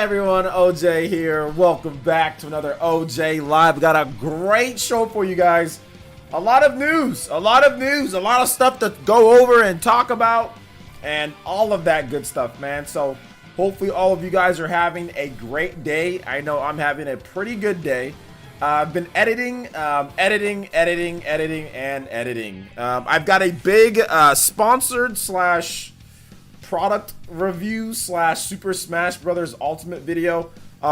everyone, OJ here. Welcome back to another OJ Live. We got a great show for you guys. A lot of news, a lot of stuff to go over and talk about, and all of that good stuff, man. So hopefully all of you guys are having a great day. I know I'm having a pretty good day. I've been editing. I've got a big sponsored slash product review slash Super Smash Brothers Ultimate video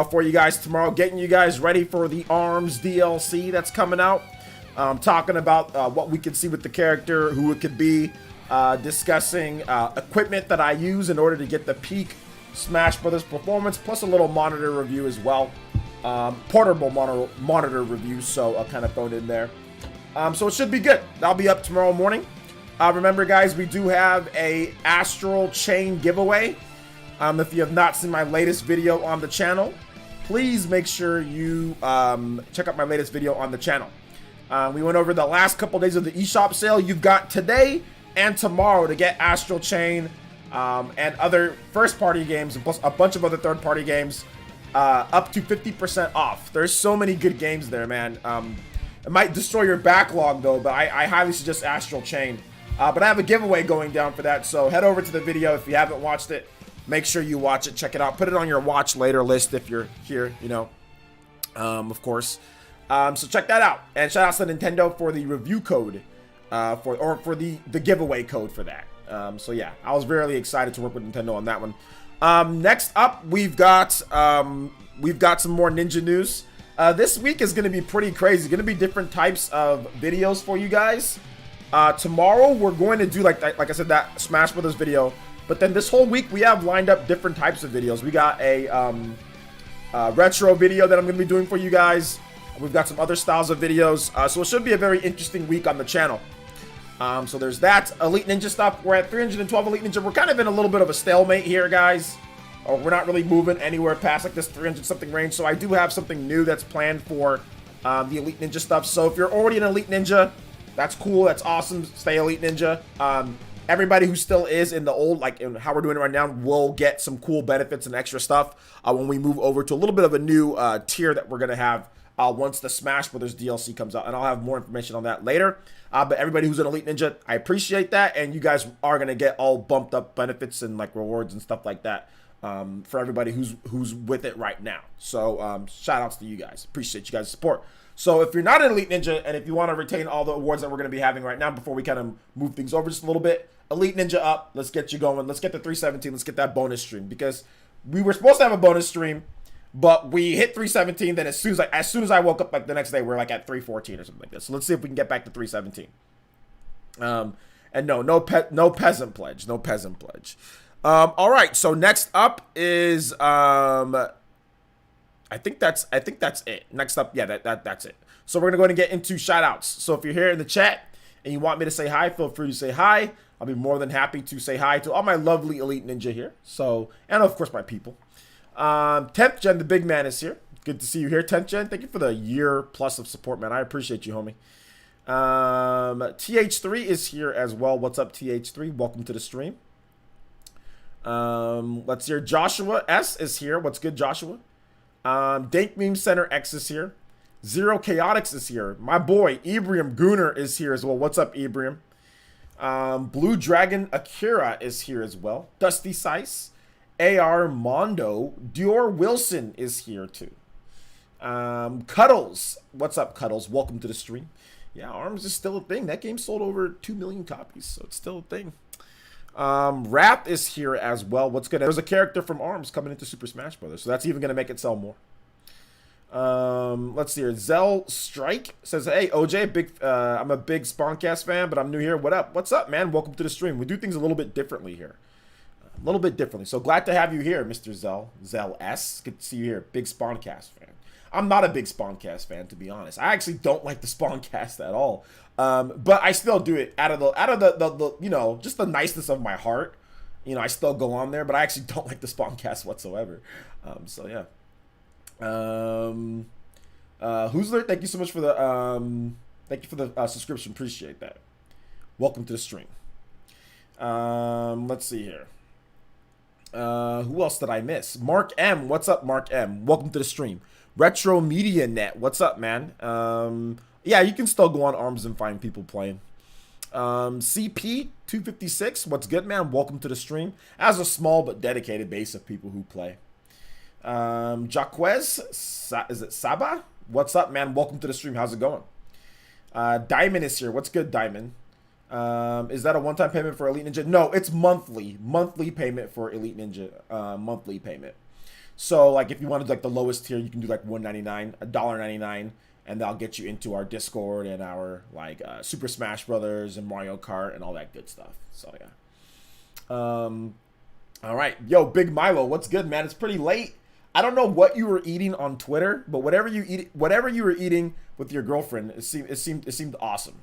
for you guys tomorrow, getting you guys ready for the ARMS DLC that's coming out. Talking about what we can see with the character, who it could be, discussing equipment that I use in order to get the peak Smash Brothers performance, plus a little monitor review as well. Portable monitor review, so I'll kind of throw it in there. So it should be good. That'll be up tomorrow morning. Remember, guys, we do have a Astral Chain giveaway. If you have not seen my latest video on the channel, please make sure you check out my latest video on the channel. We went over the last couple days of the eShop sale. You've got today and tomorrow to get Astral Chain and other first-party games, plus a bunch of other third-party games, up to 50% off. There's so many good games there, man. It might destroy your backlog, though, but I highly suggest Astral Chain. But I have a giveaway going down for that, so head over to the video if you haven't watched it. Make sure you watch it, check it out. Put it on your watch later list if you're here, you know, of course. So check that out. And shout out to Nintendo for the review code, for the giveaway code for that. So yeah, I was really excited to work with Nintendo on that one. Next up, we've got some more Ninja news. This week is going to be pretty crazy. Going to be different types of videos for you guys. Tomorrow we're going to do like I said, that Smash Brothers video, but then this whole week we have lined up different types of videos. We got a retro video that I'm going to be doing for you guys. We've got some other styles of videos, so it should be a very interesting week on the channel. So there's that Elite Ninja stuff. We're at 312 Elite Ninja. We're kind of in a little bit of a stalemate here, guys. We're not really moving anywhere past like this 300 something range, so I do have something new that's planned for the Elite Ninja stuff. So if you're already an Elite Ninja, that's cool, that's awesome. Stay Elite Ninja. Everybody who still is in the old, like in how we're doing it right now, will get some cool benefits and extra stuff when we move over to a little bit of a new tier that we're gonna have once the Smash Brothers DLC comes out, and I'll have more information on that later. But everybody who's an Elite Ninja, I appreciate that, and you guys are gonna get all bumped up benefits and like rewards and stuff like that for everybody who's with it right now. So shout outs to you guys. Appreciate you guys' support. So if you're not an Elite Ninja, and if you want to retain all the awards that we're going to be having right now before we kind of move things over just a little bit, Elite Ninja up. Let's get you going. Let's get the 317. Let's get that bonus stream, because we were supposed to have a bonus stream, but we hit 317. Then as soon as I woke up like the next day, we're like at 314 or something like this. So let's see if we can get back to 317. And no peasant pledge. No peasant pledge. All right. So next up is I think that's it. Next up, yeah, that's it. So we're gonna go ahead and get into shout outs. So if you're here in the chat and you want me to say hi, feel free to say hi. I'll be more than happy to say hi to all my lovely Elite Ninja here. So, and of course my people. 10th Gen, the big man, is here. Good to see you here, 10th Gen. Thank you for the year plus of support, man. I appreciate you, homie. TH3 is here as well. What's up, TH3? Welcome to the stream. Let's hear Joshua S is here. What's good, Joshua? Dank Meme Center X is here. Zero Chaotix is here. My boy Ibrium Gunner is here as well. What's up, Ibrium? Blue Dragon Akira is here as well. Dusty Sice, AR Mondo, Dior Wilson is here too. Cuddles, what's up, Cuddles? Welcome to the stream. Yeah, ARMS is still a thing. That game sold over 2 million copies, so it's still a thing. Rap is here as well. What's good? There's a character from ARMS coming into Super Smash Brothers, so that's even gonna make it sell more. Let's see here. Zell Strike says, "Hey OJ, I'm a big Spawncast fan, but I'm new here. What up? What's up, man? Welcome to the stream. We do things a little bit differently here, a little bit differently. So glad to have you here, Mr. Zell S. Good to see you here. Big Spawncast fan. I'm not a big Spawncast fan, to be honest. I actually don't like the Spawncast at all. But I still do it out of the you know, just the niceness of my heart. You know, I still go on there, but I actually don't like the Spawncast whatsoever. So yeah. Hoosler, thank you so much for the subscription. Appreciate that. Welcome to the stream. Let's see here. Who else did I miss? Mark M. What's up, Mark M? Welcome to the stream. Retro Media Net. What's up, man? Yeah, you can still go on ARMS and find people playing. CP 256. What's good, man? Welcome to the stream. As a small but dedicated base of people who play. Jaquez, is it Saba? What's up, man? Welcome to the stream. How's it going? Diamond is here. What's good, Diamond? Is that a one-time payment for Elite Ninja? No, it's monthly payment for Elite Ninja. Monthly payment. So like if you wanted like the lowest tier, you can do like $1.99, $1.99, and that'll get you into our Discord and our like Super Smash Brothers and Mario Kart and all that good stuff. So yeah. All right, yo, Big Milo, what's good, man? It's pretty late. I don't know what you were eating on Twitter, but whatever you were eating with your girlfriend, it seemed awesome.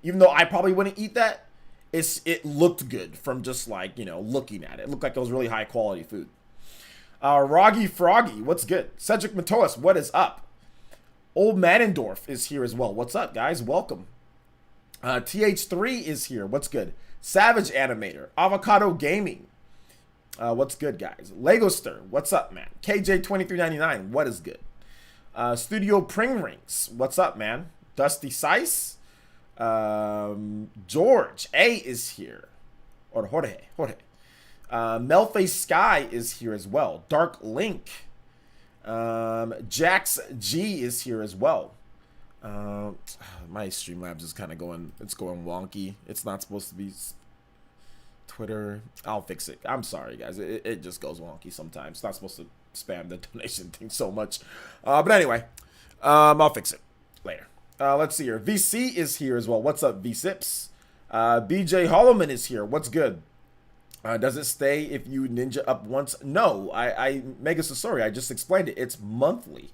Even though I probably wouldn't eat that, it looked good from just like, you know, looking at it. It looked like it was really high quality food. Roggy Froggy, what's good? Cedric Matoas, what is up? Old Manendorf is here as well. What's up, guys? Welcome. TH3 is here. What's good? Savage Animator, Avocado Gaming. What's good, guys? Legoster, what's up, man? KJ2399, what is good? Studio Pring Rings, what's up, man? Dusty Sice. George A is here. Or Jorge. Melface Sky is here as well. Dark Link. Jax G is here as well. My Streamlabs is kind of going wonky. It's not supposed to be Twitter. I'll fix it. I'm sorry, guys. It just goes wonky sometimes. It's not supposed to spam the donation thing so much. But anyway, I'll fix it later. Let's see here. VC is here as well. What's up, VSips? BJ Holloman is here. What's good? Does it stay if you ninja up once? No, I Mega Sasori, I just explained it. It's monthly.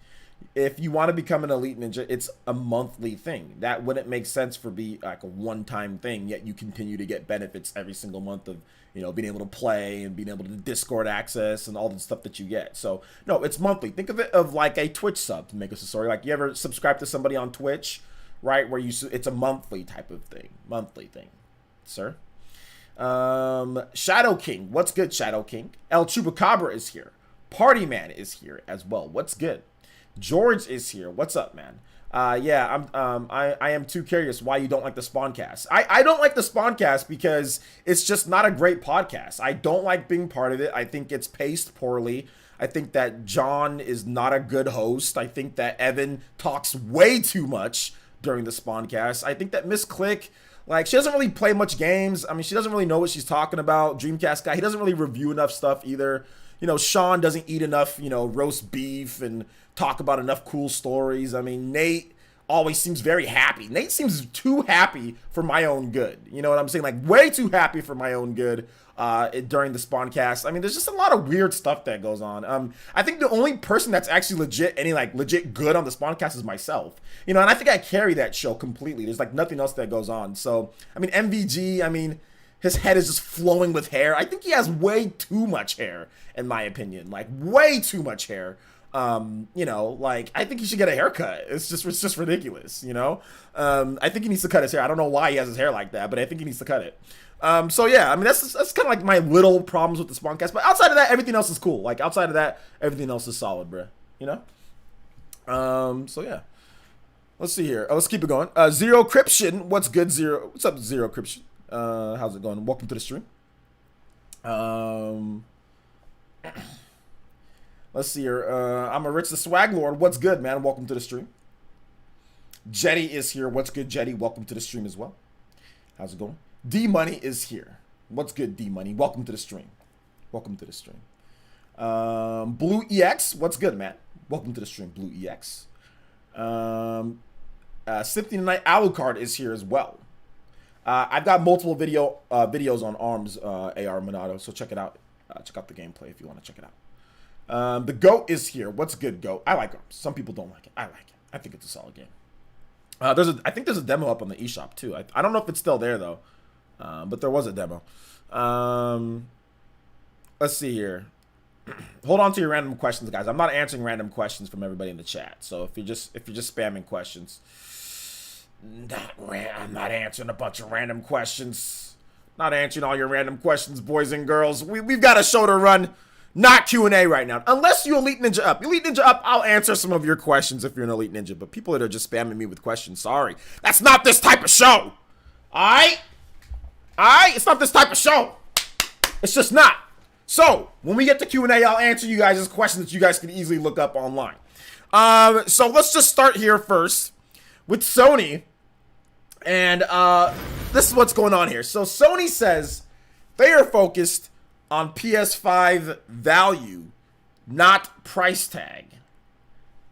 If you want to become an Elite Ninja, it's a monthly thing. That wouldn't make sense for be like a one-time thing, yet you continue to get benefits every single month of, you know, being able to play and being able to Discord access and all the stuff that you get. So, no, it's monthly. Think of it of like a Twitch sub, Mega Sasori. Like, you ever subscribe to somebody on Twitch, right, where it's a monthly type of thing. Monthly thing, sir. Shadow King, what's good, Shadow King? El Chupacabra is here. Party Man is here as well. What's good? George is here. What's up, man? Yeah, I am too curious why you don't like the Spawncast. I don't like the Spawncast because it's just not a great podcast. I don't like being part of it. I think it's paced poorly. I think that John is not a good host. I think that Evan talks way too much during the Spawncast. I think that Miss Click, like, she doesn't really play much games. I mean, she doesn't really know what she's talking about. Dreamcast guy, he doesn't really review enough stuff either. You know, Sean doesn't eat enough, you know, roast beef and talk about enough cool stories. I mean, Nate always seems very happy. Nate seems too happy for my own good. You know what I'm saying? Like, way too happy for my own good during the Spawncast. I mean, there's just a lot of weird stuff that goes on. I think the only person that's actually legit good on the Spawncast is myself. You know, and I think I carry that show completely. There's like nothing else that goes on. So, I mean, MVG, I mean, his head is just flowing with hair. I think he has way too much hair, in my opinion. Like, way too much hair. You know, like, I think he should get a haircut. It's just ridiculous, you know? I think he needs to cut his hair. I don't know why he has his hair like that, but I think he needs to cut it. So yeah, I mean, that's kind of like my little problems with the Spawncast. But outside of that, everything else is cool. Like, outside of that, everything else is solid, bruh. You know? So yeah. Let's see here. Let's keep it going. Zero Cryption. What's good, Zero? What's up, Zero Cryption? How's it going? Welcome to the stream. Let's see here. I'm a Rich the Swag Lord. What's good, man? Welcome to the stream. Jetty is here. What's good, Jetty? Welcome to the stream as well. How's it going? D Money is here. What's good, D Money? Welcome to the stream. Welcome to the stream. Blue EX. What's good, man? Welcome to the stream, Blue EX. Symphony Night Alucard is here as well. I've got multiple videos on ARMS, AR Monado, so check it out. Check out the gameplay if you want to check it out. The GOAT is here. What's good, GOAT? I like ARMS. Some people don't like it. I like it. I think it's a solid game. I think there's a demo up on the eShop too. I don't know if it's still there though, but there was a demo. Let's see here. Hold on to your random questions, guys. I'm not answering random questions from everybody in the chat. So if you're just spamming questions, I'm not answering a bunch of random questions. Not answering all your random questions, boys and girls. We've got a show to run, not Q&A right now. Unless you Elite Ninja up. Elite Ninja up, I'll answer some of your questions if you're an Elite Ninja. But people that are just spamming me with questions, sorry. That's not this type of show. Alright? Alright? It's not this type of show. It's just not. So, when we get to Q&A, I'll answer you guys' questions that you guys can easily look up online. So let's just start here first with Sony. And this is what's going on here. So Sony says they are focused on PS5 value, not price tag.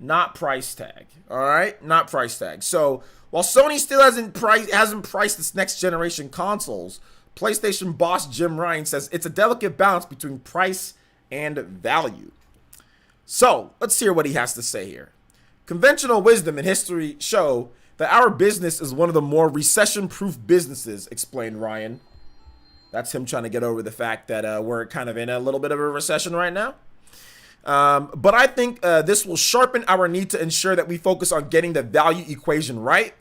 Not price tag. All right? Not price tag. So while Sony still hasn't priced its next generation consoles, PlayStation boss Jim Ryan says it's a delicate balance between price and value. So let's hear what he has to say here. Conventional wisdom and history show that our business is one of the more recession-proof businesses, explained Ryan. That's him trying to get over the fact that we're kind of in a little bit of a recession right now. But I think this will sharpen our need to ensure that we focus on getting the value equation right.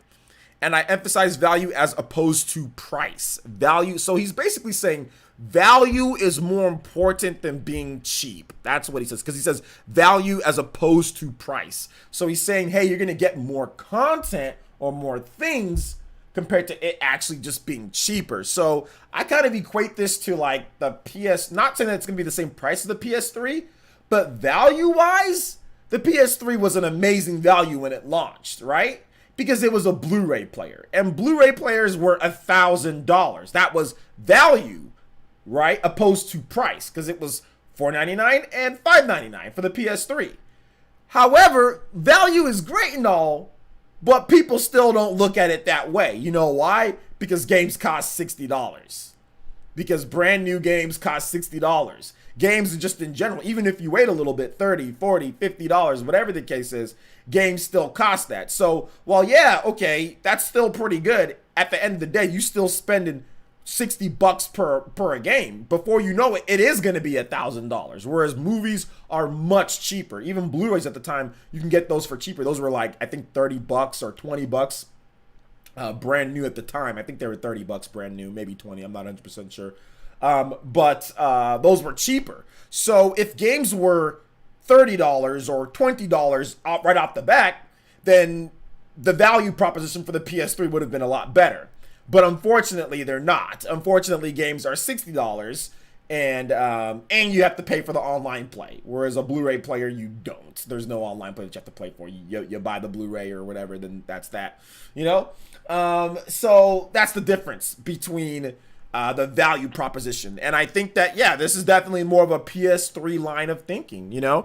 And I emphasize value as opposed to price. Value. So he's basically saying value is more important than being cheap. That's what he says. Because he says value as opposed to price. So he's saying, hey, you're going to get more content or more things compared to it actually just being cheaper. So I kind of equate this to like the PS, not saying that it's going to be the same price as the PS3, but value-wise, the PS3 was an amazing value when it launched, right? Because it was a Blu-ray player. And Blu-ray players were $1,000. That was value, right? Opposed to price, because it was $499 and $599 for the PS3. However, value is great and all, but people still don't look at it that way. You know why? Because games cost $60. Because brand new games cost $60. Games just in general, even if you wait a little bit, $30, $40, $50, whatever the case is, games still cost that. So, while yeah, okay, that's still pretty good, at the end of the day, you still spending $60 per a game. Before you know it, it is going to be $1,000. Whereas movies are much cheaper. Even Blu-rays at the time, you can get those for cheaper. Those were like, I think $30 or $20 brand new at the time. I think they were $30 brand new, maybe 20. I'm not 100% sure. But those were cheaper. So if games were $30 or $20 right off the bat, then the value proposition for the PS3 would have been a lot better. But unfortunately, they're not. Unfortunately, games are $60, and you have to pay for the online play. Whereas a Blu-ray player, you don't. There's no online play that you have to play for. You buy the Blu-ray or whatever, then that's that. You know? So that's the difference between the value proposition. And I think that, yeah, this is definitely more of a PS3 line of thinking, you know?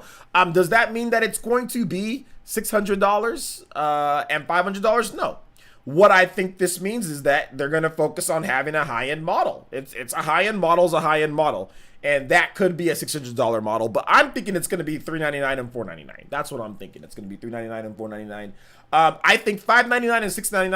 Does that mean that it's going to be $600 and $500? No. What I think this means is that they're going to focus on having a high-end model. It's a high-end model is a high-end modal. And that could be a $600 model. But I'm thinking it's going to be $399 and $499. That's what I'm thinking. It's going to be $399 and $499. I think $599 and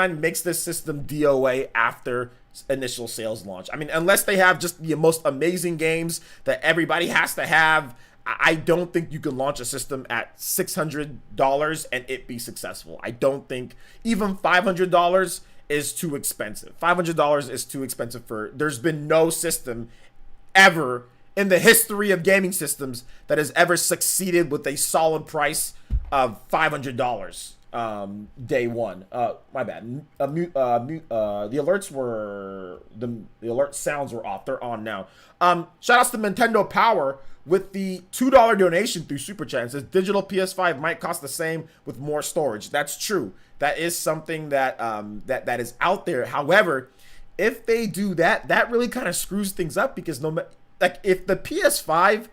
$699 makes this system DOA after initial sales launch. I mean, unless they have just the most amazing games that everybody has to have, I don't think you can launch a system at $600 and it be successful. I don't think even $500 is too expensive. $500 is too expensive there's been no system ever in the history of gaming systems that has ever succeeded with a solid price of $500 day one. My bad. The alerts were the alert sounds were off. They're on now. Shout outs to Nintendo Power with the $2 donation through Super Chat. It says digital PS5 might cost the same with more storage. That's true. That is something that that is out there. However, if they do that, that really kind of screws things up because like if the PS5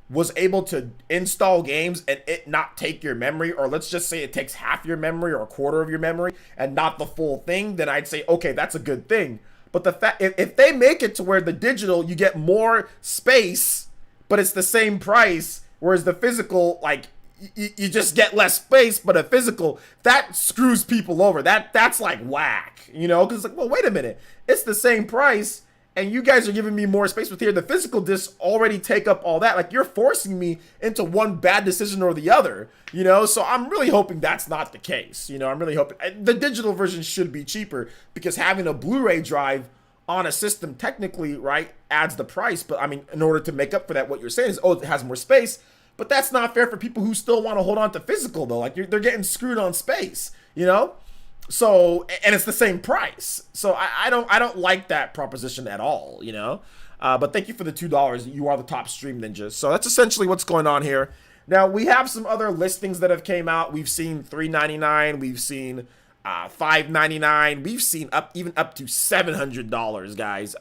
was able to install games and it not take your memory, or let's just say it takes half your memory or a quarter of your memory and not the full thing, then I'd say, okay, that's a good thing. But the fact, if they make it to where the digital, you get more space, but it's the same price, whereas the physical, like, you just get less space, but a physical, that screws people over. That's like whack, you know? Because it's like, well, wait a minute. It's the same price, and you guys are giving me more space with here. The physical discs already take up all that. Like, you're forcing me into one bad decision or the other, you know? So I'm really hoping that's not the case. You know, I'm really hoping the digital version should be cheaper because having a Blu-ray drive on a system technically, right, adds the price. But I mean, in order to make up for that, what you're saying is, oh, it has more space. But that's not fair for people who still want to hold on to physical, though. Like, they're getting screwed on space, you know? So, and it's the same price. So I don't like that proposition at all, you know? But thank you for the $2. You are the top stream ninjas. So that's essentially what's going on here. Now, we have some other listings that have came out. We've seen $3.99. We've seen $5.99. We've seen even up to $700, guys.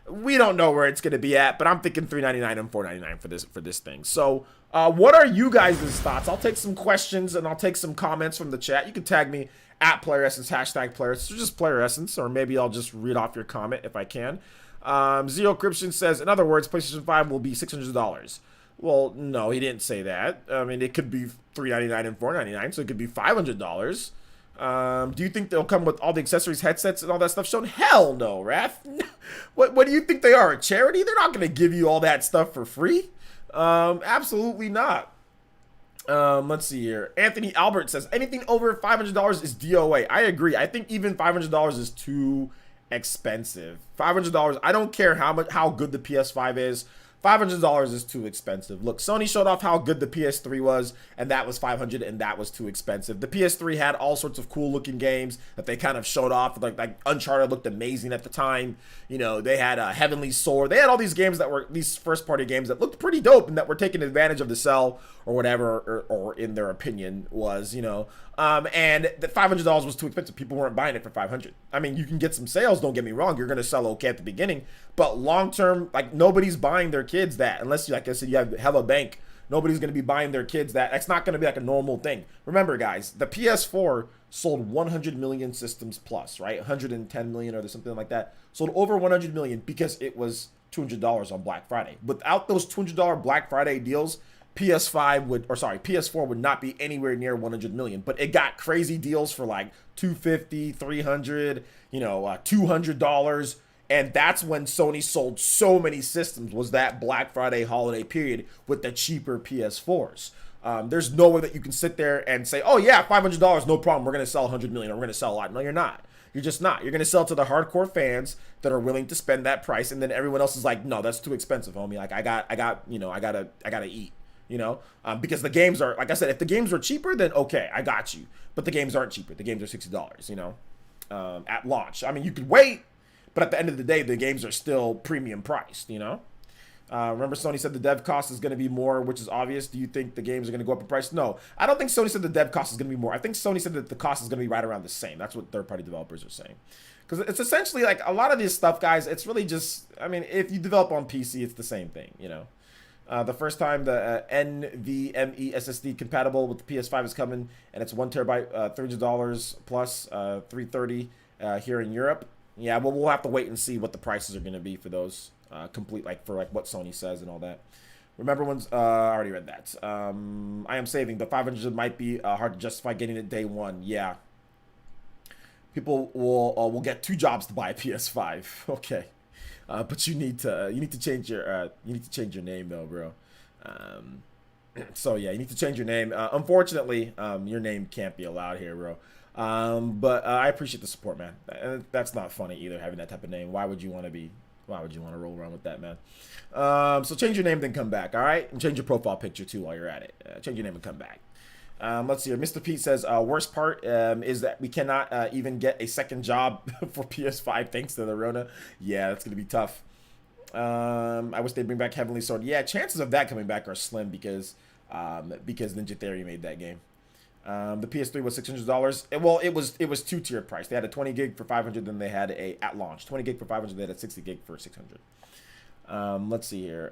We don't know where it's going to be at, but I'm thinking $3.99 and $4.99 for this thing. So, what are you guys' thoughts? I'll take some questions and I'll take some comments from the chat. You can tag me at PlayerEssence, hashtag PlayerEssence, or just PlayerEssence, or maybe I'll just read off your comment if I can. Zero Cryption says, in other words, PlayStation 5 will be $600. Well, no, he didn't say that. I mean, it could be $3.99 and $4.99, so it could be $500. Do you think they'll come with all the accessories, headsets, and all that stuff shown? Hell no, Raph. What do you think they are, a charity? They're not going to give you all that stuff for free. Absolutely not. Let's see here. Anthony Albert says, anything over $500 is DOA. I agree. I think even $500 is too expensive. $500, I don't care how good the PS5 is. $500 is too expensive. Look, Sony showed off how good the PS3 was, and that was $500, and that was too expensive. The PS3 had all sorts of cool looking games that they kind of showed off. Like Uncharted looked amazing at the time. You know, they had Heavenly Sword. They had all these games that were these first party games that looked pretty dope and that were taking advantage of the sell or whatever, or in their opinion was, you know. And the $500 was too expensive. People weren't buying it for $500. I mean, you can get some sales, don't get me wrong. You're going to sell okay at the beginning. But long term, like, nobody's buying their kids that. Unless, like I said, you have a bank. Nobody's going to be buying their kids that. That's not going to be like a normal thing. Remember, guys, the PS4 sold 100 million systems plus, right? 110 million or something like that. Sold over 100 million because it was $200 on Black Friday. Without those $200 Black Friday deals, PS4 would not be anywhere near 100 million, but it got crazy deals for like $250, $300, you know, $200. And that's when Sony sold so many systems, was that Black Friday holiday period with the cheaper PS4s. There's no way that you can sit there and say, oh yeah, $500, no problem. We're going to sell 100 million or we're going to sell a lot. No, you're not. You're just not. You're going to sell to the hardcore fans that are willing to spend that price. And then everyone else is like, no, that's too expensive, homie. Like I gotta eat. You know, because the games are, like I said, if the games were cheaper, then okay, I got you. But the games aren't cheaper. The games are $60, you know, at launch. I mean, you could wait, but at the end of the day, the games are still premium priced, you know. Remember, Sony said the dev cost is going to be more, which is obvious. Do you think the games are going to go up in price? No, I don't think Sony said the dev cost is going to be more. I think Sony said that the cost is going to be right around the same. That's what third-party developers are saying. Because it's essentially like a lot of this stuff, guys, it's really just, I mean, if you develop on PC, it's the same thing, you know. The first time the NVMe SSD compatible with the PS5 is coming, and it's 1 terabyte, $300 plus, $330 here in Europe. Yeah, well, we'll have to wait and see what the prices are going to be for those complete, like for like what Sony says and all that. Remember when I already read that. I am saving, but 500 might be hard to justify getting it day one. Yeah, people will get 2 jobs to buy a PS5. Okay. But you need to change your name though, bro. So yeah, you need to change your name. Unfortunately, your name can't be allowed here, bro. But I appreciate the support, man. That's not funny either, having that type of name. Why would you want to roll around with that, man? So change your name, then come back, all right? And change your profile picture too while you're at it. Change your name and come back. Let's see here. Mr. Pete says, worst part is that we cannot even get a second job for PS5 thanks to the Rona. Yeah, that's going to be tough. I wish they'd bring back Heavenly Sword. Yeah, chances of that coming back are slim because Ninja Theory made that game. The PS3 was $600. Well, it was 2-tier price. They had a 20 gig for $500, then they had at launch 20 gig for $500. They had a 60 gig for $600. Let's see here.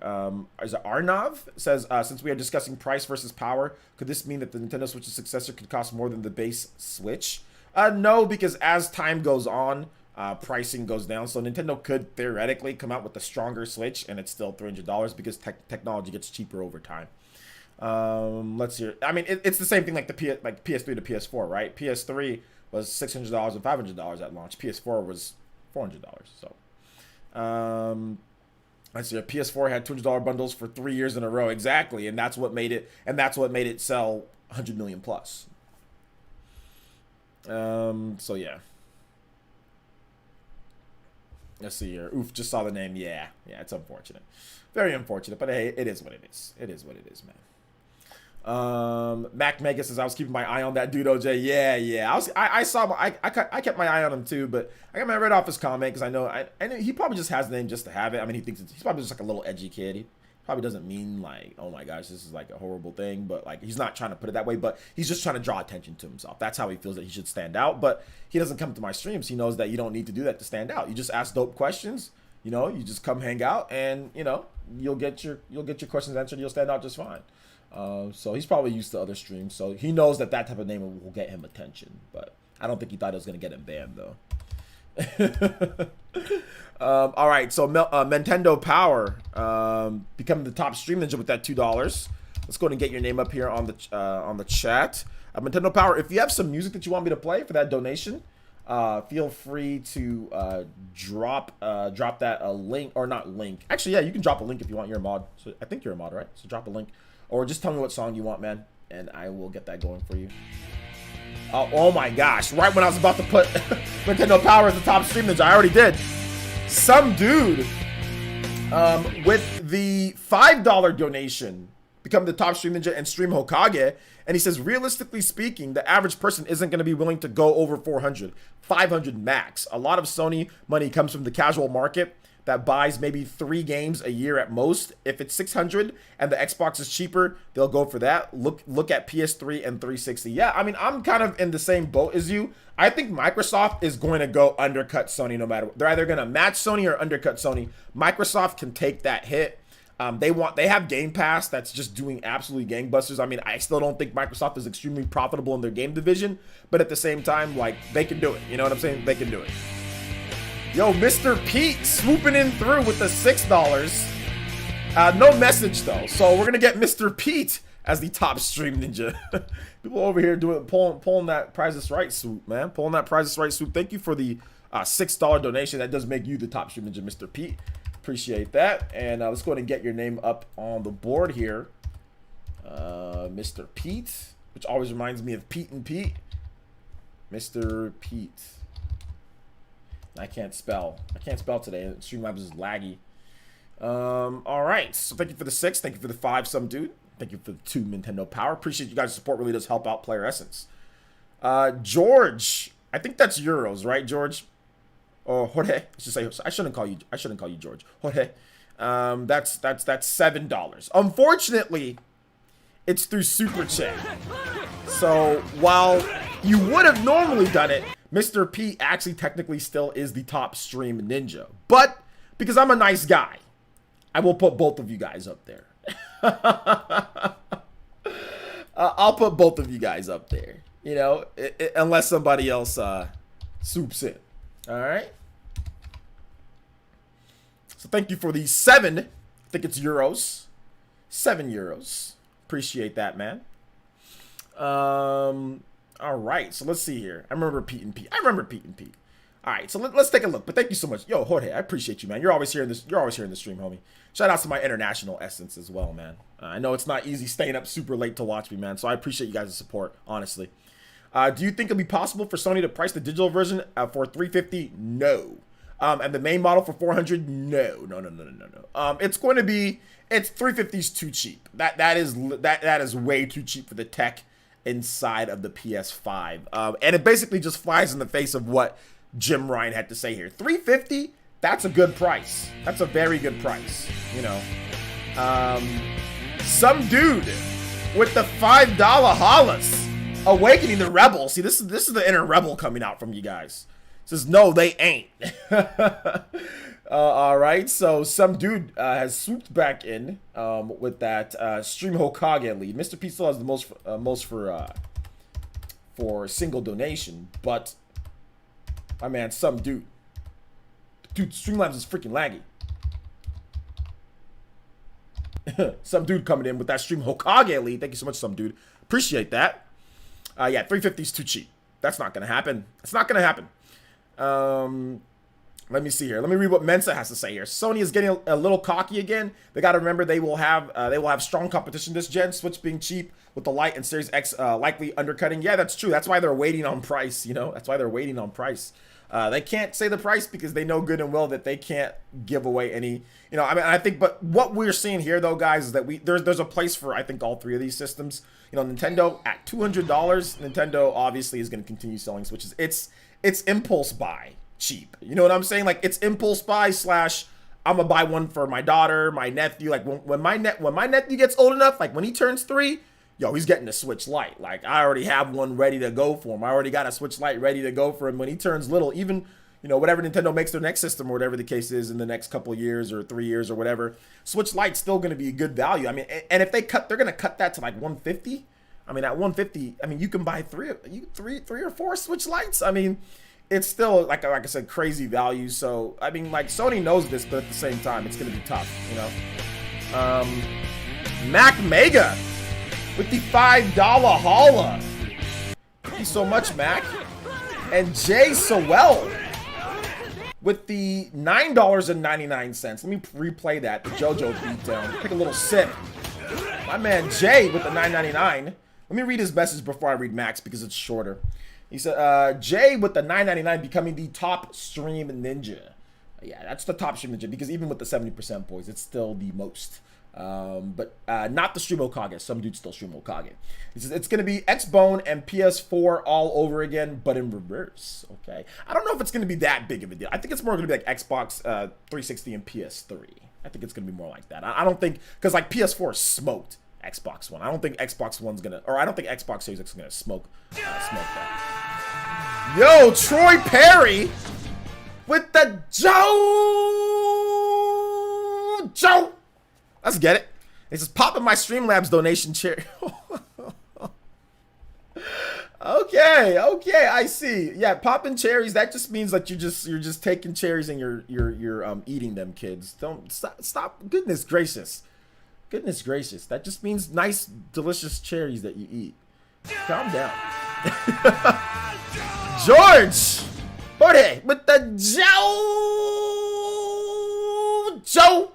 Is it Arnav says, since we are discussing price versus power, could this mean that the Nintendo Switch's successor could cost more than the base Switch? No, because as time goes on, pricing goes down. So Nintendo could theoretically come out with a stronger Switch, and it's still $300 because technology gets cheaper over time. Let's see here. I mean, it's the same thing like PS3 to PS4, right? PS3 was $600 and $500 at launch. PS4 was $400. So, let's see. PS4 had $200 bundles for 3 years in a row, exactly, and that's what made it sell 100 million plus. So yeah. Let's see here. Oof, just saw the name. Yeah, it's unfortunate. Very unfortunate, but hey, it is what it is. It is what it is, man. Mac Mega says I was keeping my eye on that dude, OJ. Yeah. I kept my eye on him too, but I got my read off his comment because I know he probably just has the name just to have it. I mean, he's probably just like a little edgy kid. He probably doesn't mean like, oh my gosh, this is like a horrible thing, but like he's not trying to put it that way, but he's just trying to draw attention to himself. That's how he feels that he should stand out. But he doesn't come to my streams. He knows that you don't need to do that to stand out. You just ask dope questions. You know, you just come hang out, and you know you'll get your questions answered. You'll stand out just fine. So he's probably used to other streams, so he knows that type of name will get him attention. But I don't think he thought it was gonna get him banned though. All right, so Nintendo Power becoming the top stream ninja with that $2. Let's go ahead and get your name up here on the chat. Nintendo Power, if you have some music that you want me to play for that donation, feel free to drop that link, or not link. Actually, yeah, you can drop a link if you want. You're a mod, so I think you're a mod, right? So drop a link, or just tell me what song you want, man, and I will get that going for you. Oh my gosh! Right when I was about to put Nintendo Power as the top stream ninja, I already did. Some dude with the $5 donation become the top stream ninja and stream Hokage, and he says, realistically speaking, the average person isn't going to be willing to go over 400, 500 max. A lot of Sony money comes from the casual market that buys maybe 3 games a year at most. If it's 600 and the Xbox is cheaper, they'll go for that. Look at PS3 and 360. Yeah, I mean, I'm kind of in the same boat as you. I think Microsoft is going to go undercut Sony no matter what. They're either going to match Sony or undercut Sony. Microsoft can take that hit. They have Game Pass that's just doing absolutely gangbusters. I mean, I still don't think Microsoft is extremely profitable in their game division, but at the same time, like, they can do it. You know what I'm saying? They can do it. Yo, Mr. Pete swooping in through with the $6. No message though, so we're gonna get Mr. Pete as the top stream ninja. People over here pulling that Price is Right swoop, man. Pulling that Price is Right swoop. Thank you for the $6 donation. That does make you the top stream ninja, Mr. Pete. Appreciate that. And let's go ahead and get your name up on the board here, Mr. Pete, which always reminds me of Pete and Pete. Mr. Pete. I can't spell today. Streamlabs is laggy. All right. So thank you for the 6. Thank you for the 5, some dude. Thank you for the 2 Nintendo Power. Appreciate you guys' support. Really does help out PlayerEssence. George. I think that's euros, right, George? Or Jorge. I shouldn't call you George. Jorge. That's $7. Unfortunately, it's through Super Chat. So while you would have normally done it, Mr. P actually technically still is the top stream ninja. But because I'm a nice guy, I will put both of you guys up there. I'll put both of you guys up there. You know, unless somebody else swoops in. All right. So thank you for the 7. I think it's euros. 7 euros. Appreciate that, man. All right, so let's see here. I remember Pete and Pete. All right, so let's take a look. But thank you so much, yo, Jorge. I appreciate you, man. You're always here in this. You're always here in the stream, homie. Shout out to my international essence as well, man. I know it's not easy staying up super late to watch me, man. So I appreciate you guys' support, honestly. Do you think it'll be possible for Sony to price the digital version for $350? No. And the main model for $400? No. It's going to be. It's $350 is too cheap. That is way too cheap for the tech inside of the PS5, and it basically just flies in the face of what Jim Ryan had to say here. $350, that's a good price. That's a very good price. You know, some dude with the $5 hollers awakening the rebel. See, this is the inner rebel coming out from you guys. Says no, they ain't. All right, so some dude has swooped back in with that Stream Hokage lead. Mr. P still has the most for single donation, but my man, some dude, Streamlabs is freaking laggy. Some dude coming in with that Stream Hokage lead. Thank you so much, some dude. Appreciate that. Yeah, $350 is too cheap. That's not gonna happen. It's not gonna happen. Let me see here. Let me read what Mensa has to say here. Sony is getting a little cocky again. They got to remember they will have strong competition this gen. Switch being cheap with the Lite and Series X likely undercutting. Yeah, that's true. That's why they're waiting on price. You know, that's why they're waiting on price. They can't say the price because they know good and well that they can't give away any. You know, I mean, I think. But what we're seeing here, though, guys, is that there's a place for I think all three of these systems. You know, Nintendo at $200. Nintendo obviously is going to continue selling Switches. It's impulse buy. Cheap, you know what I'm saying? Like it's impulse buy slash I'm gonna buy one for my daughter, my nephew. Like when my nephew gets old enough, like when he turns 3, yo, he's getting a Switch Lite. Like I already have one ready to go for him. I already got a Switch Lite ready to go for him when he turns little. Even you know whatever Nintendo makes their next system or whatever the case is in the next couple of years or 3 years or whatever, Switch Lite's still gonna be a good value. I mean, and if they're gonna cut that to like 150. I mean, at 150, I mean you can buy three or four Switch Lites. I mean. It's still, like I said, crazy value. So, I mean, like, Sony knows this, but at the same time, it's going to be tough, you know? Mac Mega with the $5 holla. Thank you so much, Mac. And Jay Sowell with the $9.99. Let me replay that, the JoJo beatdown. Take a little sip. My man Jay with the $9.99. Let me read his message before I read Mac's because it's shorter. He said, Jay with the $9.99 becoming the top stream ninja. Yeah, that's the top stream ninja because even with the 70% boys, it's still the most. But not the stream Okage. Some dudes still stream Okage. He says, it's going to be Xbone and PS4 all over again, but in reverse. Okay. I don't know if it's going to be that big of a deal. I think it's more going to be like Xbox 360 and PS3. I think it's going to be more like that. I don't think, because like PS4 smoked Xbox One. I don't think Xbox One's going to, or I don't think Xbox Series X is going to smoke that. Yo, Troy Perry with the Joe. Let's get it. It's just popping my Streamlabs donation chair. Okay, I see. Yeah, popping cherries. That just means that you're just taking cherries and you're eating them, kids. Don't stop. Goodness gracious. That just means nice, delicious cherries that you eat. Calm down. George Jorge with the Joe.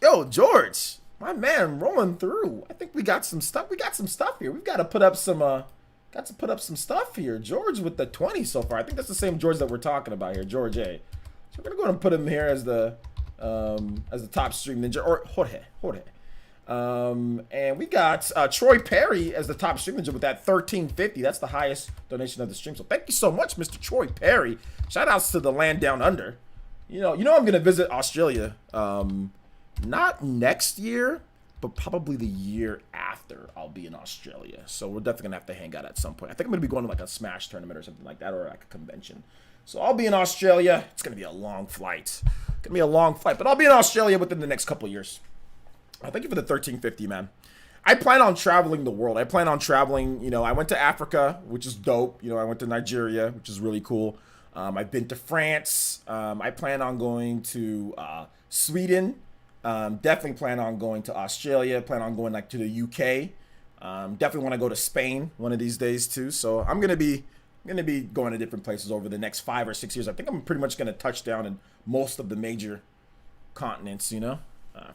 Yo, George, my man, rolling through. I think we got some stuff. We got some stuff here. We've got to put up some. Stuff here. George with the 20 so far. I think that's the same George that we're talking about here, George A. So we're gonna go ahead and put him here as the top stream ninja or Jorge. And we got Troy Perry as the top stream ninja with that $13.50. That's the highest donation of the stream. So thank you so much, Mr. Troy Perry. Shout outs to the land down under. You know I'm gonna visit Australia. Not next year, but probably the year after I'll be in Australia. So we're definitely gonna have to hang out at some point. I think I'm gonna be going to like a Smash tournament or something like that, or like a convention. So I'll be in Australia. It's gonna be a long flight. But I'll be in Australia within the next couple of years. Thank you for the $13.50, man. I plan on traveling the world. I plan on traveling, I went to Africa, which is dope. I went to Nigeria, which is really cool. I've been to France. I plan on going to Sweden. Definitely plan on going to Australia. Plan on going like to the UK. Definitely want to go to Spain one of these days too. So I'm gonna be going to different places over the next 5 or 6 years. I think I'm pretty much gonna touch down in most of the major continents.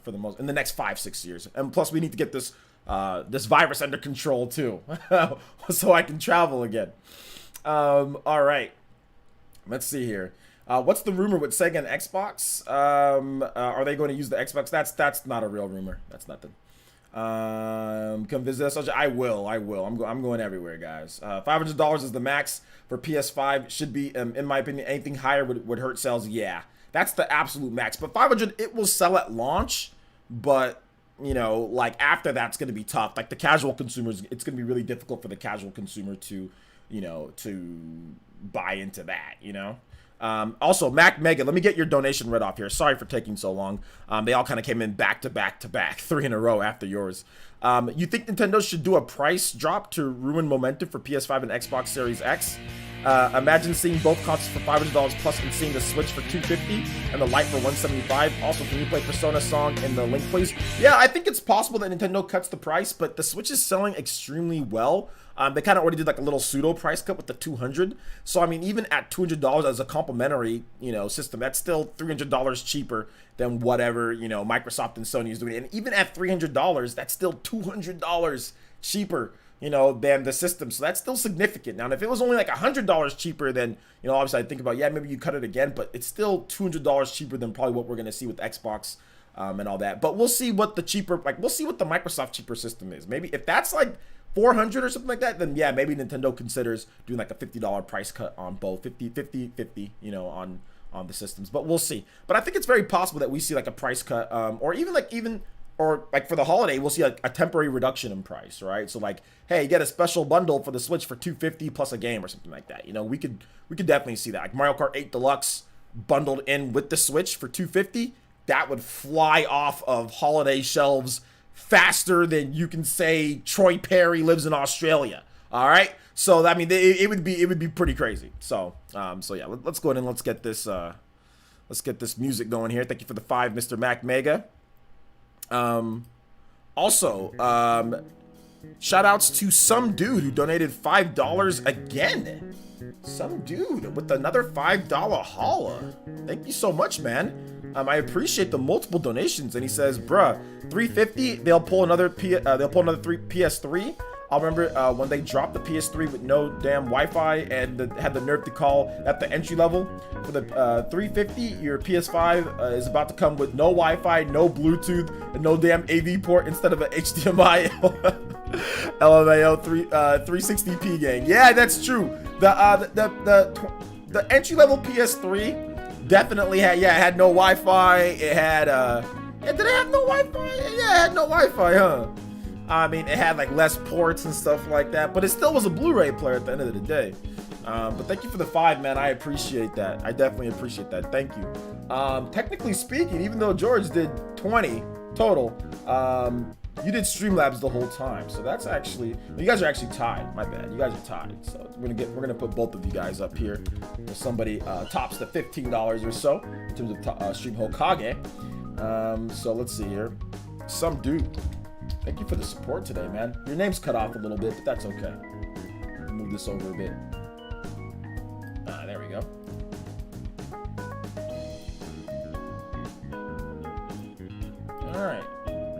For the most in the next 5-6 years. And plus, we need to get this virus under control too, so I can travel again. All right, let's see here. What's the rumor with Sega and Xbox? Are they going to use the Xbox? That's not a real rumor. That's nothing. Come visit us. I will. I'm going everywhere, guys. $500 is the max for PS5. Should be, in my opinion, anything higher would hurt sales. Yeah, that's the absolute max. But 500, it will sell at launch. But like after that's going to be tough. Like the casual consumers, it's going to be really difficult for the casual consumer to, to buy into that. Also, Mac Mega, let me get your donation read off here. Sorry for taking so long. They all kind of came in back to back, 3 in a row after yours. You think Nintendo should do a price drop to ruin momentum for PS5 and Xbox Series X? Imagine seeing both consoles for $500 plus and seeing the Switch for $250 and the Lite for $175. Also, can you play Persona song in the link, please? Yeah, I think it's possible that Nintendo cuts the price, but the Switch is selling extremely well. They kind of already did like a little pseudo price cut with the $200. So, I mean, even at $200 as a complementary, system, that's still $300 cheaper than whatever, Microsoft and Sony is doing. And even at $300, that's still $200 cheaper, than the system. So that's still significant. Now, if it was only like $100 cheaper, then, obviously I'd think about, yeah, maybe you cut it again, but it's still $200 cheaper than probably what we're going to see with Xbox and all that. But we'll see what the we'll see what the Microsoft cheaper system is. Maybe if that's like 400 or something like that, then yeah, maybe Nintendo considers doing like a $50 price cut on both, 50, on the systems. But we'll see. But I think it's very possible that we see like a price cut, or for the holiday, we'll see like a temporary reduction in price, right? So like, hey, you get a special bundle for the Switch for $250 plus a game or something like that. We could definitely see that. Like Mario Kart 8 Deluxe bundled in with the Switch for $250, that would fly off of holiday shelves faster than you can say Troy Perry lives in Australia. All right, so I mean, it would be pretty crazy. So yeah, let's go ahead and let's get this music going here. Thank you for the 5, Mr. Mac Mega. Also, shout outs to some dude who donated $5 again. Some dude with another $5 holla. Thank you so much, man. I appreciate the multiple donations. And he says, bruh, $350, they'll pull another PS3. I'll remember when they dropped the PS3 with no damn Wi-Fi and had the nerve to call at the entry level. For the $350, your PS5 is about to come with no Wi-Fi, no Bluetooth, and no damn AV port instead of an HDMI LMAO 360p gang. Yeah, that's true. The entry level PS3 definitely had no Wi-Fi. It had did it have no Wi-Fi? Yeah, it had no Wi-Fi, huh? I mean, it had like less ports and stuff like that, but it still was a Blu-ray player at the end of the day. But thank you for the 5, man. I appreciate that. I definitely appreciate that. Thank you. Technically speaking, even though George did 20 total, you did Streamlabs the whole time. So that's actually, you guys are actually tied. My bad. You guys are tied. So we're gonna put both of you guys up here. If somebody tops the $15 or so in terms of Stream Hokage. So let's see here. Some dude. Thank you for the support today, man. Your name's cut off a little bit, but that's okay. Move this over a bit. There we go. All right,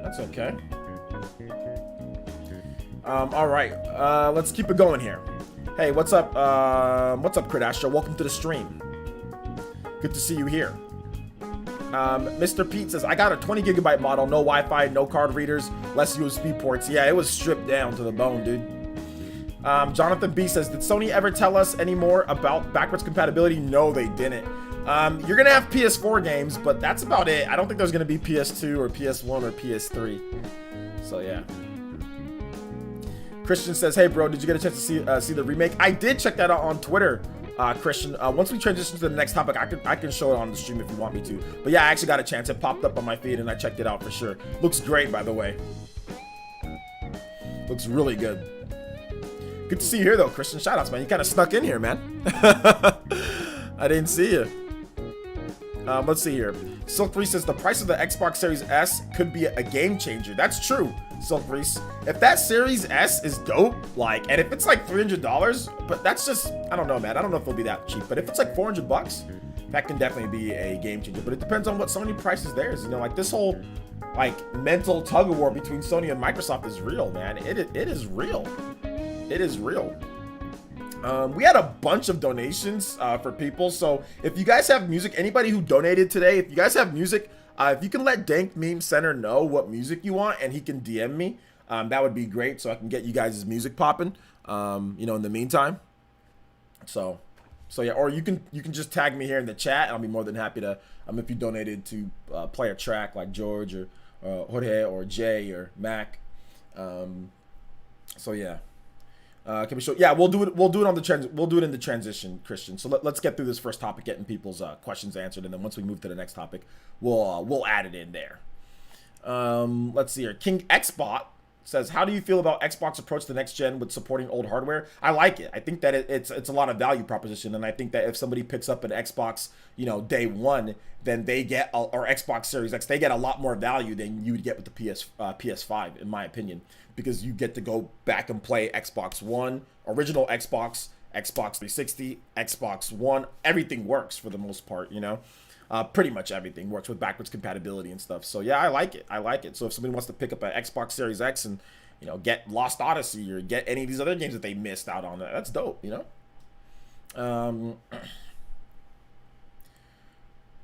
that's okay. All right, let's keep it going here. Hey, what's up? What's up, Credastro? Welcome to the stream. Good to see you here. Mr. Pete says, I got a 20 gigabyte model, no Wi-Fi, no card readers, less USB ports. Yeah, it was stripped down to the bone, dude. Jonathan B says, did Sony ever tell us any more about backwards compatibility? No, they didn't. You're gonna have PS4 games, but that's about it. I don't think there's gonna be PS2 or PS1 or PS3. So yeah. Christian says, hey bro, did you get a chance to see the remake? I did check that out on Twitter. Christian, once we transition to the next topic, I can show it on the stream if you want me to. But yeah, I actually got a chance. It popped up on my feed and I checked it out for sure. Looks great, by the way. Looks really good. Good to see you here, though, Christian. Shoutouts, man. You kind of snuck in here, man. I didn't see you. Let's see here. Silk Reese says the price of the Xbox Series S could be a game changer. That's true, Silk Reese. If that Series S is dope, like, and if it's like $300, but that's just, I don't know, man. I don't know if it'll be that cheap. But if it's like $400, that can definitely be a game changer. But it depends on what Sony prices theirs. Like this whole like mental tug of war between Sony and Microsoft is real, man. It is real. It is real. We had a bunch of donations for people. So if you guys have music, anybody who donated today, if you guys have music, if you can let Dank Meme Center know what music you want and he can DM me, that would be great. So I can get you guys' music popping, in the meantime. So yeah, or you can just tag me here in the chat. And I'll be more than happy to, if you donated to play a track like George or Jorge or Jay or Mac. So yeah. Can we show? Yeah, we'll do it. We'll do it on the We'll do it in the transition, Christian. So let's get through this first topic, getting people's questions answered, and then once we move to the next topic, we'll add it in there. Let's see here. King Xbot says, "How do you feel about Xbox approach to the next gen with supporting old hardware?" I like it. I think that it's a lot of value proposition, and I think that if somebody picks up an Xbox, day one, then they get or Xbox Series X, they get a lot more value than you would get with the PS5, in my opinion. Because you get to go back and play Xbox One, original Xbox, Xbox 360, Xbox One, everything works for the most part, you know. Pretty much everything works with backwards compatibility and stuff. So yeah, I like it. I like it. So if somebody wants to pick up an Xbox Series X and, you know, get Lost Odyssey or get any of these other games that they missed out on, that's dope, you know.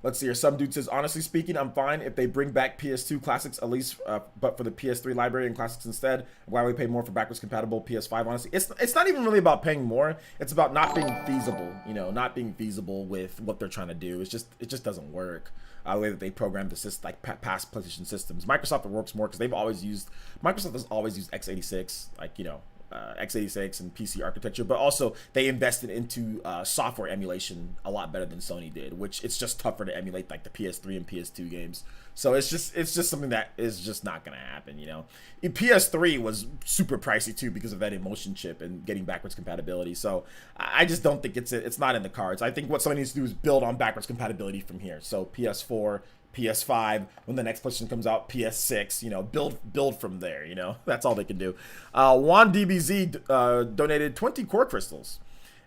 Let's see here. Some dude says, honestly speaking, I'm fine if they bring back PS2 classics at least, but for the PS3 library and classics instead. Why we pay more for backwards compatible PS5? Honestly, it's not even really about paying more. It's about not being feasible. You know, not being feasible with what they're trying to do. It just doesn't work. The way that they program the system, like past PlayStation systems. Microsoft it works more because Microsoft has always used x86, like, you know, x86 and PC architecture, but also they invested into software emulation a lot better than Sony did, which it's just tougher to emulate like the PS3 and PS2 games. So it's just something that is just not gonna happen, you know. PS3 was super pricey too because of that emotion chip and getting backwards compatibility. So I just don't think it's not in the cards. I think what Sony needs to do is build on backwards compatibility from here. So PS4, PS5, when the next PlayStation comes out, PS6, you know, build from there, you know. That's all they can do. Juan DBZ donated 20 core crystals.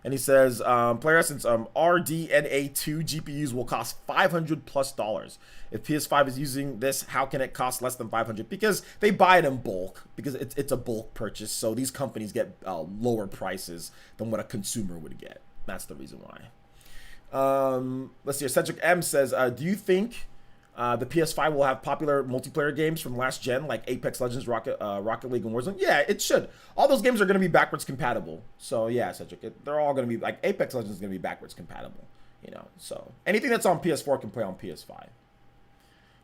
And he says, PlayerEssence, RDNA2 GPUs will cost $500+. If PS5 is using this, how can it cost less than $500? Because they buy it in bulk, because it's a bulk purchase. So these companies get lower prices than what a consumer would get. That's the reason why. Let's see. Cedric M says, do you think the PS5 will have popular multiplayer games from last gen like Apex Legends, Rocket League, and Warzone? Yeah, it should. All those games are going to be backwards compatible. So yeah, Cedric, they're all going to be like Apex Legends is going to be backwards compatible. You know, so anything that's on PS4 can play on PS5.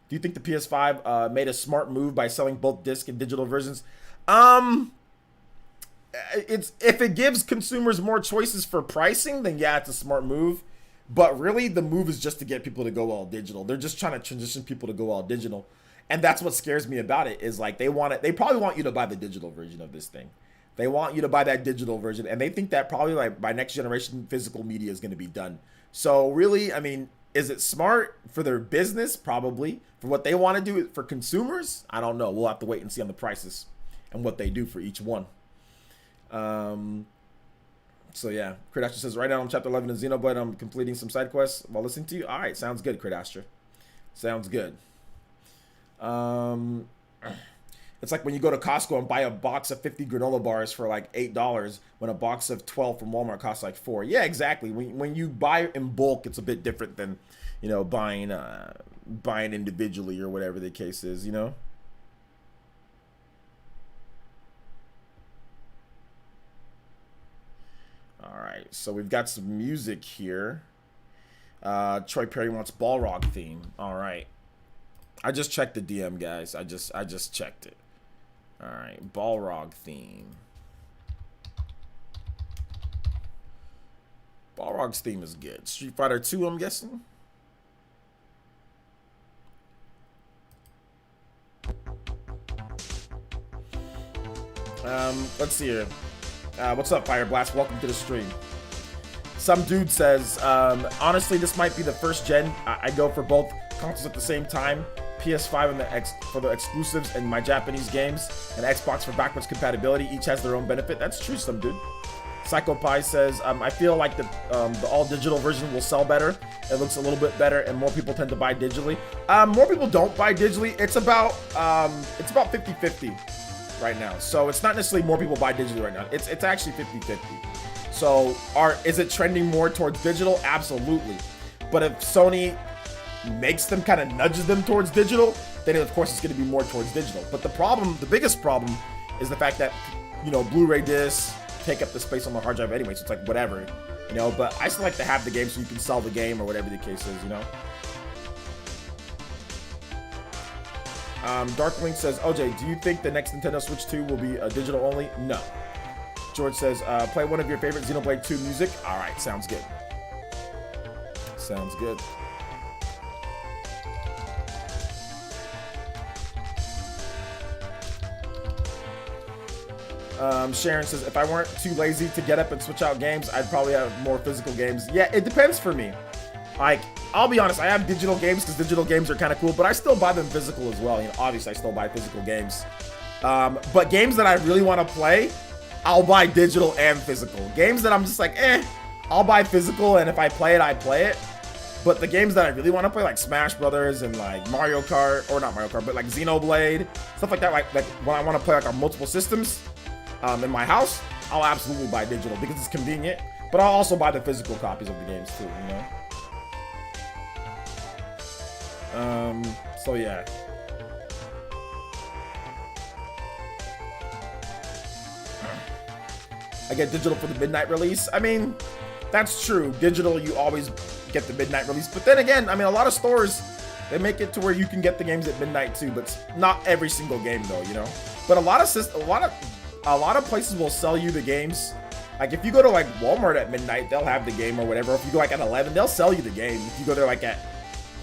Do you think the PS5 made a smart move by selling both disc and digital versions? If it gives consumers more choices for pricing, then yeah, it's a smart move. But really, the move is just to get people to go all digital. They're just trying to transition people to go all digital. And that's what scares me about it, is like they probably want you to buy the digital version of this thing. They want you to buy that digital version. And they think that probably like by next generation, physical media is going to be done. So really, I mean, is it smart for their business? Probably. For what they want to do for consumers? I don't know. We'll have to wait and see on the prices and what they do for each one. So yeah, Credastra says, right now I'm chapter 11 in Xenoblade. I'm completing some side quests while listening to you. All right, sounds good, Credastra. Sounds good. It's like when you go to Costco and buy a box of 50 granola bars for like $8 when a box of 12 from Walmart costs like $4. Yeah, exactly. When you buy in bulk, it's a bit different than, you know, buying individually or whatever the case is, you know. All right, so we've got some music here. Troy Perry wants Balrog theme. All right, I just checked the DM, guys. I just checked it. All right, Balrog theme. Balrog's theme is good. Street Fighter 2, I'm guessing. Let's see here. What's up, Fire Blast? Welcome to the stream. Some dude says, honestly, this might be the first gen. I go for both consoles at the same time. PS5 and for the exclusives and my Japanese games, and Xbox for backwards compatibility. Each has their own benefit. That's true, some dude. Psycho Pie says, I feel like the all digital version will sell better. It looks a little bit better, and more people tend to buy digitally. More people don't buy digitally. It's about 50-50 right now. So it's not necessarily more people buy digitally right now. It's actually 50-50. So is it trending more towards digital? Absolutely. But if Sony makes them, kind of nudges them towards digital, then of course it's going to be more towards digital. But the biggest problem is the fact that, you know, Blu-ray discs take up the space on the hard drive anyway, so it's like whatever, you know. But I still like to have the game so you can sell the game or whatever the case is, you know. Darklink says, OJ, do you think the next Nintendo Switch 2 will be digital only? No. George says, play one of your favorite Xenoblade 2 music. All right, sounds good. Sounds good. Sharon says, if I weren't too lazy to get up and switch out games, I'd probably have more physical games. Yeah, it depends for me. Like, I'll be honest, I have digital games because digital games are kind of cool, but I still buy them physical as well. You know, obviously I still buy physical games. But games that I really want to play, I'll buy digital and physical. Games that I'm just like, I'll buy physical, and if I play it, I play it. But the games that I really want to play, like Smash Brothers and like Mario Kart, or not Mario Kart, but like Xenoblade, stuff like that, like when I want to play like on multiple systems in my house, I'll absolutely buy digital because it's convenient. But I'll also buy the physical copies of the games too, you know? So yeah. I get digital for the midnight release. I mean, that's true. Digital, you always get the midnight release. But then again, I mean, a lot of stores, they make it to where you can get the games at midnight too, but not every single game though, you know? But a lot of places will sell you the games. Like if you go to like Walmart at midnight, they'll have the game or whatever. If you go like at 11, they'll sell you the game. If you go there like at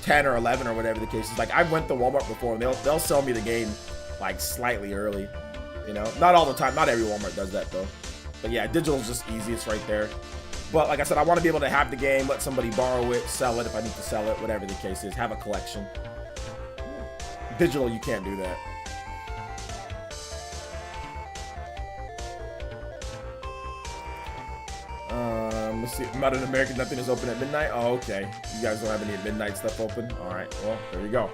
10 or 11 or whatever the case is. Like I went to Walmart before and they'll sell me the game like slightly early, you know? Not all the time. Not every Walmart does that though. But yeah, digital is just easy. It's right there. But like I said, I want to be able to have the game, let somebody borrow it, sell it if I need to sell it, whatever the case is. Have a collection. Digital, you can't do that. Let's see. I'm not an American. Nothing is open at midnight. Oh, okay. You guys don't have any midnight stuff open? All right. Well, there you go.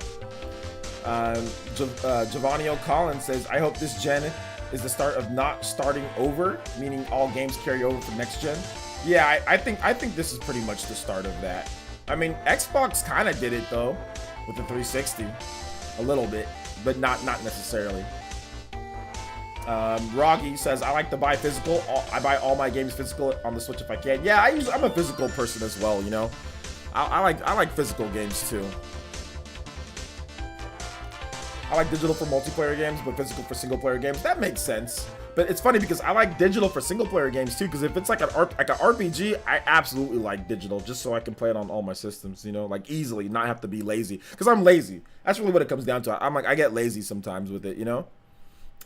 Giovanni O'Collins says, I hope this gen is the start of not starting over, meaning all games carry over for next gen. Yeah, I think this is pretty much the start of that. I mean, Xbox kind of did it though with the 360, a little bit, but not necessarily. Roggy says, I like to buy physical. I buy all my games physical on the Switch if I can. Yeah, I'm a physical person as well, you know. I like physical games too. I like digital for multiplayer games, but physical for single player games. That makes sense. But it's funny because I like digital for single player games too, because if it's like an RPG, I absolutely like digital just so I can play it on all my systems, you know, like easily, not have to be lazy. Because I'm lazy. That's really what it comes down to. I get lazy sometimes with it, you know.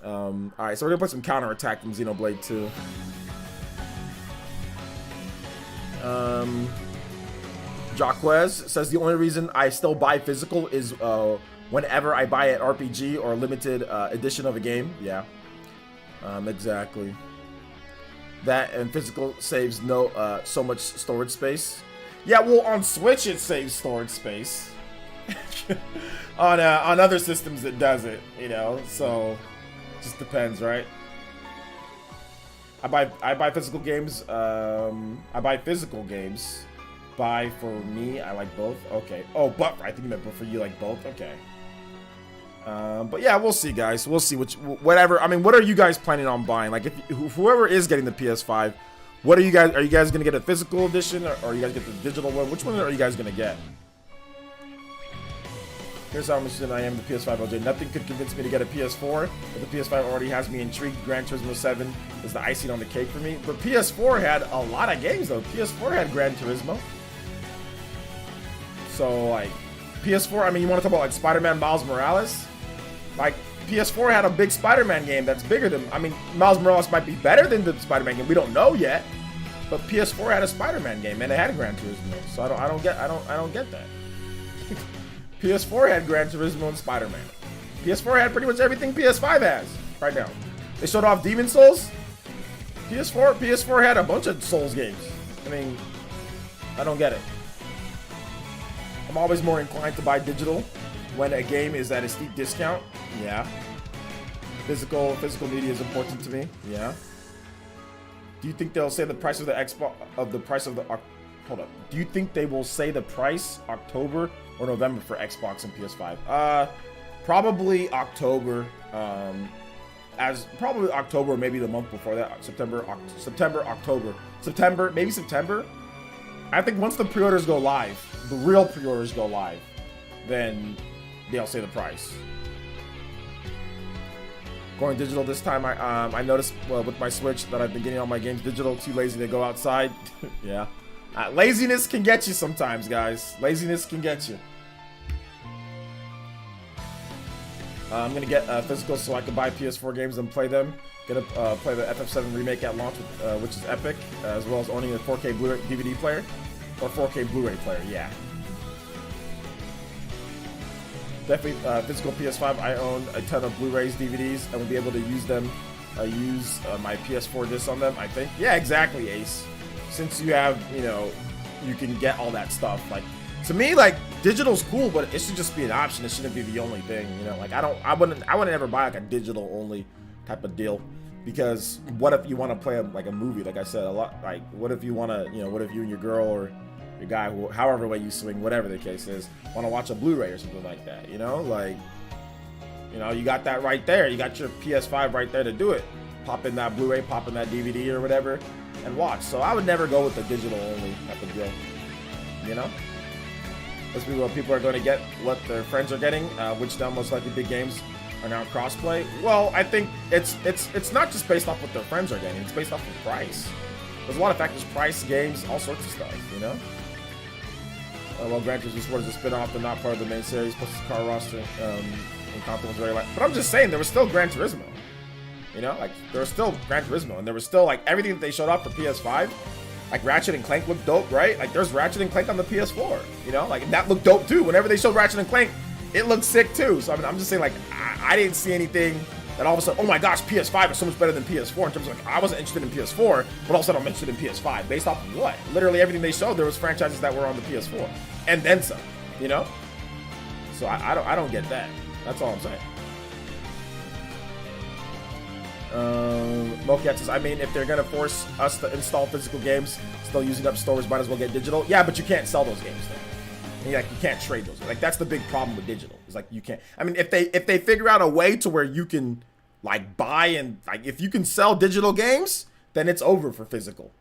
All right, so we're gonna play some Counterattack from Xenoblade 2. Jaquez says the only reason I still buy physical is whenever I buy an RPG or limited edition of a game. Yeah, exactly. That and physical saves so much storage space. Yeah, well, on Switch it saves storage space. on other systems it doesn't, you know. So just depends, right? I buy physical games. I buy physical games. Buy for me, I like both. Okay. Oh, but I think you meant for you like both. Okay. But yeah, we'll see, guys. We'll see whatever. I mean, what are you guys planning on buying? Like, whoever is getting the PS5, what are you guys gonna get a physical edition, or are you guys get the digital one? Which one are you guys gonna get? Here's how much I am the PS5 OJ. Nothing could convince me to get a PS4, but the PS5 already has me intrigued. Gran Turismo 7 is the icing on the cake for me. But PS4 had a lot of games though. PS4 had Gran Turismo. So like, PS4. I mean, you want to talk about like Spider-Man Miles Morales? Like, PS4 had a big Spider-Man game that's bigger than, I mean, Miles Morales might be better than the Spider-Man game. We don't know yet, but PS4 had a Spider-Man game and it had Gran Turismo. So I don't get that. PS4 had Gran Turismo and Spider-Man. PS4 had pretty much everything PS5 has right now. They showed off Demon Souls. PS4 had a bunch of Souls games. I mean, I don't get it. I'm always more inclined to buy digital when a game is at a steep discount. Yeah. Physical media is important to me. Yeah. Do you think they'll say the price of the Xbox hold up. Do you think they will say the price October or November for Xbox and PS5? Probably October. Probably October, maybe the month before that. September, October. Maybe September. I think once the pre-orders go live, the real pre-orders go live, then they'll say the price. Going digital this time, I noticed with my Switch that I've been getting all my games digital. Too lazy to go outside. Yeah. Laziness can get you sometimes, guys. Laziness can get you. I'm gonna get physical so I can buy PS4 games and play them. Gonna play the FF7 remake at launch, which is epic, as well as owning a 4K Blu-ray DVD player or 4K Blu-ray player. Yeah. Definitely physical PS5. I own a ton of Blu-rays, DVDs, and will be able to use them use my PS4 disc on them, I think. Yeah, exactly, Ace. Since you have, you know, you can get all that stuff. Like, to me, like, digital's cool, but it should just be an option. It shouldn't be the only thing, you know. Like, I wouldn't ever buy like a digital only type of deal, because what if you want to play like a movie? Like I said, a lot. Like, what if you want to, you know, what if you and your girl or your guy, however way you swing, whatever the case is, want to watch a Blu-ray or something like that? You know, like, you know, you got that right there. You got your PS5 right there to do it. Pop in that Blu-ray, pop in that DVD or whatever, and watch. So I would never go with the digital only type of deal. You know. Let's be what people are going to get, what their friends are getting, which now most likely big games are now crossplay. Well, I think it's not just based off what their friends are getting. It's based off of price. There's a lot of factors: price, games, all sorts of stuff. You know. Well, Gran Turismo Sport is a spin-off, but not part of the main series. Plus, the car roster and content was very light. But I'm just saying, there was still Gran Turismo. You know, like there was still Gran Turismo, and there was still like everything that they showed off for PS5. Like Ratchet and Clank looked dope, right? Like there's Ratchet and Clank on the PS4, you know? Like that looked dope too. Whenever they showed Ratchet and Clank, it looked sick too. So I mean, I'm just saying, like, I didn't see anything that all of a sudden, oh my gosh, PS5 is so much better than PS4 in terms of, like, I wasn't interested in PS4, but all of a sudden I'm interested in PS5 based off of what? Literally everything they showed, there was franchises that were on the PS4 and then some, you know? So I don't get that. That's all I'm saying. Mokat says, I mean, if they're gonna force us to install physical games, still using up stores, might as well get digital. Yeah, but you can't sell those games though. Like, you can't trade those. Like, that's the big problem with digital. It's like you can't. I mean, if they figure out a way to where you can like buy and like if you can sell digital games, then it's over for physical.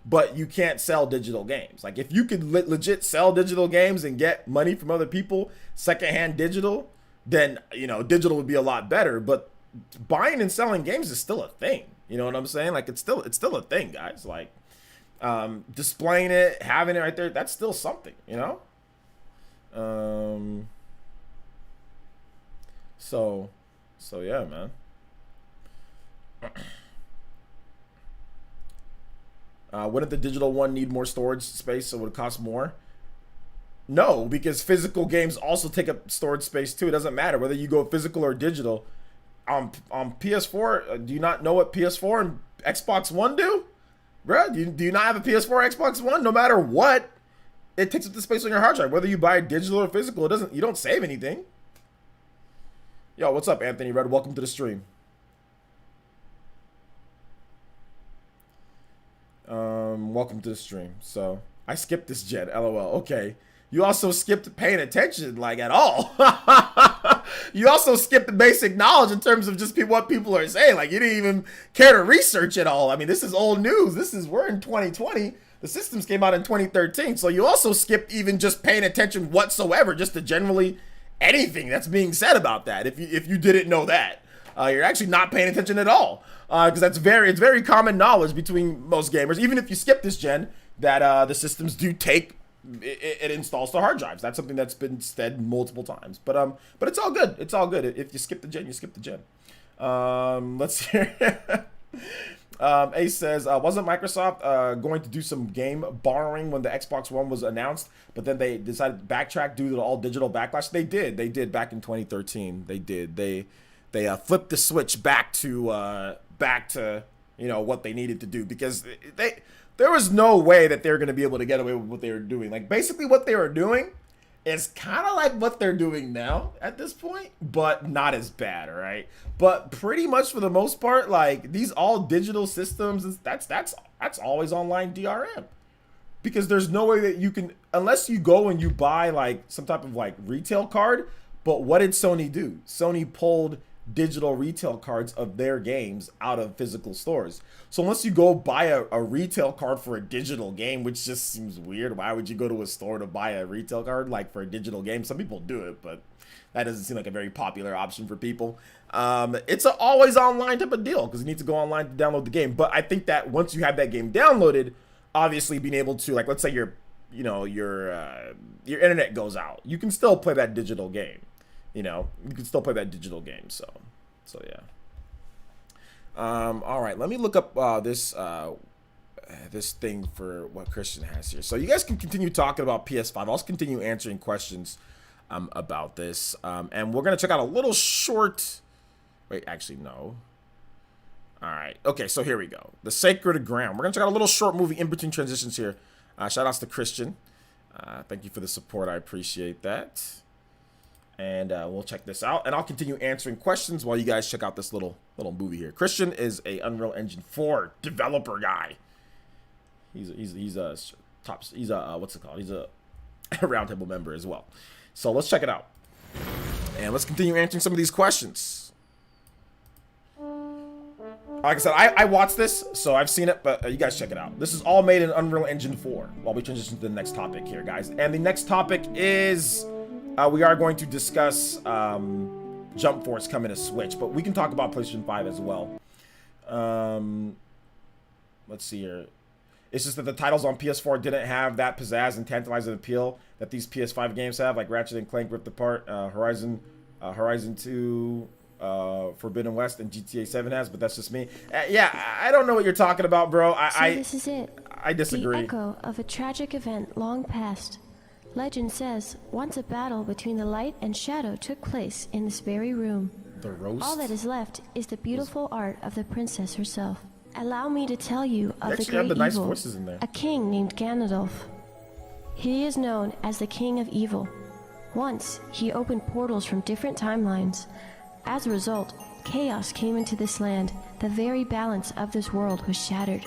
But you can't sell digital games. Like, if you could legit sell digital games and get money from other people, secondhand digital, then, you know, digital would be a lot better. But buying and selling games is still a thing. You know what I'm saying? Like, it's still a thing, guys. Like, displaying it, having it right there, that's still something, you know? So yeah, man. Wouldn't the digital one need more storage space so it would cost more? No, because physical games also take up storage space too. It doesn't matter whether you go physical or digital. On PS4, do you not know what PS4 and Xbox One do? Bruh, do you not have a PS4 or Xbox One? No matter what, it takes up the space on your hard drive. Whether you buy digital or physical, you don't save anything. Yo, what's up, Anthony Red? Welcome to the stream. Welcome to the stream. So, I skipped this gen, LOL. Okay. You also skipped paying attention, like, at all. You also skipped the basic knowledge in terms of just what people are saying. Like, you didn't even care to research at all. I mean, this is old news. We're in 2020. The systems came out in 2013. So you also skipped even just paying attention whatsoever, just to generally anything that's being said about that. If you didn't know that, you're actually not paying attention at all. Because it's very common knowledge between most gamers. Even if you skip this gen, that the systems do take. It installs to hard drives. That's something that's been said multiple times. But it's all good. It's all good. If you skip the gen, you skip the gen. Let's hear. Ace says, wasn't Microsoft going to do some game borrowing when the Xbox One was announced, but then they decided to backtrack due to the all digital backlash? They did back in 2013. They did. They flipped the switch back to you know what they needed to do, because there was no way that they were going to be able to get away with what they were doing. Like, basically what they were doing is kind of like what they're doing now at this point, but not as bad, all right? But pretty much for the most part, like, these all digital systems, that's always online DRM. Because there's no way that you can, unless you go and you buy like some type of like retail card. But what did Sony do? Sony pulled digital retail cards of their games out of physical stores. So unless you go buy a retail card for a digital game, which just seems weird. Why would you go to a store to buy a retail card like for a digital game? Some people do it, but that doesn't seem like a very popular option for people. It's an always online type of deal because you need to go online to download the game. But I think that once you have that game downloaded, obviously being able to, like, let's say your internet goes out, you can still play that digital game. You know, you can still play that digital game. So yeah. All right, let me look up this thing for what Christian has here. So you guys can continue talking about PS5. I'll also continue answering questions about this. And we're gonna check out a little short. Wait, actually no. All right. Okay, so here we go. The Sacred Ground. We're going to check out a little short movie in between transitions here. Shout outs to Christian. Thank you for the support. I appreciate that. And we'll check this out. And I'll continue answering questions while you guys check out this little movie here. Christian is a Unreal Engine 4 developer guy. He's a top. He's a what's it called? He's a roundtable member as well. So let's check it out. And let's continue answering some of these questions. Like I said, I watched this, so I've seen it, but you guys check it out. This is all made in Unreal Engine 4 while we transition to the next topic here, guys. And the next topic is we are going to discuss Jump Force coming to Switch, but we can talk about PlayStation 5 as well. Let's see here. It's just that the titles on PS4 didn't have that pizzazz and tantalizing appeal that these PS5 games have, like Ratchet and Clank Rift Apart, Horizon 2, Forbidden West, and GTA 7 has, but that's just me. Yeah, I don't know what you're talking about, bro. This is it. I disagree. The echo of a tragic event long past. Legend says once a battle between the light and shadow took place in this very room. The roast? All that is left is the beautiful art of the princess herself. Allow me to tell you of the great nice evil, voices in there. A king named Ganondorf. He is known as the King of Evil. Once, he opened portals from different timelines. As a result, chaos came into this land. The very balance of this world was shattered.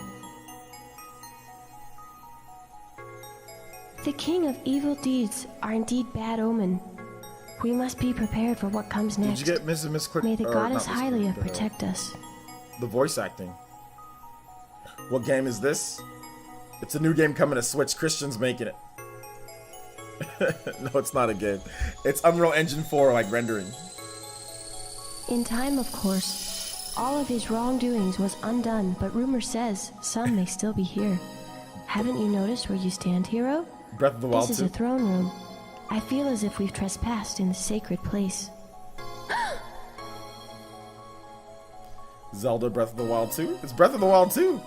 The King of Evil deeds are indeed bad omen. We must be prepared for what comes next. Did you get Miss Click? May the goddess Hylia protect us. The voice acting. What game is this? It's a new game coming to Switch. Christian's making it. No, it's not a game. It's Unreal Engine 4 like rendering. In time, of course, all of his wrongdoings was undone, but rumor says some may still be here. Haven't you noticed where you stand, hero? Breath of the Wild 2. This is a throne room. I feel as if we've trespassed in the sacred place. Zelda Breath of the Wild 2? It's Breath of the Wild 2.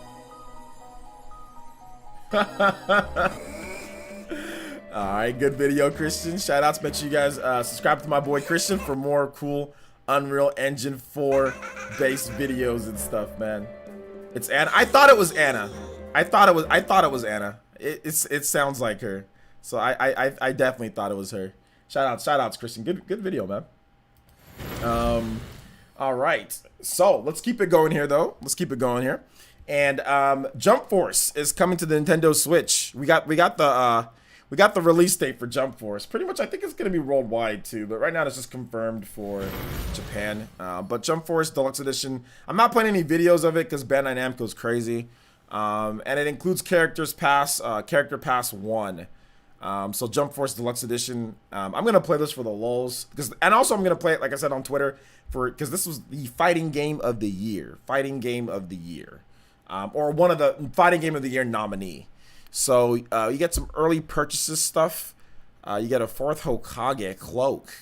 Alright, good video, Christian. Shout outs. Make sure you guys subscribe to my boy Christian for more cool Unreal Engine 4 based videos and stuff, man. It's Anna. I thought it was Anna. I thought it was Anna. It sounds like her. So I definitely thought it was her. Shout outs, Christian. Good video, man. All right. So let's keep it going here, though. Let's keep it going here. And Jump Force is coming to the Nintendo Switch. We got the release date for Jump Force. Pretty much, I think it's gonna be worldwide too. But right now, it's just confirmed for Japan. But Jump Force Deluxe Edition. I'm not playing any videos of it because Bandai Namco's crazy. And it includes Character Pass 1. So Jump Force Deluxe Edition. I'm gonna play this for the lulz, and also I'm gonna play it, like I said, on Twitter because this was the fighting game of the year, or one of the fighting game of the year nominee. So you get some early purchases stuff. You get a 4th Hokage cloak.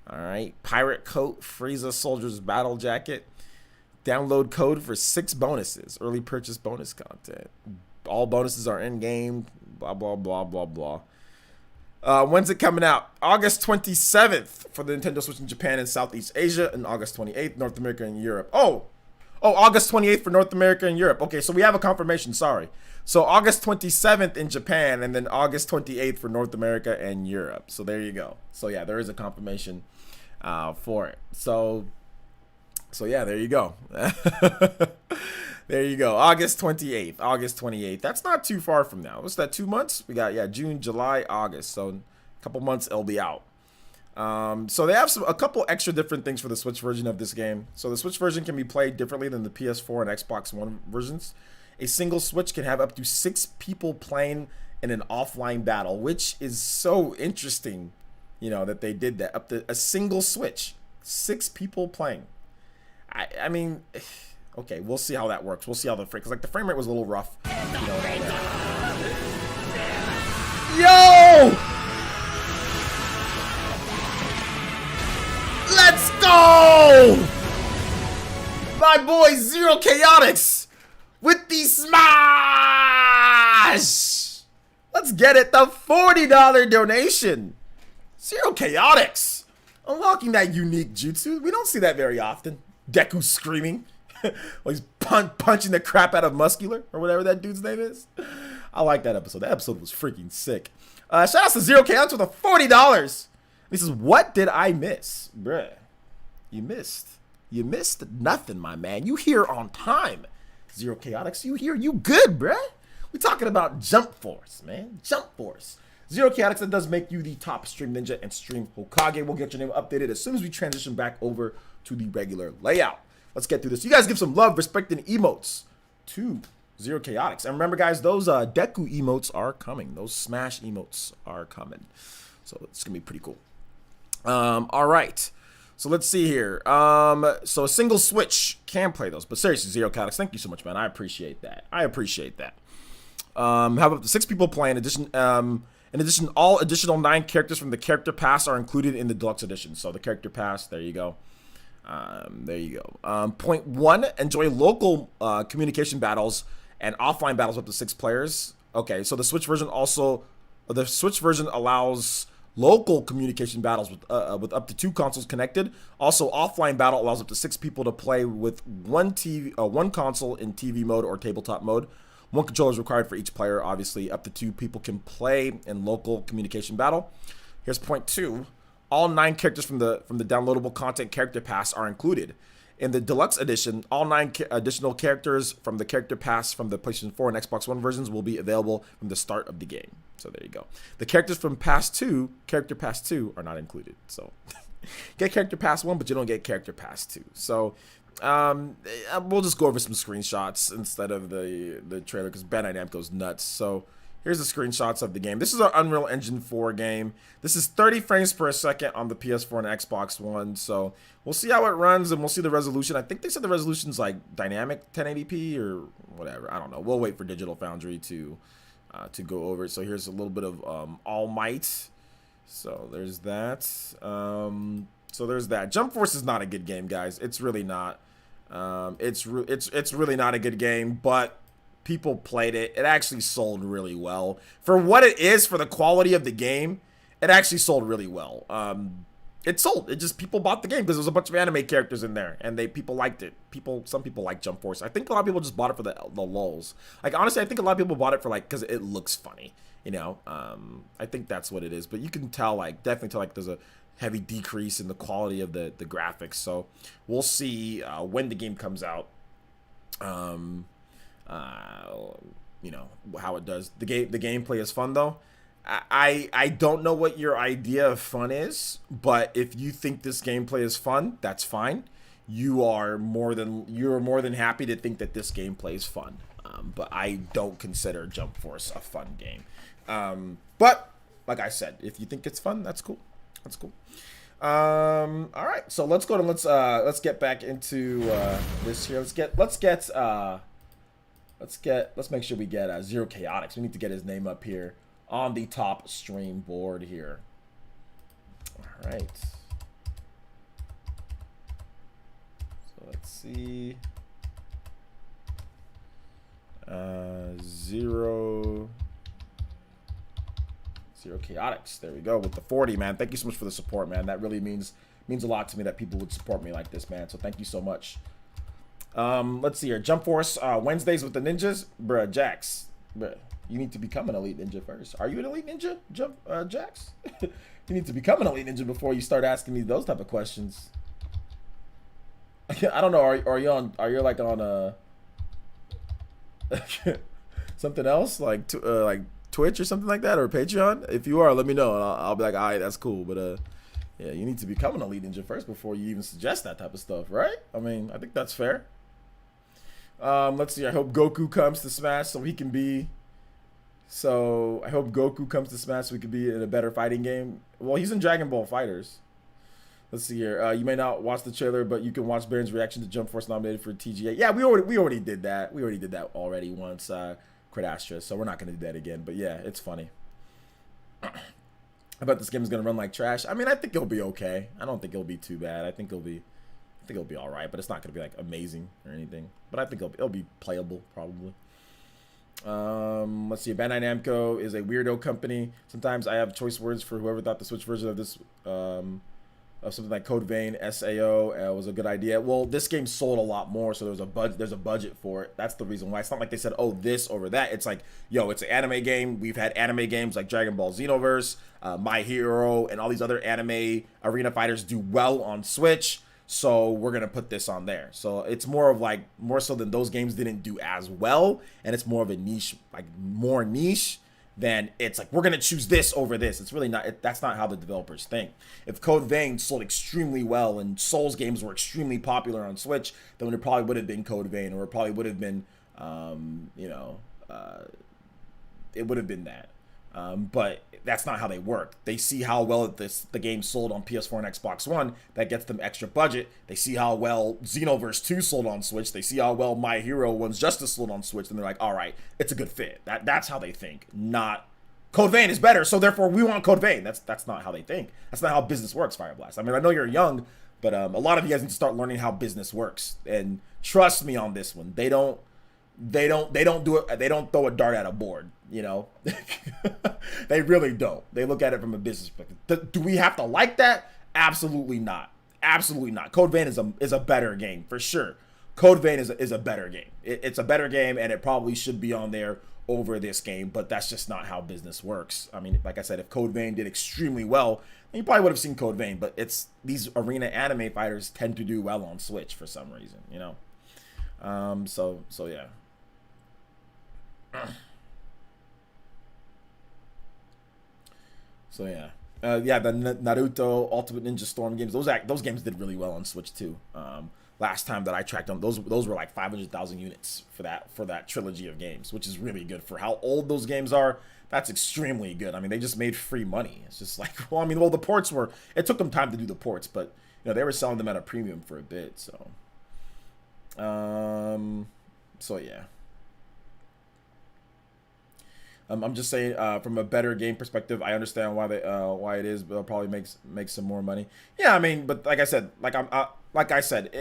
All right, pirate coat, Frieza soldier's battle jacket. Download code for 6 bonuses. Early purchase bonus content. All bonuses are in game. Blah blah blah blah blah. When's it coming out? August 27th for the Nintendo Switch in Japan and Southeast Asia, and August 28th North America and Europe. Oh, August 28th for North America and Europe. Okay, so we have a confirmation. Sorry. So August 27th in Japan, and then August 28th for North America and Europe. So there you go. So yeah, there is a confirmation for it. So yeah, there you go. There you go. August 28th. That's not too far from now. What's that, 2 months? We got, June, July, August. So a couple months it'll be out. So they have a couple extra different things for the Switch version of this game. So the Switch version can be played differently than the PS4 and Xbox One versions. A single Switch can have up to 6 people playing in an offline battle, which is so interesting, that they did that. Up to a single Switch, 6 people playing. I mean, okay, we'll see how that works. We'll see how because the frame rate was a little rough. Yo! Let's go! My boy Zero Chaotix with the smash! Let's get it. The $40 donation. Zero Chaotix. Unlocking that unique jutsu. We don't see that very often. Deku screaming. Well, he's punching the crap out of Muscular or whatever that dude's name is. I like that episode. That episode was freaking sick. Shout out to Zero Chaotix with a $40. He says, "What did I miss, bruh? You missed. You missed nothing, my man. You here on time. Zero Chaotix, you here? You good, bruh? We talking about Jump Force, man. Jump Force. Zero Chaotix, that does make you the top stream ninja and stream Hokage. We'll get your name updated as soon as we transition back over to the regular layout. Let's get through this. You guys give some love, respect, and emotes to Zero Chaotix. And remember, guys, those Deku emotes are coming. Those Smash emotes are coming. So it's going to be pretty cool. All right. So let's see here. So a single Switch can play those. But seriously, Zero Chaotix, thank you so much, man. I appreciate that. Have up to 6 people playing. In addition, all additional 9 characters from the character pass are included in the deluxe edition. So the character pass, there you go. Point 1, enjoy local communication battles and offline battles up to 6 players. Okay, so the Switch version allows local communication battles with up to 2 consoles connected. Also, offline battle allows up to 6 people to play with one console in TV mode or tabletop mode. 1 controller is required for each player. Obviously, up to 2 people can play in local communication battle. Here's point 2. All 9 characters from the downloadable content character pass are included. In the deluxe edition, all 9 additional characters from the character pass from the PlayStation 4 and Xbox One versions will be available from the start of the game. So there you go. The characters from Character Pass 2 are not included. So get Character Pass 1, but you don't get Character Pass 2. So we'll just go over some screenshots instead of the trailer because Bandai Namco's nuts. So here's the screenshots of the game. This is our Unreal Engine 4 game. This is 30 frames per second on the PS4 and Xbox One. So we'll see how it runs and we'll see the resolution. I think they said the resolution's like dynamic 1080p or whatever. I don't know. We'll wait for Digital Foundry to go over it. So here's a little bit of All Might. So there's that. So there's that. Jump Force is not a good game, guys. It's really not. It's really not a good game, but people played it. It actually sold really well. For what it is, for the quality of the game, it actually sold really well. It sold. It just, people bought the game because there was a bunch of anime characters in there, and people liked it. Some people like Jump Force. I think a lot of people just bought it for the lulz. Like, honestly, I think a lot of people bought it for, like, because it looks funny, you know? I think that's what it is. But you can tell, like, definitely tell, like, there's a heavy decrease in the quality of the graphics. So we'll see when the game comes out. You know how it does. The gameplay is fun though. I don't know what your idea of fun is, but if you think this gameplay is fun, that's fine. You're more than happy to think that this gameplay is fun. But I don't consider Jump Force a fun game. But like I said, if you think it's fun, that's cool. That's cool. All right, so let's go to let's get back into this here. Let's make sure we get Zero Chaotix. We need to get his name up here on the top stream board here. All right. So let's see. Zero Chaotix. There we go with the 40, man. Thank you so much for the support, man. That really means a lot to me that people would support me like this, man. So thank you so much. Let's see here. Jump Force Wednesdays with the ninjas, bruh. Jax, bruh, you need to become an elite ninja first. Are you an elite ninja, Jax? You need to become an elite ninja before you start asking me those type of questions. I don't know. Are you like on something else like Twitch or something like that, or Patreon? If you are, let me know. I'll be like, all right, that's cool. But yeah, you need to become an elite ninja first before you even suggest that type of stuff, right? I mean, I think that's fair. Let's see. I hope Goku comes to Smash so he can be. So I hope Goku comes to Smash so we could be in a better fighting game. Well, he's in Dragon Ball FighterZ. Let's see here. You may not watch the trailer, but you can watch Baron's reaction to Jump Force nominated for TGA. Yeah, we already did that. We already did that already once. Credastra, so we're not going to do that again. But yeah, it's funny. I bet this game is going to run like trash. I mean, I think it'll be okay. I don't think it'll be too bad. I think it'll be all right, but it's not going to be like amazing or anything. But I think it'll be playable probably. Let's see. Bandai Namco is a weirdo company. Sometimes I have choice words for whoever thought the Switch version of this something like Code Vein SAO was a good idea. Well, this game sold a lot more, so there's a budget for it. That's the reason why. It's not like they said, oh, this over that. It's like, yo, it's an anime game. We've had anime games like Dragon Ball Xenoverse, My Hero, and all these other anime arena fighters do well on Switch, so we're gonna put this on there. So it's more of like, more so than those games didn't do as well, and it's more of a niche, like more niche, then it's like, we're going to choose this over this. It's really not, that's not how the developers think. If Code Vein sold extremely well and Souls games were extremely popular on Switch, then it probably would have been Code Vein, or it probably would have been, it would have been that. But that's not how they work. They see how well the game sold on PS4 and Xbox One. That gets them extra budget. They see how well Xenoverse 2 sold on Switch. They see how well My Hero One's Justice sold on Switch. And they're like, all right, it's a good fit. That's how they think. Not Code Vein is better, so therefore we want Code Vein. That's not how they think. That's not how business works, Fireblast. I mean, I know you're young, but a lot of you guys need to start learning how business works. And trust me on this one. They don't do it. They don't throw a dart at a board, you know. They really don't. They look at it from a business perspective. Do we have to like that? Absolutely not. Absolutely not. Code Vein is a better game for sure. Code Vein is a better game. It's a better game, and it probably should be on there over this game. But that's just not how business works. I mean, like I said, if Code Vein did extremely well, then you probably would have seen Code Vein. But it's these arena anime fighters tend to do well on Switch for some reason, you know. So yeah. So yeah, the Naruto Ultimate Ninja Storm games, those games did really well on Switch too. Last time that I tracked them, those were like 500,000 units for that trilogy of games, which is really good for how old those games are. That's extremely good. I mean, they just made free money. It's just like, well, the ports were. It took them time to do the ports, but you know they were selling them at a premium for a bit. So, so yeah. I'm just saying, from a better game perspective, I understand why it is, but it'll probably make some more money. Yeah, I mean, but like I said,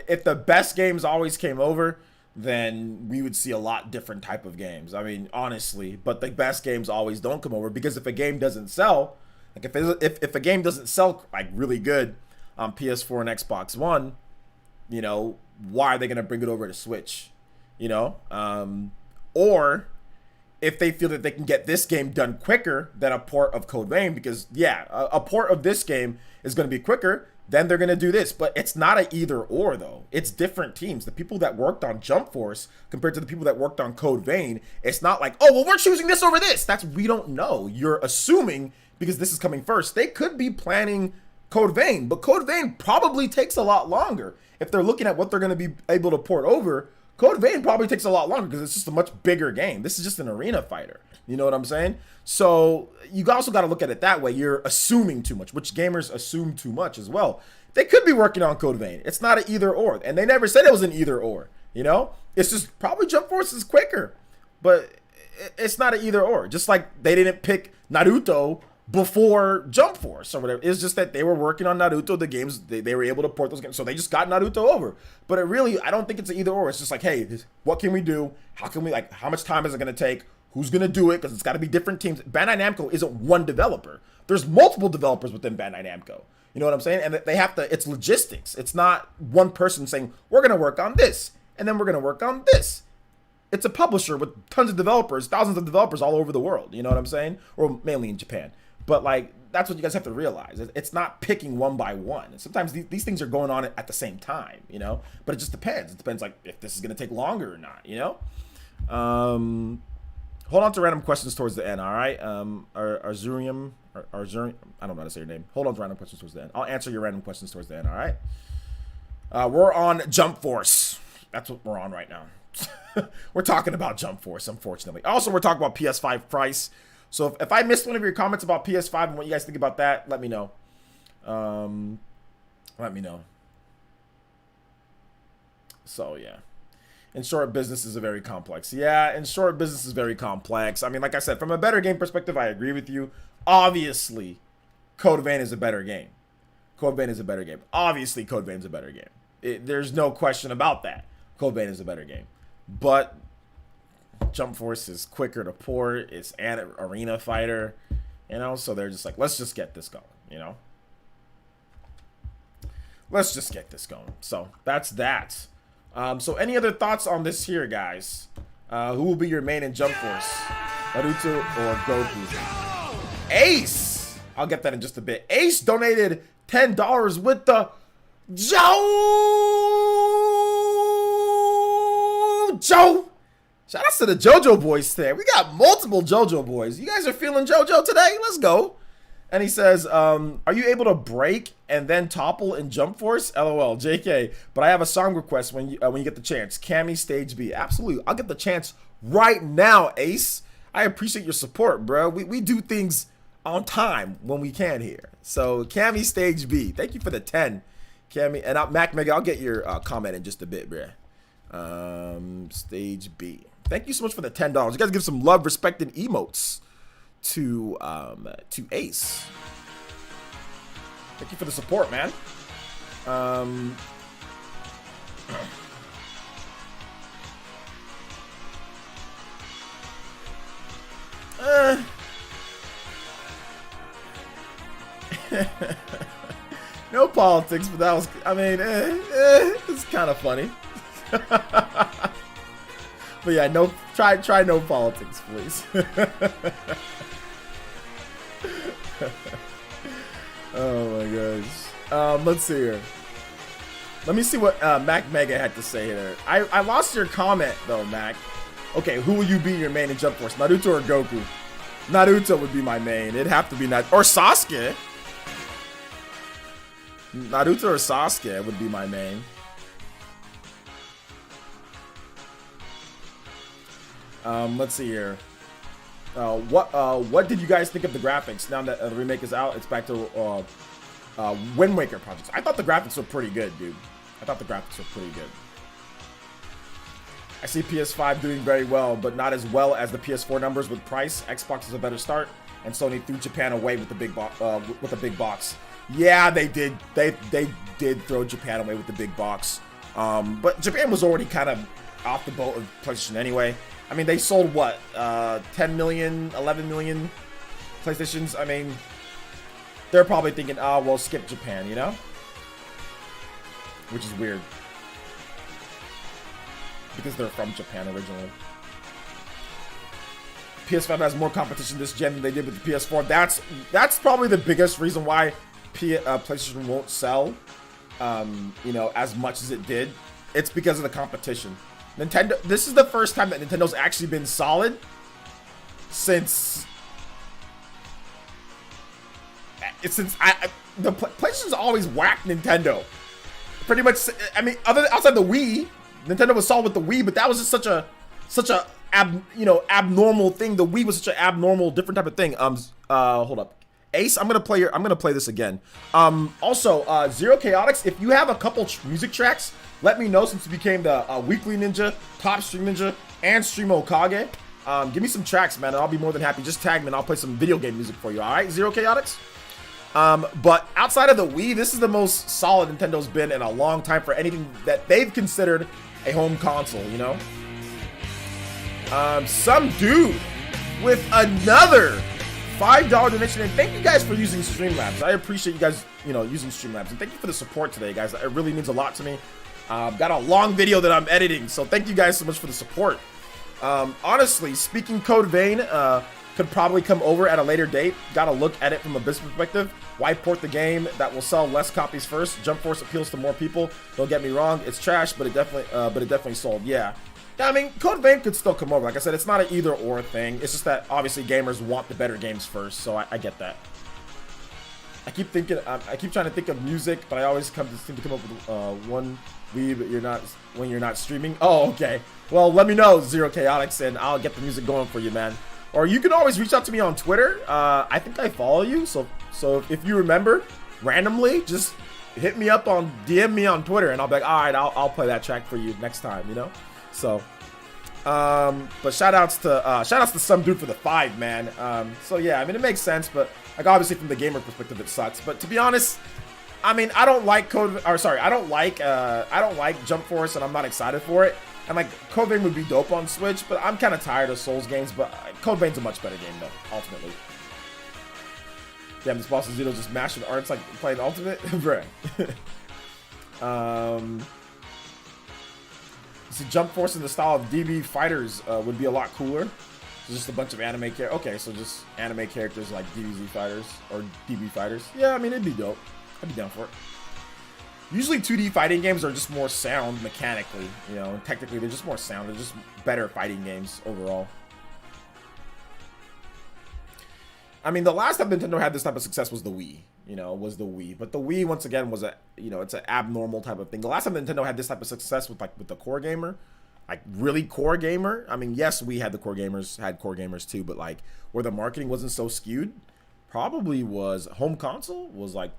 if the best games always came over, then we would see a lot different type of games. I mean, honestly, but the best games always don't come over, because if a game doesn't sell, like if a game doesn't sell like really good on PS4 and Xbox One, you know, why are they gonna bring it over to Switch? You know, or if they feel that they can get this game done quicker than a port of Code Vein, because yeah, a port of this game is going to be quicker, then they're going to do this. But it's not an either or though. It's different teams. The people that worked on Jump Force compared to the people that worked on Code Vein, it's not like, oh, well, we're choosing this over this. We don't know. You're assuming because this is coming first. They could be planning Code Vein, but Code Vein probably takes a lot longer. If they're looking at what they're going to be able to port over, Code Vein probably takes a lot longer because it's just a much bigger game. This is just an arena fighter. You know what I'm saying? So you also got to look at it that way. You're assuming too much, which gamers assume too much as well. They could be working on Code Vein. It's not an either or. And they never said it was an either or. You know? It's just probably Jump Force is quicker. But it's not an either or. Just like they didn't pick Naruto before Jump Force or whatever. It's just that they were working on Naruto, the games, they were able to port those games, so they just got Naruto over. But I don't think it's an either or. It's just like, hey, what can we do? How can we, like, how much time is it going to take? Who's going to do it? Because it's got to be different teams. Bandai Namco isn't one developer. There's multiple developers within Bandai Namco. You know what I'm saying? And they have to, it's logistics. It's not one person saying, we're going to work on this, and then we're going to work on this. It's a publisher with tons of developers, thousands of developers all over the world. You know what I'm saying? Or mainly in Japan. But like, that's what you guys have to realize. It's not picking one by one. And sometimes these things are going on at the same time, you know? But it just depends. It depends like if this is going to take longer or not, you know? Hold on to random questions towards the end, all right? Arzurium, I don't know how to say your name. Hold on to random questions towards the end. I'll answer your random questions towards the end, all right? We're on Jump Force. That's what we're on right now. We're talking about Jump Force, unfortunately. Also, we're talking about PS5 price. So if I missed one of your comments about PS5 and what you guys think about that, let me know. Let me know. So, yeah. In short, business is very complex. Yeah, in short, business is very complex. I mean, like I said, from a better game perspective, I agree with you. Obviously, Code Vein is a better game. Code Vein is a better game. Obviously, Code Vein is a better game. There's no question about that. Code Vein is a better game. But Jump Force is quicker to port. It's an arena fighter, you know. So they're just like, let's just get this going, you know. let's just get this going. So that's that. So any other thoughts on this here, guys? Who will be your main in Jump Force? Naruto or Goku? Ace! I'll get that in just a bit. Ace donated $10 with the Joe! Shout out to the JoJo boys today. We got multiple JoJo boys. You guys are feeling JoJo today? Let's go. And he says, are you able to break and then topple in Jump Force? LOL, JK. But I have a song request when you get the chance. Cammy Stage B. Absolutely. I'll get the chance right now, Ace. I appreciate your support, bro. We do things on time when we can here. So, Cammy Stage B. Thank you for the 10. Cammy. And Mac Mega, I'll get your comment in just a bit, bro. Stage B. Thank you so much for the $10. You guys give some love, respect, and emotes to Ace. Thank you for the support, man. No politics, but that was, I mean, it's kind of funny. But yeah, no, try no politics, please. Oh my gosh. Let's see here. Let me see what Mac Mega had to say there. I lost your comment though, Mac. Okay, who will you be your main in Jump Force? Naruto or Goku? Naruto would be my main. It'd have to be Naruto or Sasuke. Naruto or Sasuke would be my main. Let's see here. What did you guys think of the graphics? Now that the remake is out, it's back to Wind Waker projects. I thought the graphics were pretty good, dude. I thought the graphics were pretty good. I see PS5 doing very well, but not as well as the PS4 numbers with price. Xbox is a better start, and Sony threw Japan away with the big box. Yeah, they did. They did throw Japan away with the big box. But Japan was already kind of off the boat of PlayStation anyway. I mean, they sold what, 10 million, 11 million PlayStations. I mean, they're probably thinking, oh, well, skip Japan, you know? Which is weird. Because they're from Japan originally. PS5 has more competition this gen than they did with the PS4. That's probably the biggest reason why PlayStation won't sell, you know, as much as it did. It's because of the competition. Nintendo. This is the first time that Nintendo's actually been solid since the PlayStation's always whacked Nintendo. Pretty much. I mean, outside the Wii, Nintendo was solid with the Wii, but that was just such a abnormal thing. The Wii was such an abnormal, different type of thing. Hold up. Ace, I'm gonna play this again. Also, Zero Chaotix, if you have a couple music tracks, let me know, since you became the Weekly Ninja, Top Stream Ninja, and Stream Okage. Give me some tracks, man, and I'll be more than happy. Just tag me and I'll play some video game music for you, alright, Zero Chaotix? But outside of the Wii, this is the most solid Nintendo's been in a long time for anything that they've considered a home console, you know? Some dude with another $5 donation, and thank you guys for using Streamlabs. I appreciate you guys, using Streamlabs, and thank you for the support today, guys. It really means a lot to me. Got a long video that I'm editing, so thank you guys so much for the support. Honestly, speaking Code Vein could probably come over at a later date. Got to look at it from a business perspective. Why port the game that will sell less copies first? Jump Force appeals to more people. Don't get me wrong, it's trash, but it definitely sold. Yeah, I mean, Code Vein could still come over. Like I said, it's not an either or thing. It's just that obviously gamers want the better games first, so I get that. I keep trying to think of music, but I always seem to come up with one Wii, but when you're not streaming. Oh, okay. Well, let me know, Zero Chaotix, and I'll get the music going for you, man. Or you can always reach out to me on Twitter. I think I follow you, so if you remember, randomly, just hit me up on DM me on Twitter, and I'll be like, all right, I'll play that track for you next time, you know. So, but shoutouts to some dude for the 5, man. So yeah, I mean, it makes sense, but like obviously from the gamer perspective, it sucks. But to be honest, I mean, I don't like I don't like Jump Force, and I'm not excited for it. And like Code Vein would be dope on Switch, but I'm kind of tired of Souls games. But Code Vein's a much better game though, ultimately. Damn, this boss of Zeno just mashed with arts like playing Ultimate, bruh. See, Jump Force in the style of DB Fighters would be a lot cooler. So just a bunch of anime characters. Okay, so just anime characters like DBZ Fighters or DB Fighters. Yeah, I mean, it'd be dope. I'd be down for it. Usually 2D fighting games are just more sound mechanically, you know, and technically they're just more sound. They're just better fighting games overall. I mean, the last time Nintendo had this type of success was the Wii, you know, was the Wii. But the Wii, once again, was a, you know, it's an abnormal type of thing. The last time Nintendo had this type of success with, like, with the core gamer, like, really core gamer. I mean, yes, we had the core gamers, had core gamers too, but, like, where the marketing wasn't so skewed, probably was home console, was, like,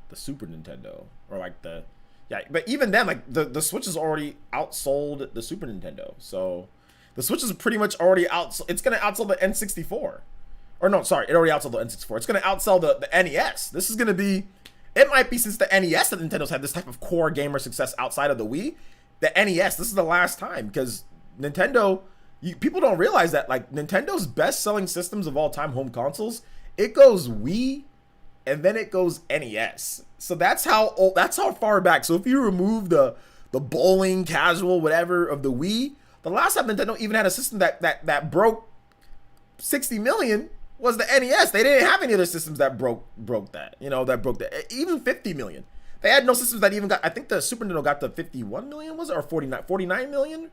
the Super Nintendo. Or, like, the, yeah, but even then, like, the Switch has already outsold the Super Nintendo. So, the Switch is pretty much already it's going to outsell the N64. Or no, sorry, it already outsold the N64. It's going to outsell the NES. This is going to be, it might be since the NES that Nintendo's had this type of core gamer success outside of the Wii. The NES, this is the last time, because Nintendo, people don't realize that, like, Nintendo's best-selling systems of all time, home consoles, it goes Wii, and then it goes NES. So that's how old, that's how far back. So if you remove the bowling, casual, whatever of the Wii, the last time Nintendo even had a system that broke 60 million was the NES. They didn't have any other systems that broke that, you know, that broke that. Even 50 million. They had no systems that even got, I think the Super Nintendo got to 51 million, was it? Or 49 million?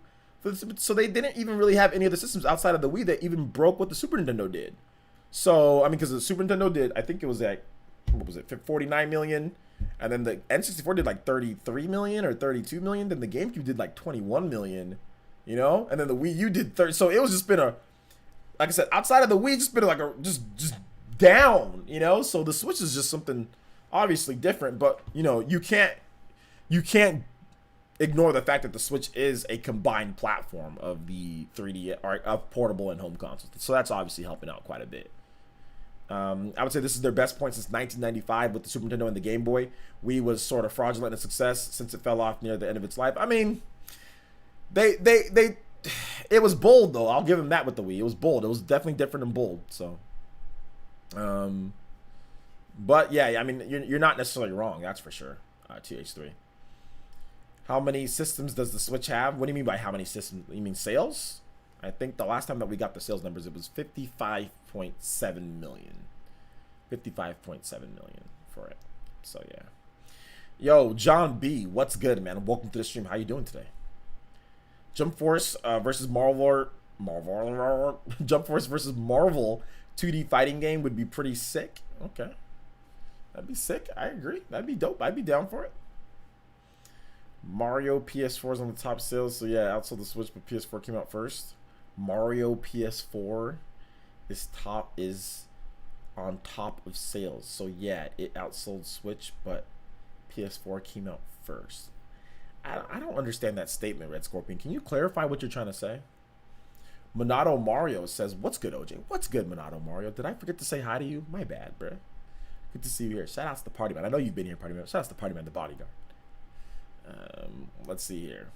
So they didn't even really have any other systems outside of the Wii that even broke what the Super Nintendo did. So, I mean, because the Super Nintendo did, I think it was like, what was it, 49 million? And then the N64 did like 33 million or 32 million. Then the GameCube did like 21 million, you know? And then the Wii U did 30. So it was just been a, like I said, outside of the Wii, just been like a, just down, you know? So the Switch is just something obviously different, but, you know, you can't ignore the fact that the Switch is a combined platform of the 3D, or of portable and home consoles. So that's obviously helping out quite a bit. I would say this is their best point since 1995 with the Super Nintendo and the Game Boy. Wii was sort of fraudulent in success since it fell off near the end of its life. I mean, it was bold though. I'll give them that with the Wii. It was bold. It was definitely different and bold. So, but yeah, I mean, you're not necessarily wrong. That's for sure. TH3. How many systems does the Switch have? What do you mean by how many systems? You mean sales? I think the last time that we got the sales numbers, it was 55.7 million. 55.7 million for it. So yeah. Yo, John B, what's good, man? Welcome to the stream. How you doing today? Jump Force versus Marvel. Jump Force versus Marvel 2D fighting game would be pretty sick. Okay. That'd be sick. I agree. That'd be dope. I'd be down for it. Mario PS4 is on the top sales. So yeah, outsold the Switch, but PS4 came out first. Mario PS4 is on top of sales. So yeah, it outsold Switch, but PS4 came out first. I don't understand that statement, Red Scorpion. Can you clarify what you're trying to say? Monado Mario says, what's good, OJ? What's good, Monado Mario? Did I forget to say hi to you? My bad, bruh. Good to see you here. Shout outs to Party Man. I know you've been here, Party Man. Shout outs to Party Man, the bodyguard. Let's see here.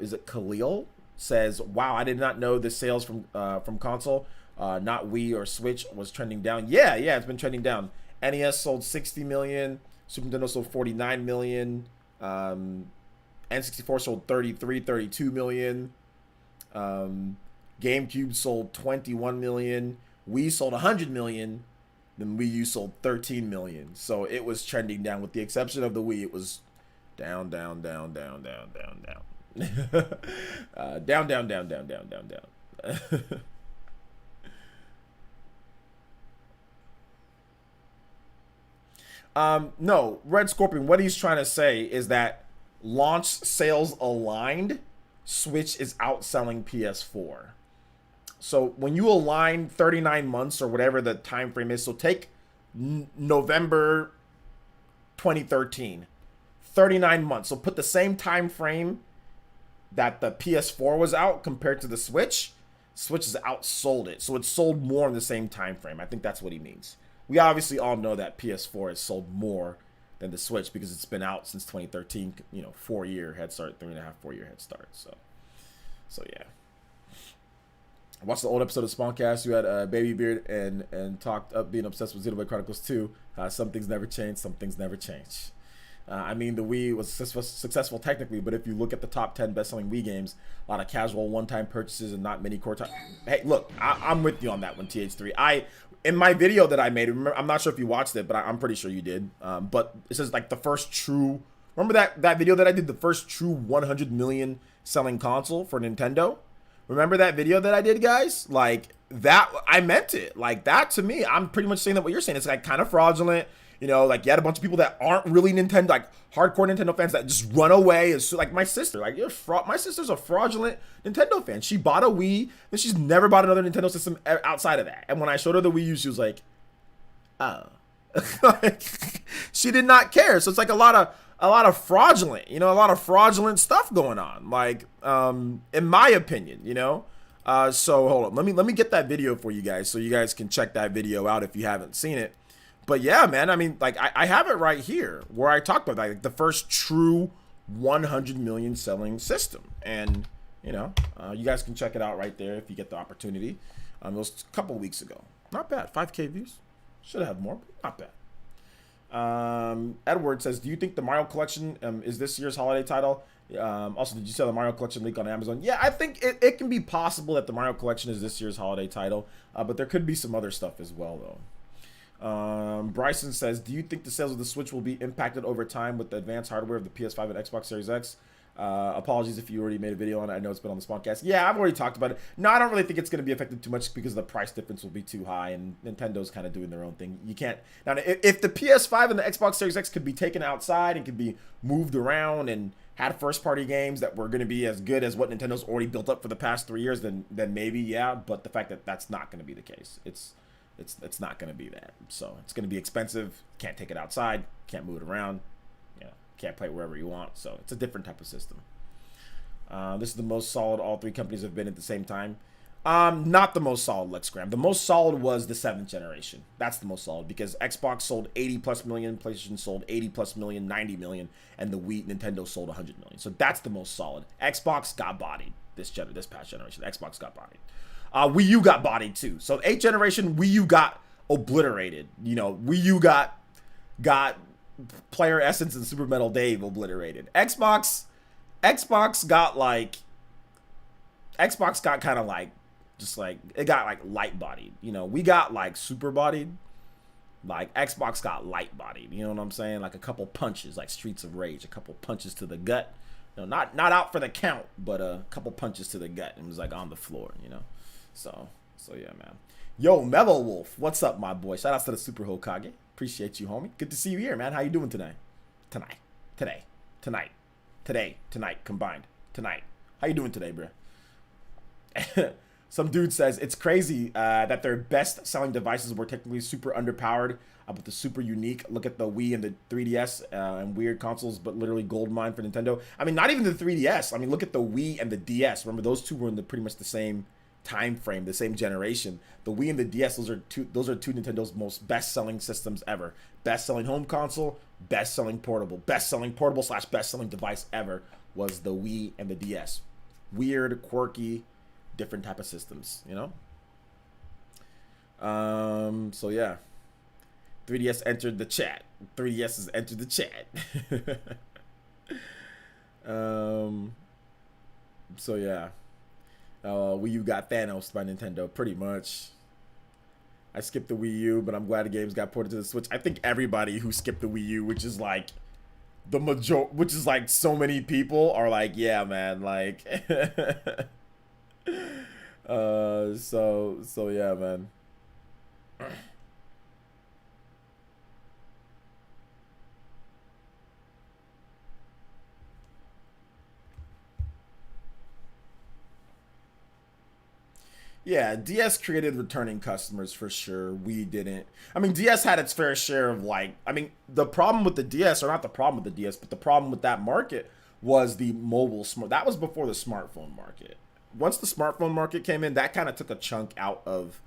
Is it Khalil? Says, wow, I did not know the sales from console, not Wii or Switch, was trending down. Yeah, it's been trending down. NES sold 60 million. Super Nintendo sold 49 million. N64 sold 32 million. GameCube sold 21 million. Wii sold 100 million. Then Wii U sold 13 million. So it was trending down. With the exception of the Wii, it was down. Down. No, Red Scorpion, what he's trying to say is that launch sales aligned, Switch is outselling PS4. So when you align 39 months or whatever the time frame is, so take November 2013, 39 months. So put the same time frame that the PS4 was out compared to the Switch. Switch has outsold it. So it's sold more in the same time frame. I think that's what he means. We obviously all know that PS4 has sold more than the Switch because it's been out since 2013, you know, 4-year head start, 3.5, 4-year head start. So yeah. I watched the old episode of Spawncast. You had Baby Beard and talked up being obsessed with Xenoblade Chronicles 2. Some things never change. Some things never change. I mean, the Wii was successful technically, but if you look at the top 10 best-selling Wii games, a lot of casual one-time purchases and not many core time. Hey, look, I'm with you on that one, TH3. In my video that I made, remember, I'm not sure if you watched it, but I'm pretty sure you did. But it says like the first true. Remember that video that I did, the first true 100 million selling console for Nintendo? Remember that video that I did, guys? Like that, I meant it. Like that to me, I'm pretty much saying that what you're saying. It's like kind of fraudulent. You know, like you had a bunch of people that aren't really Nintendo, like hardcore Nintendo fans that just run away. It's like my sister, like my sister's a fraudulent Nintendo fan. She bought a Wii, and she's never bought another Nintendo system outside of that. And when I showed her the Wii U, she was like, "Oh," she did not care. So it's like a lot of fraudulent, a lot of fraudulent stuff going on. Like, in my opinion, So hold on, let me get that video for you guys, so you guys can check that video out if you haven't seen it. But yeah, man, I mean, like, I have it right here where I talked about like the first true 100 million selling system. And, you guys can check it out right there if you get the opportunity. It was a couple weeks ago. Not bad. 5K views. Should have had more, but not bad. Edward says, do you think the Mario Collection is this year's holiday title? Also, did you sell the Mario Collection leak on Amazon? Yeah, I think it can be possible that the Mario Collection is this year's holiday title. But there could be some other stuff as well, though. Bryson says, do you think the sales of the Switch will be impacted over time with the advanced hardware of the PS5 and Xbox Series X? Apologies if you already made a video on it. I know it's been on the Spawncast. Yeah, I've already talked about it. No, I don't really think it's going to be affected too much because the price difference will be too high, and Nintendo's kind of doing their own thing. You can't... Now, if the PS5 and the Xbox Series X could be taken outside and could be moved around and had first-party games that were going to be as good as what Nintendo's already built up for the past 3 years, then maybe, yeah. But the fact that that's not going to be the case. It's not going to be that. So it's going to be expensive. Can't take it outside. Can't move it around. Can't play it wherever you want. So it's a different type of system. This is the most solid all three companies have been at the same time. Not the most solid, Lex Graham. The most solid was the 7th generation. That's the most solid because Xbox sold 80 plus million, PlayStation sold 80 plus million, 90 million, and the Nintendo sold 100 million. So that's the most solid. Xbox got bodied this past generation. Xbox got bodied. Wii U got bodied too. So 8th generation, Wii U got obliterated. Wii U got PlayerEssence and Super Metal Dave obliterated. Xbox got kind of like, just like, it got like light bodied. We got like super bodied. Like Xbox got light bodied. You know what I'm saying? Like a couple punches, like Streets of Rage, a couple punches to the gut. Not out for the count, but a couple punches to the gut, and it was like on the floor. So yeah, man. Yo, Mellow Wolf, what's up, my boy? Shout out to the Super Hokage. Appreciate you, homie. Good to see you here, man. How you doing today? Tonight, combined. Tonight. How you doing today, bro? Some dude says, it's crazy that their best-selling devices were technically super underpowered, but the super unique. Look at the Wii and the 3DS and weird consoles, but literally gold mine for Nintendo. I mean, not even the 3DS. I mean, look at the Wii and the DS. Remember, those two were in pretty much the same time frame, the same generation. The Wii and the DS, those are two Nintendo's most best-selling systems ever. Best-selling home console, best-selling portable slash best-selling device ever was the Wii and the DS. Weird, quirky, different type of systems, So yeah, 3DS entered the chat. 3DS has entered the chat. So yeah. Wii U got Thanos by Nintendo, pretty much. I skipped the Wii U, but I'm glad the games got ported to the Switch. I think everybody who skipped the Wii U, which is like so many people, are like, yeah, man, like, so yeah, man. Yeah, DS created returning customers for sure. We didn't. I mean, DS had its fair share of the problem with the DS, or not the problem with the DS, but the problem with that market was the mobile smart. That was before the smartphone market. Once the smartphone market came in, that kind of took a chunk out of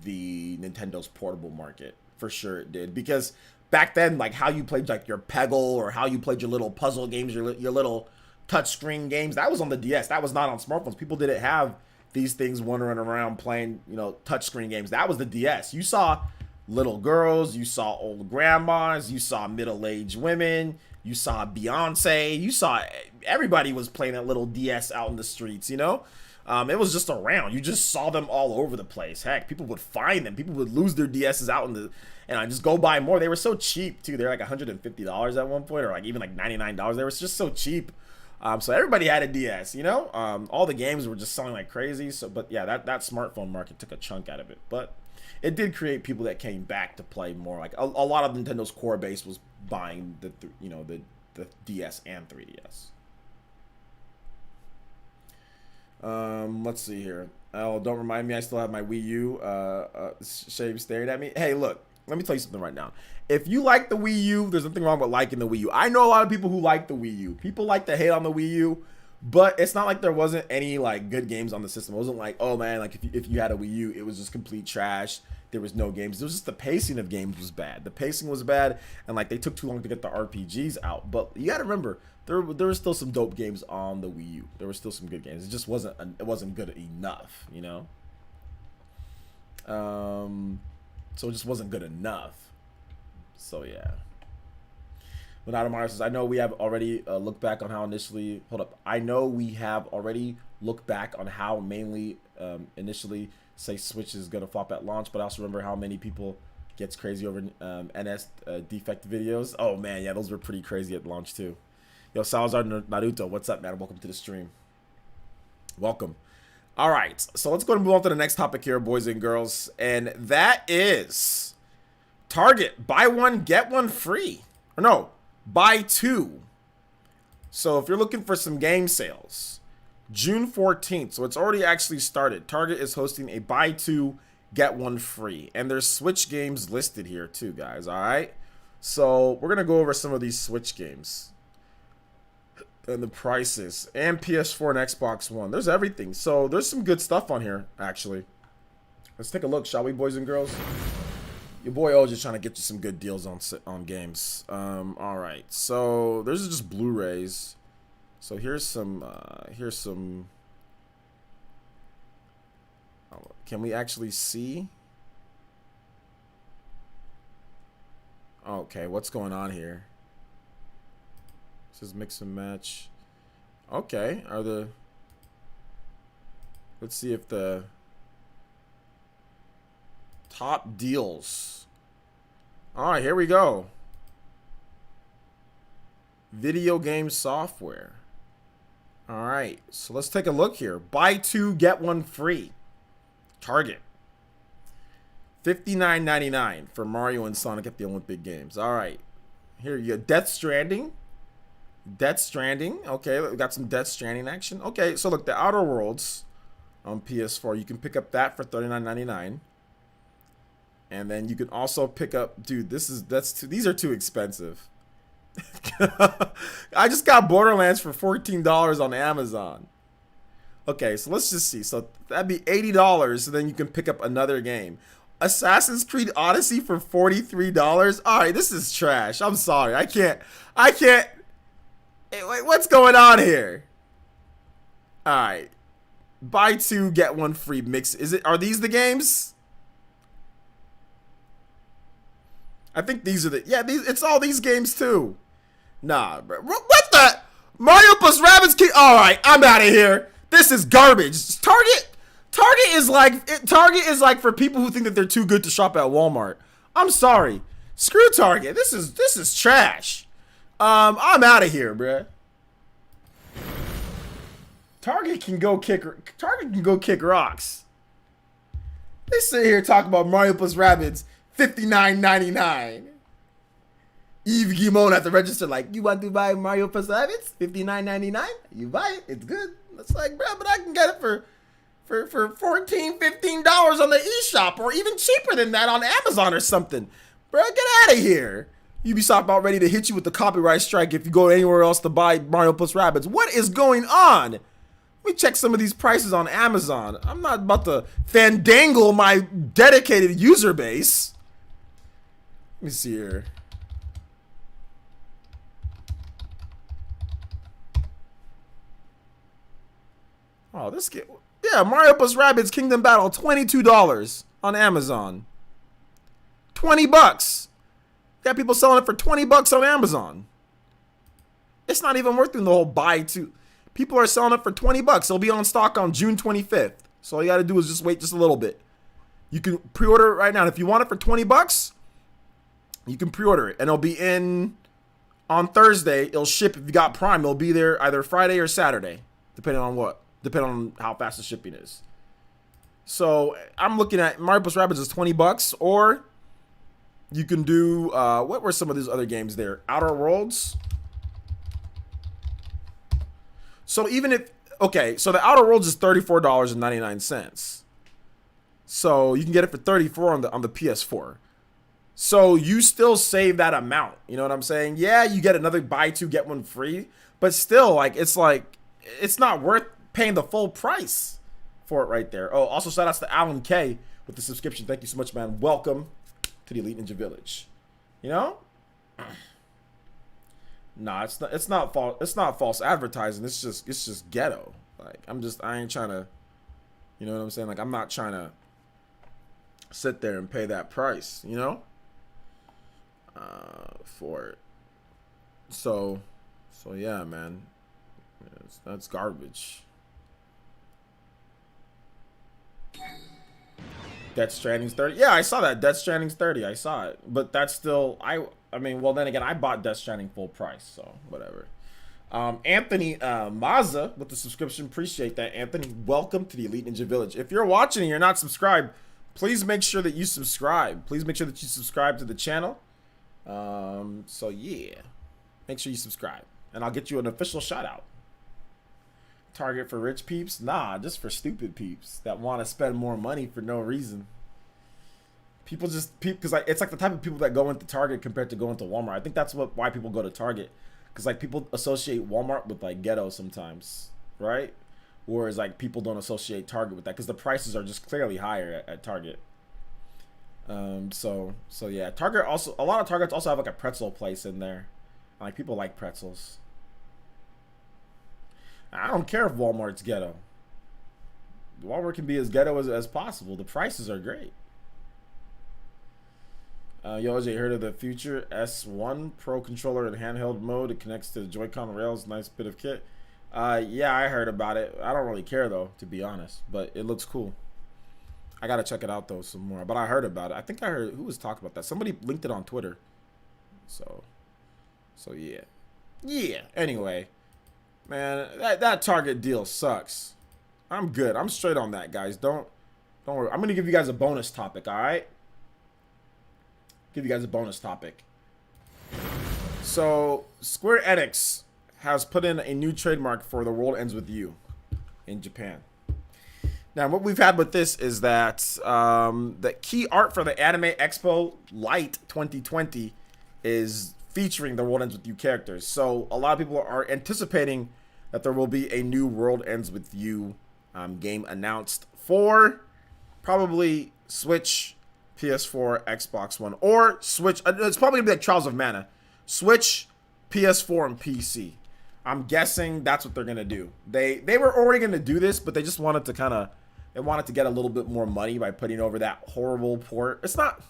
the Nintendo's portable market. For sure it did. Because back then, like how you played like your Peggle or how you played your little puzzle games, your little touchscreen games, that was on the DS. That was not on smartphones. People didn't have these things wandering around playing, you know, touchscreen games. That was the DS. You saw little girls, you saw old grandmas, you saw middle-aged women, you saw Beyonce, you saw everybody was playing that little DS out in the streets, you know? It was just around. You just saw them all over the place. Heck, people would find them. People would lose their DSs out in the, and I just go buy more. They were so cheap too. They're like $150 at one point, or like even like $99. They were just so cheap. So everybody had a DS, you know? All the games were just selling like crazy. So, but yeah, that smartphone market took a chunk out of it. But it did create people that came back to play more. Like a lot of Nintendo's core base was buying the DS and 3DS. Let's see here. Oh, don't remind me, I still have my Wii U. Shave staring at me. Hey, look, let me tell you something right now. If you like the Wii U, there's nothing wrong with liking the Wii U. I know a lot of people who like the Wii U. People like to hate on the Wii U, but it's not like there wasn't any like good games on the system. It wasn't like, oh man, like if you had a Wii U, it was just complete trash. There was no games. It was just the pacing of games was bad. The pacing was bad, and like they took too long to get the RPGs out. But you got to remember, there were still some dope games on the Wii U. There were still some good games. It just wasn't good enough, you know. So it just wasn't good enough. So yeah. But Adamar says, I know we have already looked back on how initially. Hold up. I know we have already looked back on how mainly initially say Switch is gonna flop at launch, but I also remember how many people gets crazy over NS defect videos. Oh man, yeah, those were pretty crazy at launch too. Yo, Salazar Naruto, what's up, man? Welcome to the stream. Welcome. All right, so let's go and move on to the next topic here, boys and girls, and that is Target. Buy one, get one free. Or no, buy two. So if you're looking for some game sales, June 14th, so it's already actually started. Target is hosting a buy two, get one free. And there's Switch games listed here too, guys, all right? So we're going to go over some of these Switch games and the prices, and PS4 and Xbox One. There's everything. So there's some good stuff on here, actually. Let's take a look, shall we, boys and girls? Your boy O just trying to get you some good deals on games. All right, so there's just Blu-rays. So here's some. Can we actually see? Okay, what's going on here? It says mix and match. Okay, let's see if the top deals. All right, here we go. Video game software. All right, so let's take a look here. Buy two, get one free. Target. $59.99 for Mario and Sonic at the Olympic Games. All right, here you go. Death Stranding. Okay, we got some Death Stranding action. Okay, so look, the Outer Worlds on PS4, you can pick up that for $39.99. And then you can also pick up, dude, these are too expensive. I just got Borderlands for $14 on Amazon. Okay, so let's just see. So that'd be $80, so then you can pick up another game. Assassin's Creed Odyssey for $43. All right, this is trash. I'm sorry. I can't. Hey, wait, what's going on here? All right. Buy two, get one free mix. Are these the games? I think these are it's all these games too. Nah, bro. What the? Mario plus Rabbids Key. All right, I'm out of here. This is garbage. Target is like for people who think that they're too good to shop at Walmart. I'm sorry. Screw Target. This is trash. I'm out of here, bruh. Target can go kick rocks. They sit here talking about Mario plus Rabbids, $59.99. Eve Gimon at the register like, you want to buy Mario plus Rabbids? $59.99? You buy it, it's good. It's like, bro, but I can get it for $14, $15 on the eShop, or even cheaper than that on Amazon or something. Bro, get out of here. Ubisoft about ready to hit you with the copyright strike if you go anywhere else to buy Mario plus Rabbids. What is going on? Let me check some of these prices on Amazon. I'm not about to fandangle my dedicated user base. Let me see here. Oh, this game. Yeah, Mario plus Rabbids Kingdom Battle, $22 on Amazon. 20 bucks. Got people selling it for 20 bucks on Amazon. It's not even worth doing the whole buy two. People are selling it for 20 bucks. It'll be on stock on June 25th. So all you got to do is just wait just a little bit. You can pre-order it right now. And if you want it for 20 bucks, you can pre-order it. And it'll be in on Thursday. It'll ship if you got Prime. It'll be there either Friday or Saturday, depending on what. Depending on how fast the shipping is. So I'm looking at Mario plus Rabbids is 20 bucks, or you can do what were some of these other games there? Outer Worlds. So even if so the Outer Worlds is $34.99. So you can get it for $34 on the PS4. So you still save that amount. You know what I'm saying? Yeah, you get another buy two get one free, but still it's not worth paying the full price for it right there. Oh, also shout outs to Alan K with the subscription. Thank you so much, man. Welcome to the Elite Ninja Village. You know? Nah, it's not false advertising. It's just ghetto. Like I ain't trying to, you know what I'm saying? Like I'm not trying to sit there and pay that price, you know? For it. So yeah, man. That's garbage. Death Stranding's 30. Yeah, I saw that. Death Stranding's 30. I saw it. But that's still I mean, well then again, I bought Death Stranding full price, so whatever. Anthony Mazza with the subscription. Appreciate that, Anthony. Welcome to the Elite Ninja Village. If you're watching and you're not subscribed, please make sure that you subscribe. Please make sure that you subscribe to the channel. So yeah. Make sure you subscribe. And I'll get you an official shout out. Target for rich peeps? Nah, just for stupid peeps that want to spend more money for no reason. People just because it's like the type of people that go into Target compared to going to Walmart. I think that's why people go to Target, because like people associate Walmart with like ghetto sometimes, right? Whereas like people don't associate Target with that because the prices are just clearly higher at Target. So yeah, Target also, a lot of Targets also have like a pretzel place in there. Like people like pretzels. I don't care if Walmart's ghetto. Walmart can be as ghetto as possible. The prices are great. Yo, OJ, heard of the Future S1 Pro controller in handheld mode? It connects to the Joy-Con rails. Nice bit of kit. Yeah, I heard about it. I don't really care though, to be honest, but it looks cool. I gotta check it out though some more. But I heard about it. I think I heard who was talking about that. Somebody linked it on Twitter. So yeah. Yeah. Anyway, man, that Target deal sucks. I'm good. I'm straight on that, guys. Don't worry. I'm gonna give you guys a bonus topic. All right. Give you guys a bonus topic. So Square Enix has put in a new trademark for The World Ends With You in Japan. Now, what we've had with this is that the key art for the Anime Expo Light 2020 is featuring the World Ends With You characters. So a lot of people are anticipating that there will be a new World Ends With You game announced for probably Switch, PS4, Xbox One, or Switch. It's probably gonna be like Trials of Mana. Switch, PS4, and PC. I'm guessing that's what they're gonna do. They were already gonna do this, but they just wanted to get a little bit more money by putting over that horrible port. It's not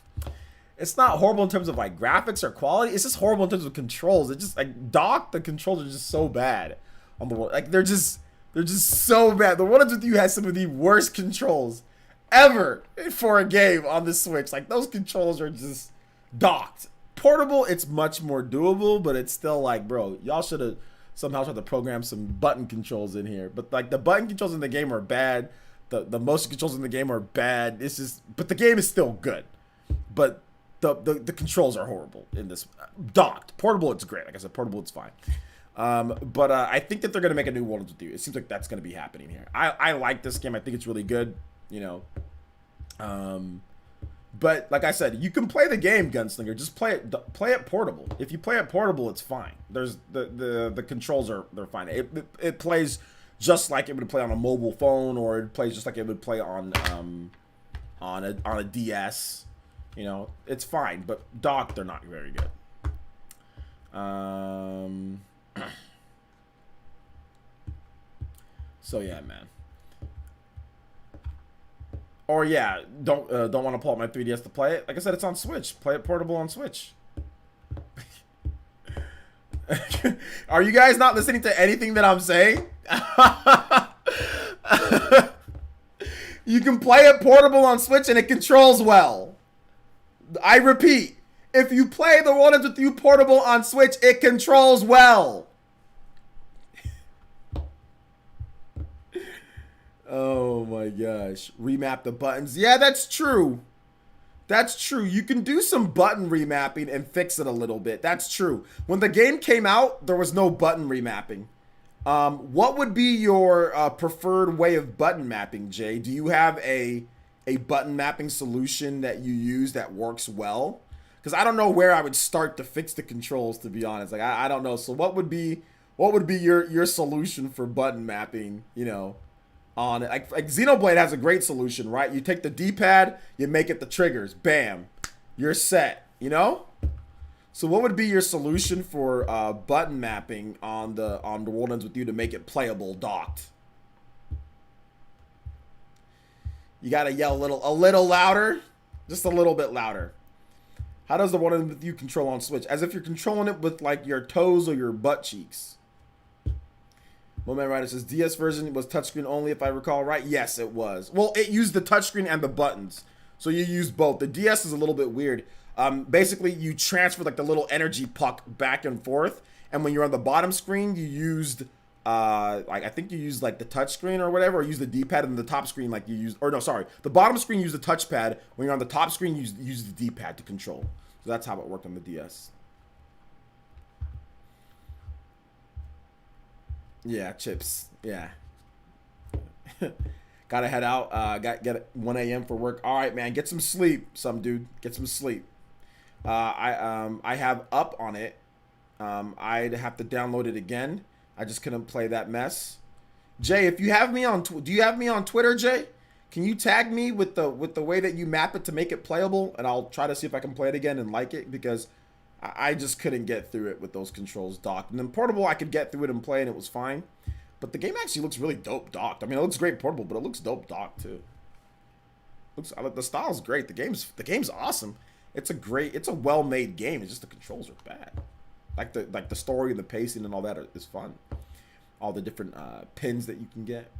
horrible in terms of like graphics or quality. It's just horrible in terms of controls. It's just like the controls are just so bad on the world. Like they're just so bad. The World Ends With You has some of the worst controls ever for a game on the Switch. Like those controls are just docked. Portable, it's much more doable, but it's still like, bro, y'all should have somehow tried to program some button controls in here. But like the button controls in the game are bad. The motion controls in the game are bad. It's just, but the game is still good. But the controls are horrible in this. Docked. Portable, it's great. Like I said, portable, it's fine. But I think that they're gonna make a new World Ends With You. It seems like that's gonna be happening here. I like this game. I think it's really good. You know, but like I said, you can play the game, Gunslinger. Just play it portable. If you play it portable, it's fine. There's the controls they're fine. It plays just like it would play on a mobile phone, or it plays just like it would play on a DS. You know, it's fine. But docked, they're not very good. So yeah, man. Or yeah, don't want to pull out my 3DS to play it. Like I said, it's on Switch. Play it portable on Switch. Are you guys not listening to anything that I'm saying? You can play it portable on Switch and it controls well. I repeat, if you play the World Ends With You portable on Switch, it controls well. Oh my gosh. Remap the buttons. Yeah, that's true. That's true. You can do some button remapping and fix it a little bit. That's true. When the game came out, there was no button remapping. What would be your preferred way of button mapping, Jay? Do you have a button mapping solution that you use that works well? Because I don't know where I would start to fix the controls, to be honest. Like I don't know. So what would be your solution for button mapping? You know, on it. Like Xenoblade has a great solution, right? You take the D-pad, you make it the triggers, bam, you're set. You know. So what would be your solution for button mapping on the World Ends With You to make it playable docked? You gotta yell a little louder, just a little bit louder. How does the World Ends With You control on Switch? As if you're controlling it with like your toes or your butt cheeks. Moment Rider says DS version was touchscreen only, if I recall right. Yes, it was. Well, it used the touchscreen and the buttons, so you used both. The DS is a little bit weird. Basically, you transfer like the little energy puck back and forth, and when you're on the bottom screen, you used like I think you used like the touch screen or whatever, or use the D-pad, and the top screen like you used, or no, sorry, the bottom screen used the touchpad. When you're on the top screen, you use the D-pad to control. So that's how it worked on the DS. Yeah, chips. Yeah. Gotta head out. Get 1 a.m. for work. All right, man. Get some sleep, some dude. Get some sleep. I have up on it. I'd have to download it again. I just couldn't play that mess. Jay, if you have me on, do you have me on Twitter, Jay? Can you tag me with the way that you map it to make it playable, and I'll try to see if I can play it again and like it, because I just couldn't get through it with those controls docked. And then portable, I could get through it and play, and it was fine. But the game actually looks really dope docked. I mean, it looks great portable, but it looks dope docked too. The style's great. The game's awesome. It's a well-made game. It's just the controls are bad. Like the story and the pacing and all that is fun. All the different pins that you can get.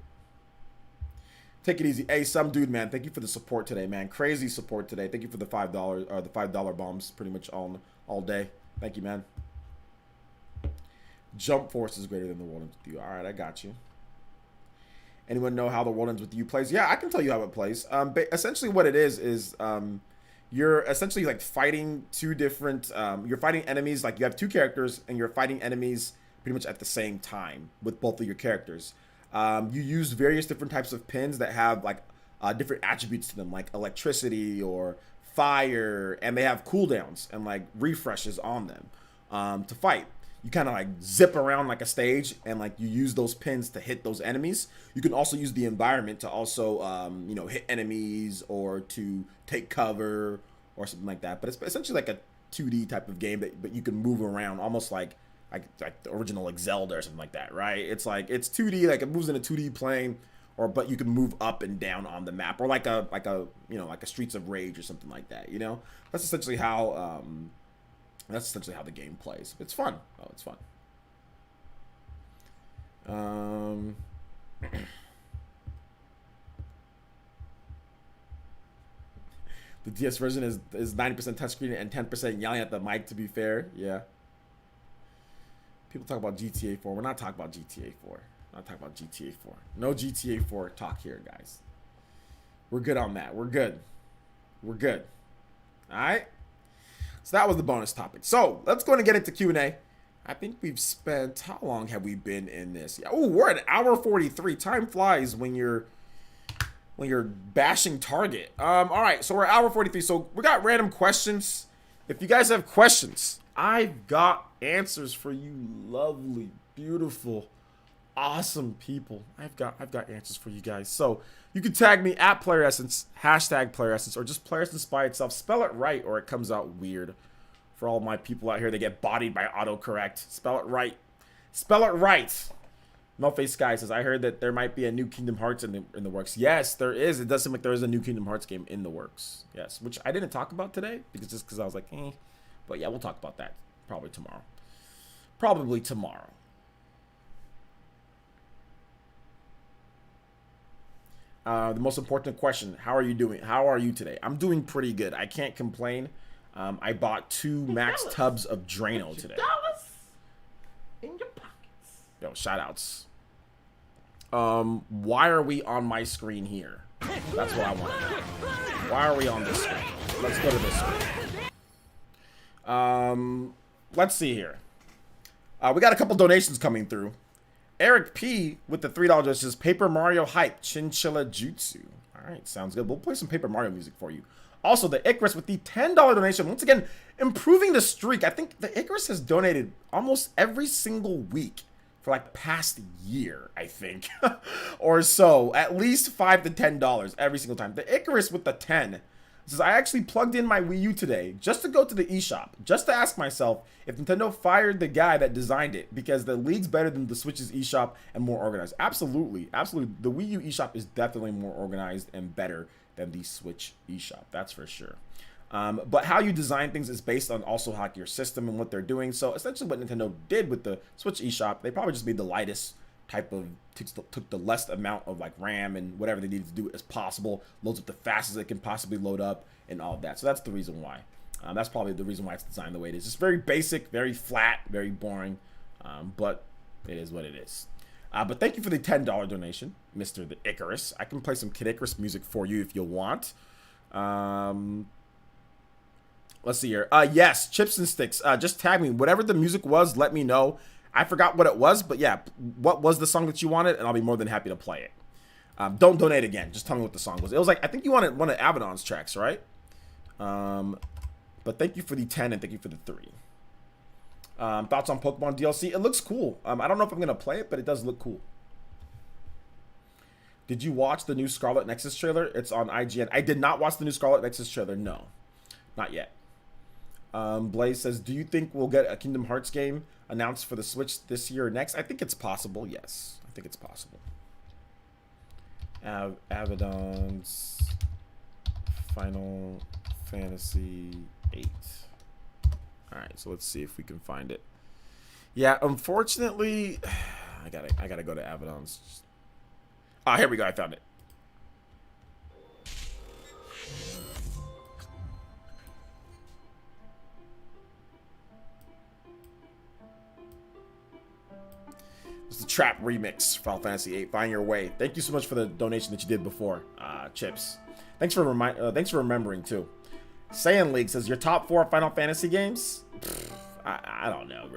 Take it easy. Hey, some dude, man. Thank you for the support today, man. Crazy support today. Thank you for the $5 bombs pretty much all day. Thank you, man. Jump Force is greater than the World Ends With You. All right, I got you. Anyone know how the World Ends With You plays? Yeah, I can tell you how it plays. Essentially what it is you're essentially like fighting two different, you're fighting enemies, like you have two characters and you're fighting enemies pretty much at the same time with both of your characters. You use various different types of pins that have like different attributes to them, like electricity or fire, and they have cooldowns and like refreshes on them to fight. You kind of like zip around like a stage, and like you use those pins to hit those enemies. You can also use the environment to also hit enemies or to take cover or something like that. But it's essentially like a 2D type of game but you can move around almost like the original like Zelda or something like that, right? It's like it's 2D, like it moves in a 2D plane, but you can move up and down on the map, or like a Streets of Rage or something like that. You know, that's essentially how the game plays. It's fun. Oh, it's fun. The DS version is 90% touchscreen and 10% yelling at the mic, to be fair. Yeah. People talk about GTA 4. We're not talking about GTA 4. Not talking about GTA 4. No GTA 4 talk here, guys. We're good on that. We're good. We're good. All right? So that was the bonus topic. So let's go and get into Q&A. I think we've spent, how long have we been in this? Oh, we're at hour 43. Time flies when you're bashing Target. All right, so we're at hour 43. So we got random questions. If you guys have questions, I've got answers for you, lovely, beautiful, awesome people. I've got answers for you guys. So you can tag me at PlayerEssence, hashtag PlayerEssence, or just PlayerEssence by itself. Spell it right or it comes out weird. For all my people out here, they get bodied by autocorrect. Spell it right. Spell it right. No Face Sky says, I heard that there might be a new Kingdom Hearts in the works. Yes, there is. It does seem like there is a new Kingdom Hearts game in the works. Yes, which I didn't talk about today because I was like, eh. But yeah, we'll talk about that probably tomorrow. Probably tomorrow. The most important question, how are you doing? How are you today? I'm doing pretty good. I can't complain. I bought 2 max tubs of Drano today. In your pockets. Yo, shoutouts. Why are we on my screen here? That's what I want to know. Why are we on this screen? Let's go to this screen. Let's see here. We got a couple donations coming through. Eric P with the $3 says Paper Mario hype Chinchilla Jutsu. All right, sounds good. We'll play some Paper Mario music for you. Also, the Icarus with the $10 donation. Once again, improving the streak. I think the Icarus has donated almost every single week for like the past year, I think. Or so. At least $5 to $10 every single time. The Icarus with the 10 says, I actually plugged in my Wii U today just to go to the eShop, just to ask myself if Nintendo fired the guy that designed it because the league's better than the Switch's eShop and more organized. Absolutely. Absolutely. The Wii U eShop is definitely more organized and better than the Switch eShop. That's for sure. But how you design things is based on also like your system and what they're doing. So essentially what Nintendo did with the Switch eShop, they probably just made the lightest type of, took the less amount of like RAM and whatever they needed to do as possible, loads up the fastest it can possibly load up and all of that. So that's the reason why. That's probably the reason why it's designed the way it is. It's very basic, very flat, very boring, but it is what it is. But thank you for the $10 donation, Mr. the Icarus. I can play some Kid Icarus music for you if you want. Let's see here. Yes, Chips and Sticks. Just tag me. Whatever the music was, let me know. I forgot what it was, but yeah, what was the song that you wanted, and I'll be more than happy to play it. Don't donate again. Just tell me what the song was. It was like, I think you wanted one of Abaddon's tracks, right? But thank you for the 10 and thank you for the 3. Thoughts on Pokemon DLC? It looks cool. I don't know if I'm going to play it, but it does look cool. Did you watch the new Scarlet Nexus trailer? It's on IGN. I did not watch the new Scarlet Nexus trailer. No, not yet. Blaze says, do you think we'll get a Kingdom Hearts game announced for the Switch this year or next? I think it's possible. Yes, I think it's possible. Abaddon's Final Fantasy 8. All right, so let's see if we can find it. Yeah, unfortunately, I gotta go to Abaddon's. Ah, here we go. I found it. It's the Trap Remix, Final Fantasy 8. Find your way. Thank you so much for the donation that you did before, Chips. Thanks for remembering too. Saiyan League says your top 4 Final Fantasy games. Pfft, I don't know,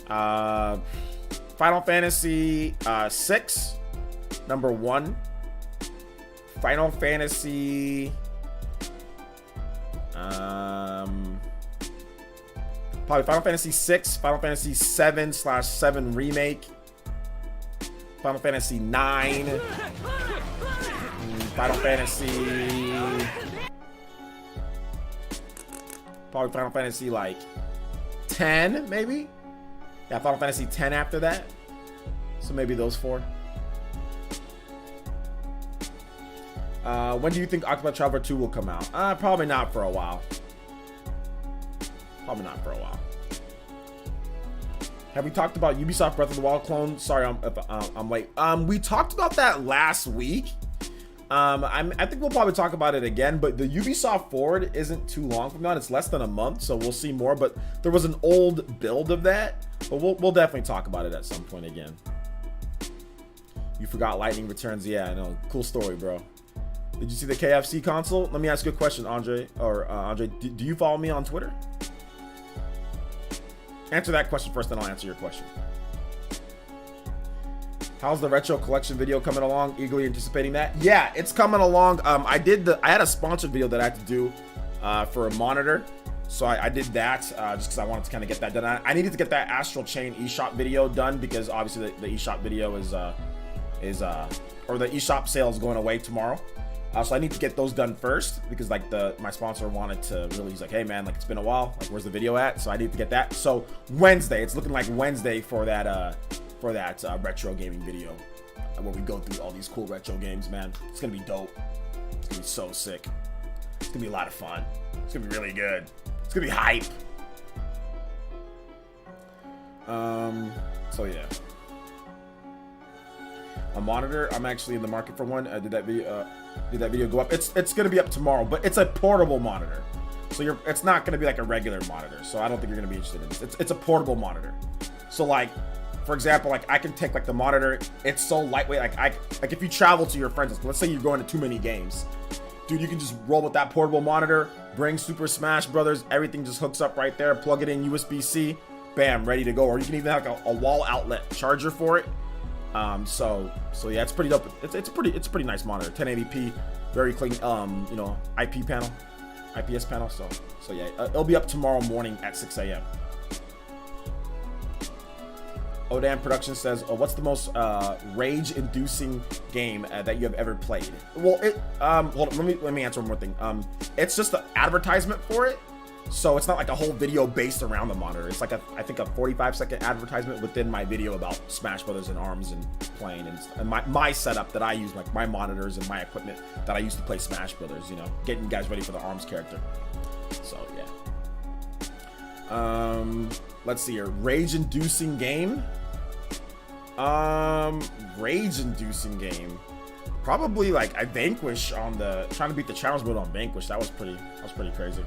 bro. Final Fantasy 6, number 1. Final Fantasy. Probably Final Fantasy 6, Final Fantasy 7/7 Remake, Final Fantasy 9, Final Fantasy, probably Final Fantasy like 10, maybe? Yeah, Final Fantasy 10 after that. So maybe those 4. When do you think Octopath Traveler 2 will come out? Probably not for a while. Probably not for a while. Have we talked about Ubisoft Breath of the Wild clone? Sorry, I'm late. We talked about that last week. I think we'll probably talk about it again, but the Ubisoft Forward isn't too long from now. It's less than a month, so we'll see more. But there was an old build of that, but we'll definitely talk about it at some point again. You forgot Lightning Returns? Yeah, I know. Cool story, bro. Did you see the KFC console? Let me ask you a question, Andre. Or Andre, do you follow me on Twitter? Answer that question first, then I'll answer your question. How's the retro collection video coming along? Eagerly anticipating that. Yeah, it's coming along. I had a sponsored video that I had to do for a monitor, so I did that just because I wanted to kind of get that done. I needed to get that Astral Chain eShop video done because obviously the eShop video or the eShop sale is going away tomorrow. So I need to get those done first because like my sponsor wanted to really, he's like, hey man, like it's been a while, like where's the video at? So I need to get that. So Wednesday, it's looking like Wednesday for that retro gaming video where we go through all these cool retro games, man. It's gonna be dope. It's gonna be so sick. It's gonna be a lot of fun. It's gonna be really good. It's gonna be hype. So yeah. A monitor, I'm actually in the market for one. Did that video go up? It's gonna be up tomorrow, but it's a portable monitor. So it's not gonna be like a regular monitor. So I don't think you're gonna be interested in this. It's a portable monitor. So like, for example, like I can take like the monitor, it's so lightweight, like if you travel to your friends, let's say you're going to too many games, dude, you can just roll with that portable monitor, bring Super Smash Brothers, everything just hooks up right there, plug it in USB-C, bam, ready to go. Or you can even have like a wall outlet charger for it. So yeah, it's pretty dope. It's a pretty nice monitor. 1080p, very clean, you know, IPS panel. So yeah, it'll be up tomorrow morning at 6 a.m. Odan Production says, oh, what's the most rage-inducing game that you have ever played? Well, hold on, let me answer one more thing. It's just the advertisement for it, so it's not like a whole video based around the monitor. It's like I think a 45-second advertisement within my video about Smash Brothers and ARMS and playing and my setup that I use, like my monitors and my equipment that I use to play Smash Brothers. You know, getting you guys ready for the ARMS character. So yeah. Let's see here. Rage-inducing game. Rage-inducing game. Probably like I Vanquish on trying to beat the challenge mode on Vanquish. That was pretty crazy.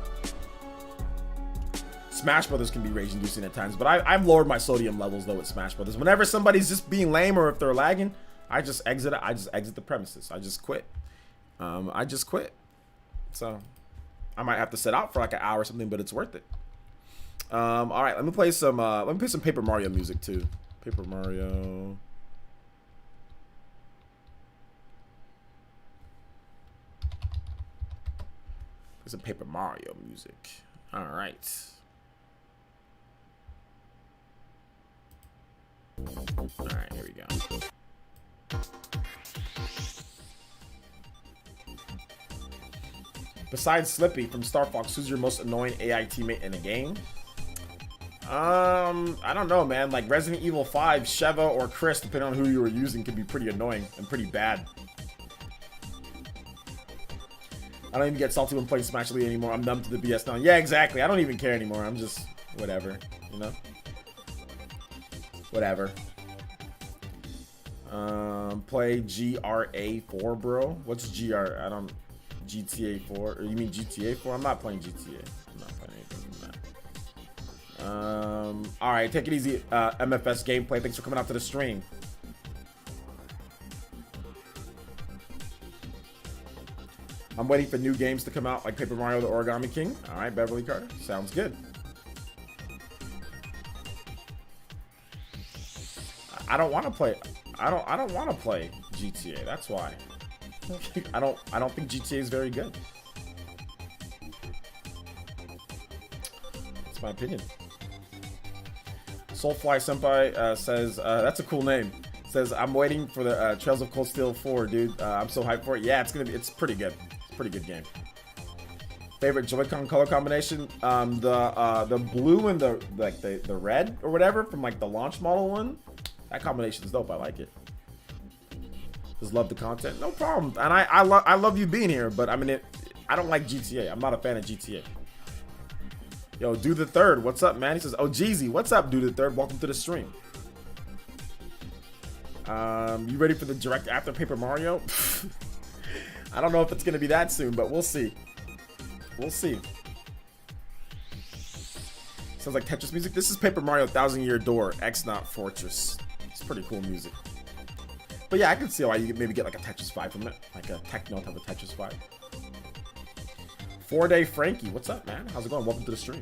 Smash Brothers can be rage-inducing at times, but I've lowered my sodium levels though with Smash Brothers. Whenever somebody's just being lame or if they're lagging, I just exit the premises. I just quit. So I might have to sit out for like an hour or something, but it's worth it. All right, let me play some Paper Mario music too. Paper Mario. Play some Paper Mario music. All right. All right, here we go. Besides Slippy from Star Fox, who's your most annoying AI teammate in a game? I don't know, man. Like Resident Evil 5, Sheva or Chris, depending on who you were using, can be pretty annoying and pretty bad. I don't even get salty when playing Smash Elite anymore. I'm numb to the BS now. Yeah, exactly. I don't even care anymore. I'm just whatever, you know? Whatever. Play GRA4, bro. What's GR? I don't. GTA 4? Or you mean GTA 4? I'm not playing GTA. I'm not playing anything from that. All right, take it easy. MFS gameplay. Thanks for coming out to the stream. I'm waiting for new games to come out, like Paper Mario: The Origami King. All right, Beverly Carter. Sounds good. I don't want to play. I don't want to play GTA. That's why. I don't think GTA is very good. That's my opinion. Soulfly Senpai says that's a cool name. Says I'm waiting for the Trails of Cold Steel 4, dude. I'm so hyped for it. Yeah, it's pretty good. It's a pretty good game. Favorite Joy-Con color combination? The blue and the red or whatever from like the launch model one. That combination is dope. I like it. Just love the content. No problem. And I love you being here, but I mean, I don't like GTA. I'm not a fan of GTA. Yo, Do the Third, what's up, man? He says, oh, Jeezy, what's up, Do the Third? Welcome to the stream. You ready for the direct after Paper Mario? I don't know if it's going to be that soon, but we'll see. We'll see. Sounds like Tetris music. This is Paper Mario 1000 Year Door, X-Not Fortress. It's pretty cool music. But yeah, I can see why you could maybe get like a Tetris 5 from it. Like a techno type of Tetris 5. 4-Day Frankie, what's up, man? How's it going? Welcome to the stream.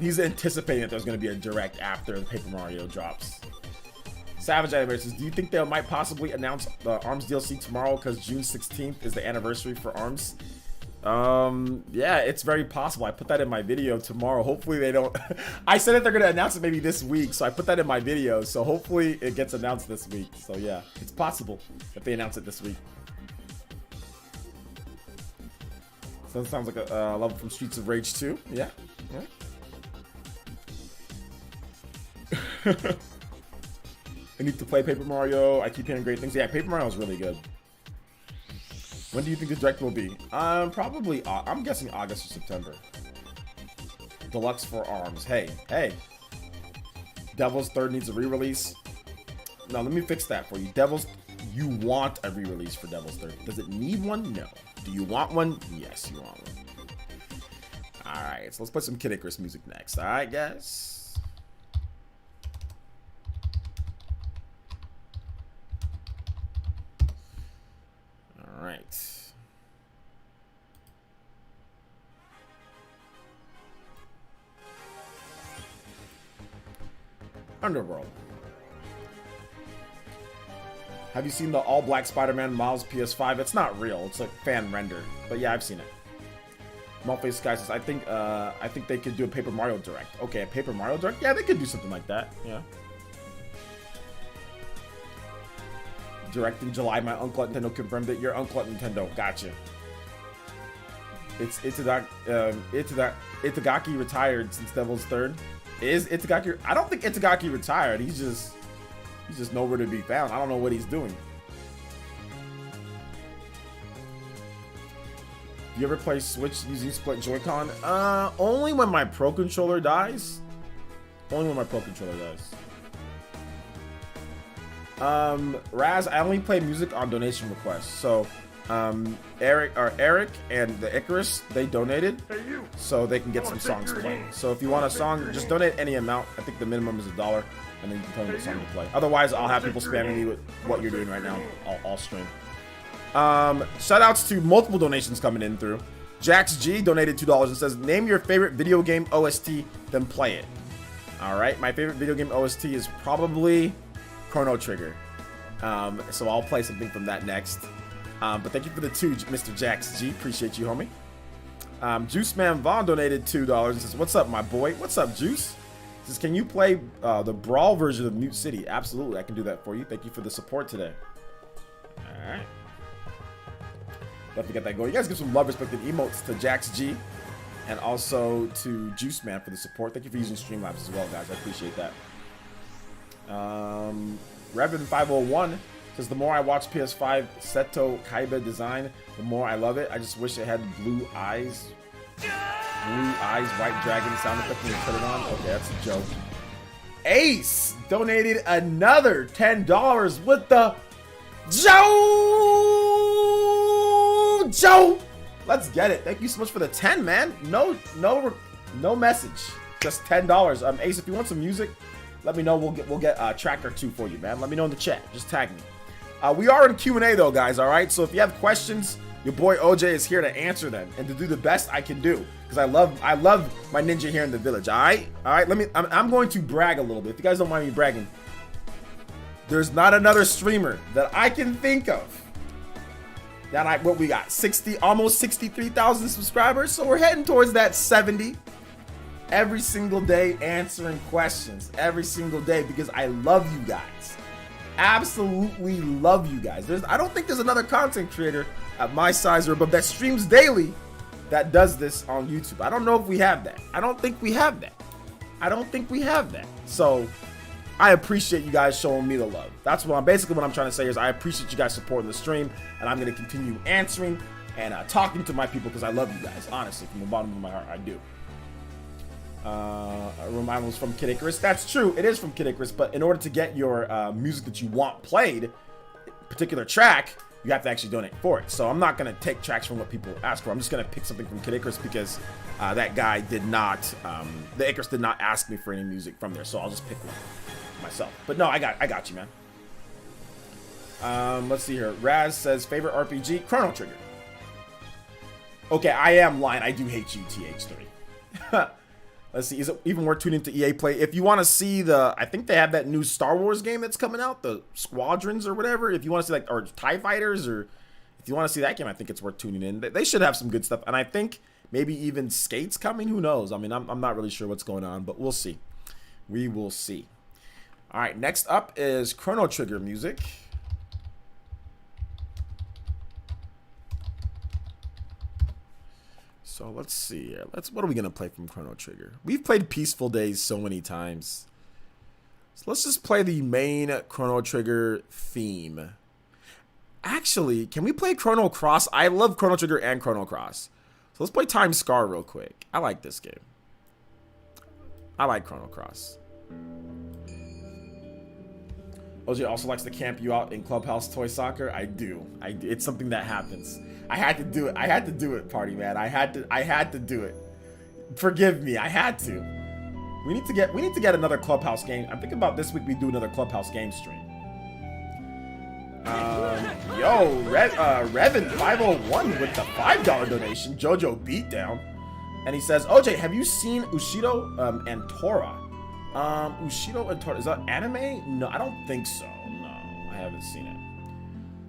He's anticipating that there's going to be a direct after the Paper Mario drops. Savage Animator says, do you think they might possibly announce the ARMS DLC tomorrow because June 16th is the anniversary for ARMS? Yeah, it's very possible. I put that in my video tomorrow. Hopefully they don't. I said that they're going to announce it maybe this week, so I put that in my video. So hopefully it gets announced this week. So yeah, it's possible if they announce it this week. That sounds like a level from Streets of Rage 2. Yeah. I need to play Paper Mario. I keep hearing great things. Yeah, Paper Mario is really good. When do you think the direct will be? Probably, I'm guessing August or September. Deluxe for ARMS. Hey. Devil's Third needs a re-release. No, let me fix that for you. You want a re-release for Devil's Third. Does it need one? No. Do you want one? Yes, you want one. Alright, so let's put some Kid Icarus music next. Alright, guys. Alright. Underworld. Have you seen the all-black Spider-Man Miles PS5? It's not real. It's like fan render. But yeah, I've seen it. Malface Sky says, I think they could do a Paper Mario Direct. Okay, a Paper Mario Direct? Yeah, they could do something like that. Yeah. Direct in July. My uncle at Nintendo confirmed it. Your uncle at Nintendo. Gotcha. It's Itagaki retired since Devil's Third. Is Itagaki? I don't think Itagaki retired. He's just nowhere to be found. I don't know what he's doing. Do you ever play Switch using split Joy-Con? Only when my Pro Controller dies. Only when my Pro Controller dies. Raz, I only play music on donation requests. So, Eric and the Icarus, they donated, so they can get some songs played. So if you want a song, just donate any amount. I think the minimum is $1, and then you can tell me what song to play. Otherwise, I'll have people spamming me with what you're doing right now. I'll stream. Shoutouts to multiple donations coming in through. Jax G donated $2 and says, name your favorite video game OST, then play it. Alright, my favorite video game OST is probably Chrono Trigger. So I'll play something from that next. But thank you for the 2, Mr. Jax G. Appreciate you, homie. Juice Man Vaughn donated $2 and says, what's up, my boy? What's up, Juice? He says, can you play the Brawl version of Mute City? Absolutely, I can do that for you. Thank you for the support today. Alright. Don't forget that going. You guys give some love, respect, and emotes to Jax G. And also to Juice Man for the support. Thank you for using Streamlabs as well, guys. I appreciate that. Revan501 says, the more I watch PS5 Seto Kaiba design, the more I love it. I just wish it had blue eyes. Blue eyes, white dragon sound effect when you put it on. Okay, that's a joke. Ace donated another $10 with the Joe. Let's get it. Thank you so much for the 10, man. No message. Just $10. Ace, if you want some music, let me know. We'll get a track or two for you, man. Let me know in the chat. Just tag me. We are in Q&A though, guys. All right. So if you have questions, your boy OJ is here to answer them and to do the best I can do, because I love my ninja here in the village. All right. I'm going to brag a little bit. If you guys don't mind me bragging, there's not another streamer that I can think of that what we got, almost 63,000 subscribers. So we're heading towards that 70 every single day, answering questions every single day, because I love you guys. Absolutely love you guys. I don't think there's another content creator at my size or above that streams daily that does this on YouTube. I don't know if we have that. I don't think we have that. So I appreciate you guys showing me the love. That's what I'm trying to say is I appreciate you guys supporting the stream, and I'm going to continue answering and talking to my people, because I love you guys, honestly, from the bottom of my heart. I do. Remind was from Kid Icarus. That's true. It is from Kid Icarus, but in order to get your music that you want played, particular track, you have to actually donate for it. So I'm not going to take tracks from what people ask for. I'm just going to pick something from Kid Icarus, because that guy did not, the Icarus did not ask me for any music from there. So I'll just pick one myself. But no, I got you, man. Let's see here. Raz says, favorite RPG, Chrono Trigger. Okay, I am lying. I do hate you, TH3. Let's see. Is it even worth tuning to EA Play? If you want to see I think they have that new Star Wars game that's coming out, the Squadrons or whatever. If you want to see or TIE Fighters, or if you want to see that game, I think it's worth tuning in. They should have some good stuff. And I think maybe even Skate's coming. Who knows? I mean, I'm not really sure what's going on, but we'll see. We will see. All right, next up is Chrono Trigger music. So let's see here. What are we gonna play from Chrono Trigger? We've played Peaceful Days so many times. So let's just play the main Chrono Trigger theme. Actually, can we play Chrono Cross? I love Chrono Trigger and Chrono Cross. So let's play Time Scar real quick. I like this game. I like Chrono Cross. OJ also likes to camp you out in Clubhouse Toy Soccer. I do. It's something that happens. I had to do it. I had to do it, party man. I had to do it. Forgive me. I had to. We need to get another Clubhouse game. I'm thinking about this week we do another Clubhouse game stream. Yo, Revin501 with the $5 donation. Jojo Beatdown. And he says, OJ, have you seen Ushido and Tora? Ushido and Tora, is that anime? No, I don't think so. No, I haven't seen it.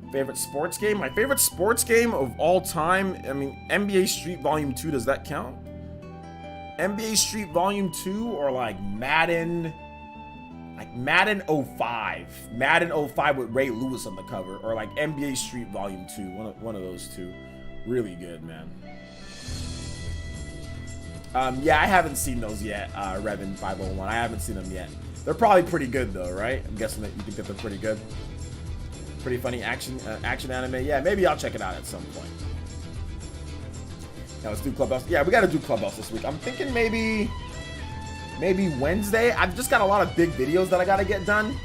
Favorite sports game? My favorite sports game of all time, I mean, NBA Street Volume 2, does that count? NBA Street Volume 2 or like Madden 05. Madden 05 with Ray Lewis on the cover, or like NBA Street Volume 2. One of those two. Really good, man. Yeah, I haven't seen those yet, Revin501. I haven't seen them yet. They're probably pretty good though, right? I'm guessing that you think that they're pretty good. Pretty funny action anime. Yeah, maybe I'll check it out at some point. Now let's do Clubhouse. Yeah, we got to do Clubhouse this week. I'm thinking maybe Wednesday. I've just got a lot of big videos that I got to get done,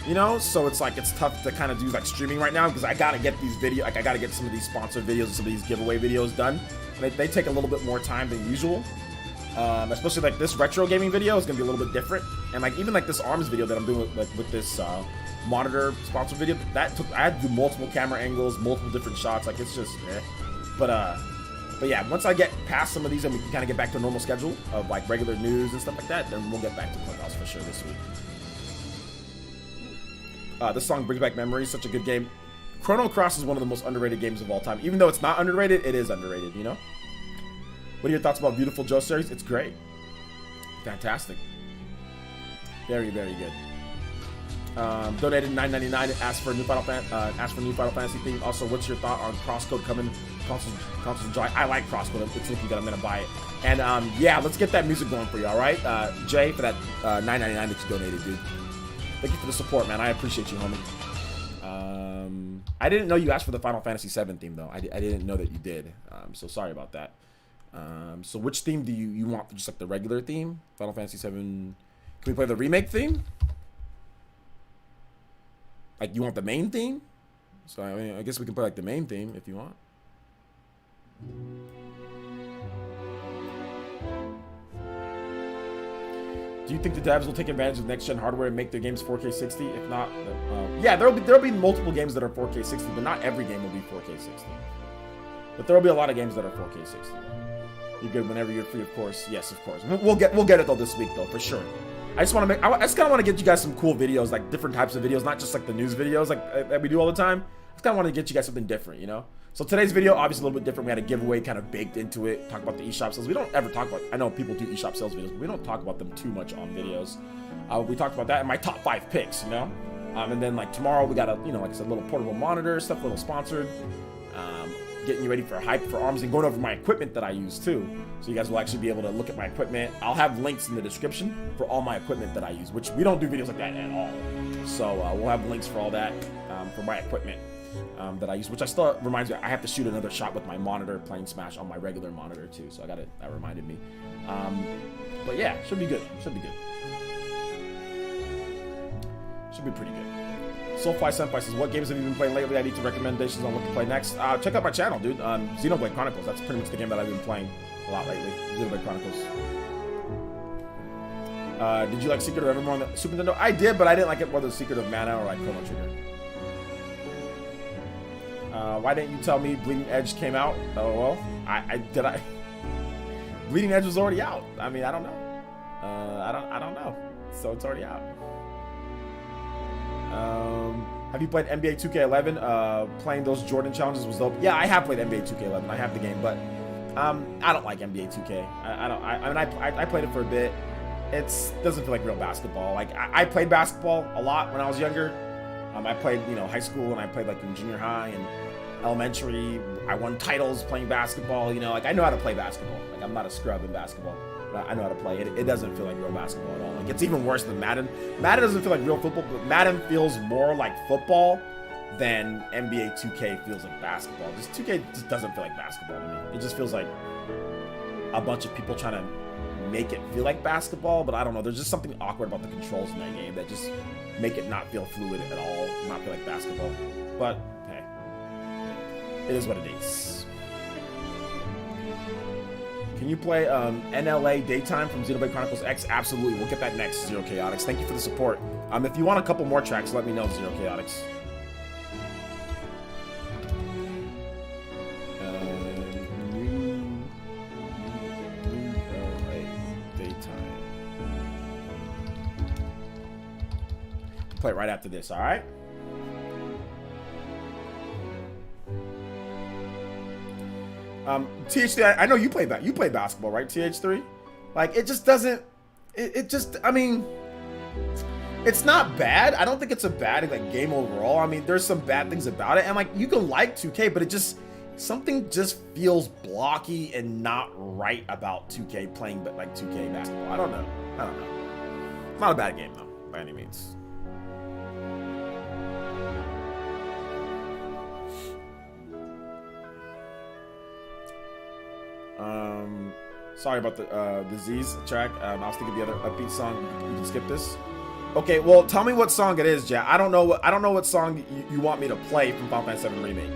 you know? So it's like, it's tough to kind of do like streaming right now because I got to get these videos, like I got to get some of these sponsored videos and some of these giveaway videos done. And they take a little bit more time than usual. Especially like this retro gaming video is gonna be a little bit different, and like even like this ARMS video that I'm doing with this monitor sponsored video, I had to do multiple camera angles, multiple different shots. Like it's just, but yeah, once I get past some of these and we can kind of get back to a normal schedule of like regular news and stuff like that, then we'll get back to Clubhouse for sure this week. This song brings back memories. Such a good game. Chrono Cross is one of the most underrated games of all time. Even though it's not underrated, it is underrated. You know. What are your thoughts about Beautiful Joe series? It's great. Fantastic. Very, very good. Donated $9.99. Asked for a new Final Fantasy theme. Also, what's your thought on Crosscode coming consoles in July? I like Crosscode. It's looking good. I'm gonna buy it. And yeah, let's get that music going for you. All right, Jay, for that $9.99 that you donated, dude. Thank you for the support, man. I appreciate you, homie. I didn't know you asked for the Final Fantasy VII theme though. I didn't know that you did. So sorry about that. So which theme do you want? Just like the regular theme? Final Fantasy VII. Can we play the remake theme? Like you want the main theme? So I mean, I guess we can play like the main theme if you want. Do you think the devs will take advantage of next gen hardware and make their games 4K 60? If not, yeah, there'll be multiple games that are 4K 60, but not every game will be 4K 60. But there'll be a lot of games that are 4K 60. You're good whenever you're free, of course. Yes, of course. We'll get it though this week though, for sure. I just kind of want to get you guys some cool videos, like different types of videos, not just like the news videos like that we do all the time. I just kind of want to get you guys something different, you know. So today's video, obviously a little bit different. We had a giveaway kind of baked into it. Talk about the eShop sales. We don't ever talk about. I know people do eShop sales videos, but we don't talk about them too much on videos. We talked about that in my top 5 picks, you know. And then like tomorrow we got a, you know, like I said, little portable monitor stuff, a little sponsored. Getting you ready for hype for ARMS and going over my equipment that I use too. So you guys will actually be able to look at my equipment. I'll have links in the description for all my equipment that I use, which we don't do videos like that at all. So we'll have links for all that for my equipment that I use, which I still reminds me, I have to shoot another shot with my monitor playing Smash on my regular monitor too. So I got it, that reminded me. But yeah, should be good. Should be good. Should be pretty good. Soulfly Senpai says, what games have you been playing lately? I need some recommendations on what to play next. Check out my channel, dude. Xenoblade Chronicles. That's pretty much the game that I've been playing a lot lately. Xenoblade Chronicles. Did you like Secret of Evermore on the Super Nintendo? I did, but I didn't like it whether Secret of Mana or like Chrono Trigger. Why didn't you tell me Bleeding Edge came out? Oh, well, I Bleeding Edge was already out. I mean, I don't know. I don't know. So it's already out. Have you played NBA 2K11? Playing those Jordan challenges was dope. Yeah, I have played NBA 2K11. I have the game, but I don't like NBA 2K. I played it for a bit. It doesn't feel like real basketball. Like I played basketball a lot when I was younger. I played, you know, high school, and I played like in junior high, and elementary. I won titles playing basketball. You know, like I know how to play basketball. Like I'm not a scrub in basketball. But I know how to play it. It doesn't feel like real basketball at all. Like it's even worse than Madden. Madden doesn't feel like real football, but Madden feels more like football than NBA 2K feels like basketball. Just 2K just doesn't feel like basketball to me. It just feels like a bunch of people trying to make it feel like basketball, but I don't know. There's just something awkward about the controls in that game that just make it not feel fluid at all, not feel like basketball. But hey, it is what it is. Can you play NLA Daytime from Xenoblade Chronicles X? Absolutely. We'll get that next, Zero Chaotix. Thank you for the support. If you want a couple more tracks, let me know, Zero Chaotix. New LA Daytime. Play it right after this, all right? TH3, I know you play basketball, right? TH3, like it just doesn't. It just, I mean, it's not bad. I don't think it's a bad like game overall. I mean, there's some bad things about it, and like you can like 2K, but it just something just feels blocky and not right about 2K playing, but like 2K basketball. I don't know. It's not a bad game though, by any means. Sorry about the Z's track. I was thinking the other upbeat song. You can skip this. Okay, well, tell me what song it is, Jack. I don't know what song you want me to play from Final Fantasy VII Remake.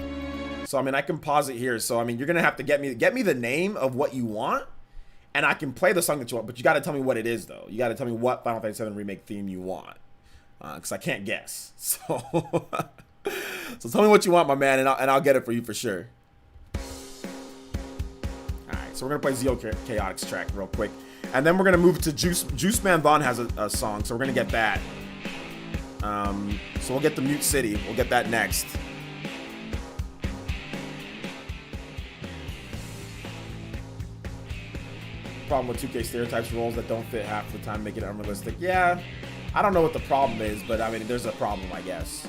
So I mean, I can pause it here. So I mean, you're gonna have to get me the name of what you want, and I can play the song that you want. But you got to tell me what it is, though. You got to tell me what Final Fantasy VII Remake theme you want, because I can't guess. So so tell me what you want, my man, and I'll get it for you for sure. So we're gonna play Zeo Chaotix track real quick, and then we're gonna move to Juice Man Vaughn has a song, so we're gonna get that. So we'll get the Mute City. We'll get that next. Problem with 2K stereotypes roles that don't fit half the time, make it unrealistic. Yeah, I don't know what the problem is, but I mean, there's a problem, I guess.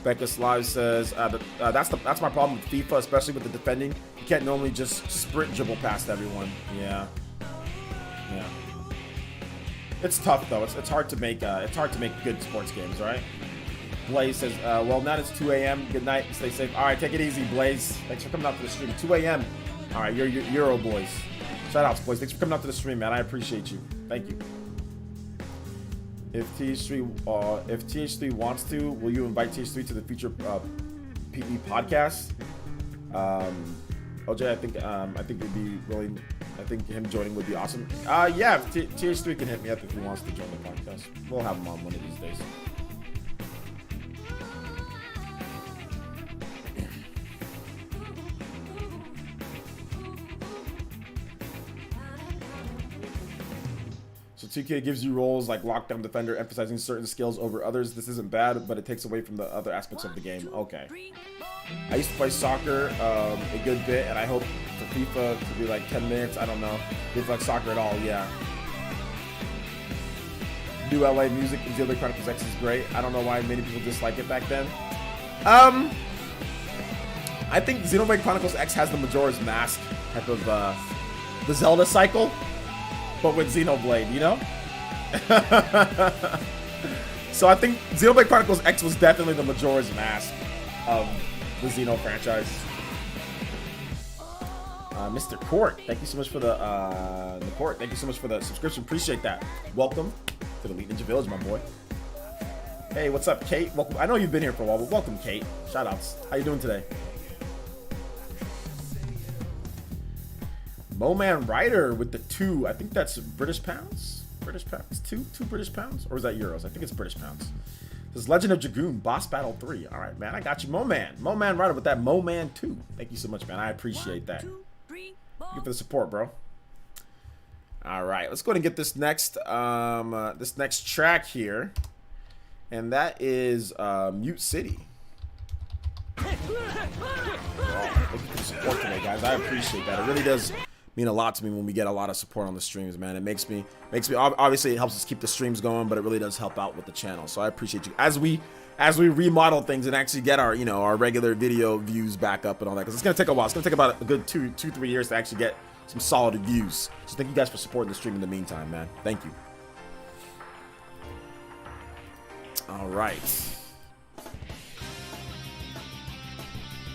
Becca Slive says, that's my problem with FIFA, especially with the defending. You can't normally just sprint dribble past everyone. Yeah. It's tough though. It's hard to make good sports games, right? Blaze says, well, now it's 2 a.m. Good night. Stay safe. All right, take it easy, Blaze. Thanks for coming out to the stream. 2 a.m. All right, you're Euro boys. Shout outs, boys. Thanks for coming out to the stream, man. I appreciate you. Thank you. If TH3 wants to, will you invite TH3 to the future PE podcast? OJ, I think would be willing. I think him joining would be awesome. Yeah, TH3 can hit me up if he wants to join the podcast. We'll have him on one of these days. So 2K gives you roles like lockdown defender, emphasizing certain skills over others. This isn't bad, but it takes away from the other aspects of the game. Okay. I used to play soccer a good bit, and I hope for FIFA to be like 10 minutes. I don't know. If like soccer at all, yeah. New LA music in Xenoblade Chronicles X is great. I don't know why many people dislike it back then. I think Xenoblade Chronicles X has the Majora's Mask type of the Zelda cycle, but with Xenoblade, you know? So I think Xenoblade Chronicles X was definitely the Majora's Mask of the Xeno franchise. Mr. Court, thank you so much for the Court. Thank you so much for the subscription. Appreciate that. Welcome to the Elite Ninja Village, my boy. Hey, what's up, Kate? Welcome. I know you've been here for a while, but welcome, Kate. Shoutouts. How you doing today? Moman Ryder with the 2. I think that's British pounds. British pounds. Two British pounds, or is that euros? I think it's British pounds. This is Legend of Dragoon Boss Battle 3. All right, man. I got you, Moman Ryder with that Moman 2. Thank you so much, man. I appreciate that. Thank you for the support, bro. All right, let's go ahead and get this next track here, and that is Mute City. Oh, thank you for the support today, guys. I appreciate that. It really does mean a lot to me when we get a lot of support on the streams, man. It makes me obviously it helps us keep the streams going, but it really does help out with the channel. So I appreciate you. As we as we remodel things and actually get our, you know, our regular video views back up and all that. Because it's going to take a while. It's going to take about a good 2-3 years to actually get some solid views. So thank you guys for supporting the stream in the meantime, man. Thank you. All right.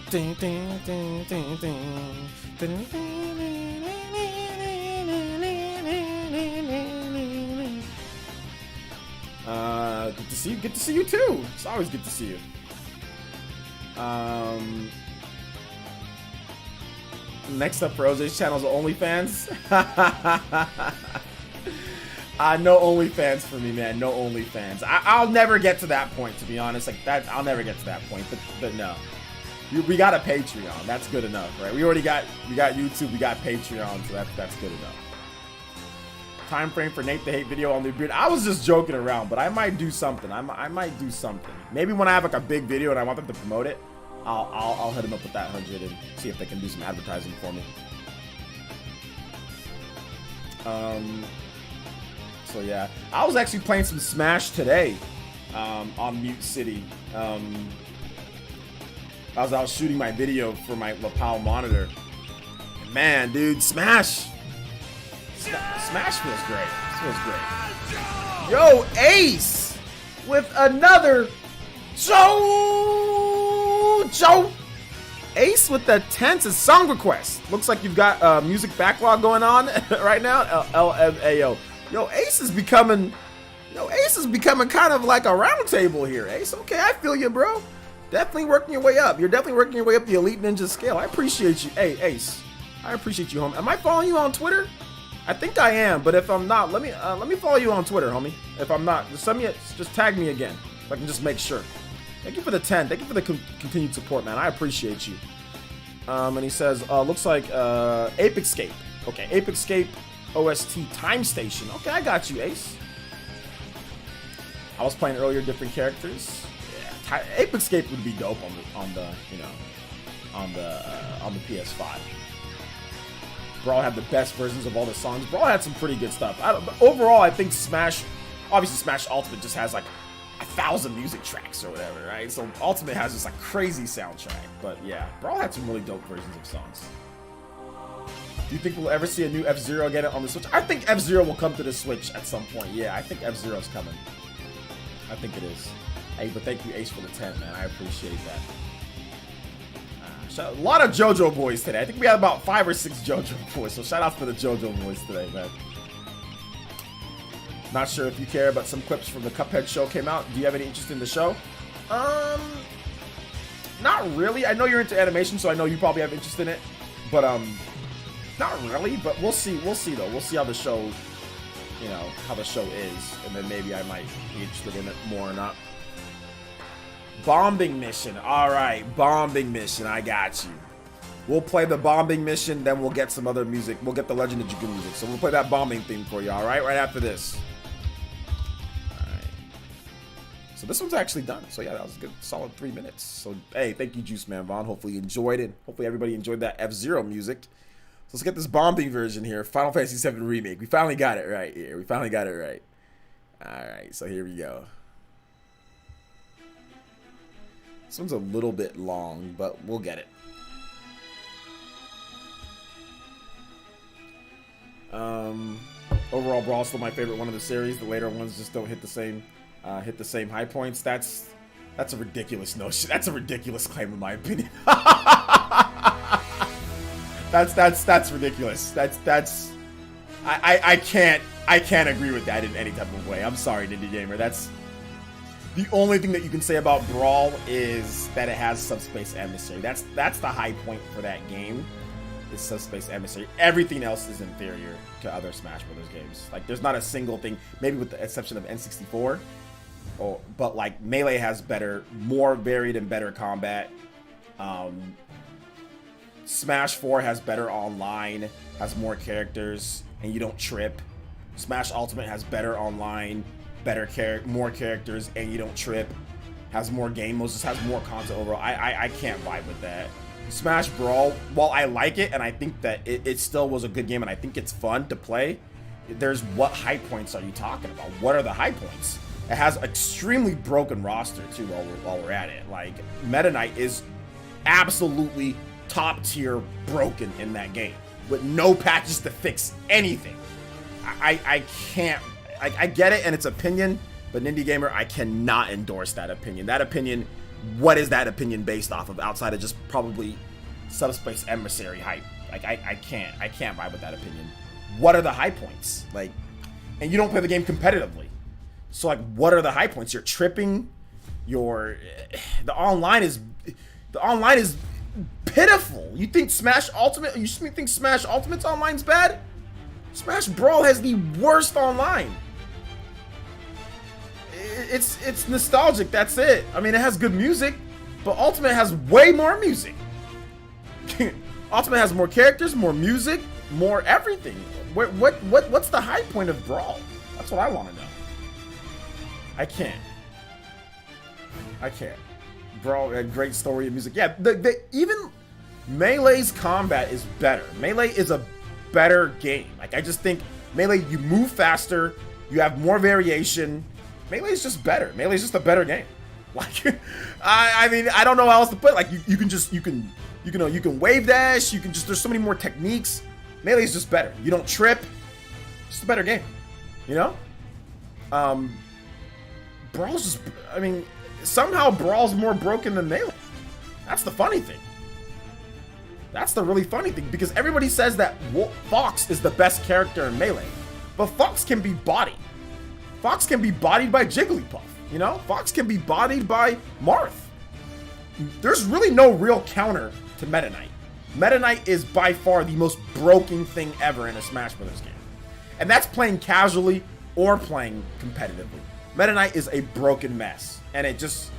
Ding, ding, ding, ding, ding. Ding, ding, ding, ding, good to see you. Good to see you too. It's always good to see you. Next up for OJ's channel is OnlyFans. No OnlyFans for me, man. No OnlyFans. I'll never get to that point, to be honest. Like that, I'll never get to that point. But no, we got a Patreon. That's good enough, right? We got YouTube. We got Patreon, so that's good enough. Time frame for Nate the Hate video on the beard. I was just joking around, but I might do something. I might do something. Maybe when I have like a big video and I want them to promote it, I'll hit them up with that 100 and see if they can do some advertising for me. So yeah, I was actually playing some Smash today on Mute City. I was out shooting my video for my lapel monitor. Man, dude, Smash feels great. It feels great. Yo, Ace with another Joe. Ace with the 10th song request. Looks like you've got music backlog going on right now. LMAO. Yo, Ace is becoming kind of like a round table here. Ace, okay, I feel you, bro. Definitely working your way up. You're definitely working your way up the Elite Ninja scale. I appreciate you. Hey, Ace, I appreciate you, homie. Am I following you on Twitter? I think I am, but if I'm not, let me follow you on Twitter, homie. If I'm not, just tag me again, so I can just make sure. Thank you for the 10. Thank you for the continued support, man. I appreciate you. And he says, looks like Ape Escape. Okay, Ape Escape OST Time Station. Okay, I got you, Ace. I was playing earlier different characters. Yeah, Ape Escape would be dope on the PS5. Brawl had the best versions of all the songs. Brawl had some pretty good stuff. But overall, I think Smash, obviously Smash Ultimate just has like 1,000 music tracks or whatever, right? So Ultimate has this like crazy soundtrack. But yeah, Brawl had some really dope versions of songs. Do you think we'll ever see a new F-Zero again on the Switch? I think F-Zero will come to the Switch at some point. Yeah, I think F-Zero's coming. I think it is. Hey, but thank you, Ace, for the 10, man. I appreciate that. A lot of JoJo boys today. I think we had about 5 or 6 JoJo boys. So shout out for the JoJo boys today, man. Not sure if you care, but some clips from the Cuphead show came out. Do you have any interest in the show? Not really. I know you're into animation, so I know you probably have interest in it. But not really. But we'll see. We'll see though. We'll see how the show, you know, how the show is, and then maybe I might be interested in it more or not. Bombing mission. All right, bombing mission. I got you. We'll play the bombing mission, then we'll get some other music. We'll get the Legend of Dragoon music. So we'll play that bombing theme for you, all right? Right after this. All right. So this one's actually done. So yeah, that was a good, solid 3 minutes. So hey, thank you, Juice Man Vaughn. Hopefully you enjoyed it. Hopefully everybody enjoyed that F-Zero music. So let's get this bombing version here. Final Fantasy VII Remake. We finally got it right here. We finally got it right. All right, so here we go. This one's a little bit long, but we'll get it. Overall, Brawl is still my favorite one of the series. The later ones just don't hit the same high points. That's a ridiculous notion. That's a ridiculous claim, in my opinion. That's ridiculous. I can't agree with that in any type of way. I'm sorry, Ninja Gamer. That's the only thing that you can say about Brawl is that it has Subspace Emissary. That's the high point for that game. Is Subspace Emissary. Everything else is inferior to other Smash Brothers games. Like, there's not a single thing, maybe with the exception of N64. But like Melee has better, more varied and better combat. Smash 4 has better online, has more characters, and you don't trip. Smash Ultimate has better online, more characters, and you don't trip. Has more game modes, just has more content overall. I can't vibe with that. Smash Brawl, while I like it, and I think that it still was a good game, and I think it's fun to play, there's what high points are you talking about? What are the high points? It has extremely broken roster too. While we're at it, like Meta Knight is absolutely top tier broken in that game with no patches to fix anything. I can't. I get it and it's opinion, but Indie Gamer, I cannot endorse that opinion. That opinion, what is that opinion based off of outside of just probably Subspace Emissary hype? Like I can't vibe with that opinion. What are the high points? Like, and you don't play the game competitively. So like, what are the high points? You're tripping. The online is pitiful. You think Smash Ultimate? You think Smash Ultimate's online's bad? Smash Brawl has the worst online. It's nostalgic. That's it. I mean, it has good music, but Ultimate has way more music. Ultimate has more characters, more music, more everything. What's the high point of Brawl? That's what I want to know. I can't. Brawl, a great story and music. Yeah, even Melee's combat is better. Melee is a better game. Like, I just think Melee, you move faster, you have more variation. Melee is just better. Melee is just a better game. Like, I mean, I don't know how else to put it. Like, you can wave dash. You can just. There's so many more techniques. Melee is just better. You don't trip. Just a better game. You know. Brawl's just. I mean, somehow Brawl's more broken than Melee. That's the funny thing. That's the really funny thing, because everybody says that Fox is the best character in Melee, but Fox can be bodied. Fox can be bodied by Jigglypuff, you know? Fox can be bodied by Marth. There's really no real counter to Meta Knight. Meta Knight is by far the most broken thing ever in a Smash Brothers game. And that's playing casually or playing competitively. Meta Knight is a broken mess. And it just...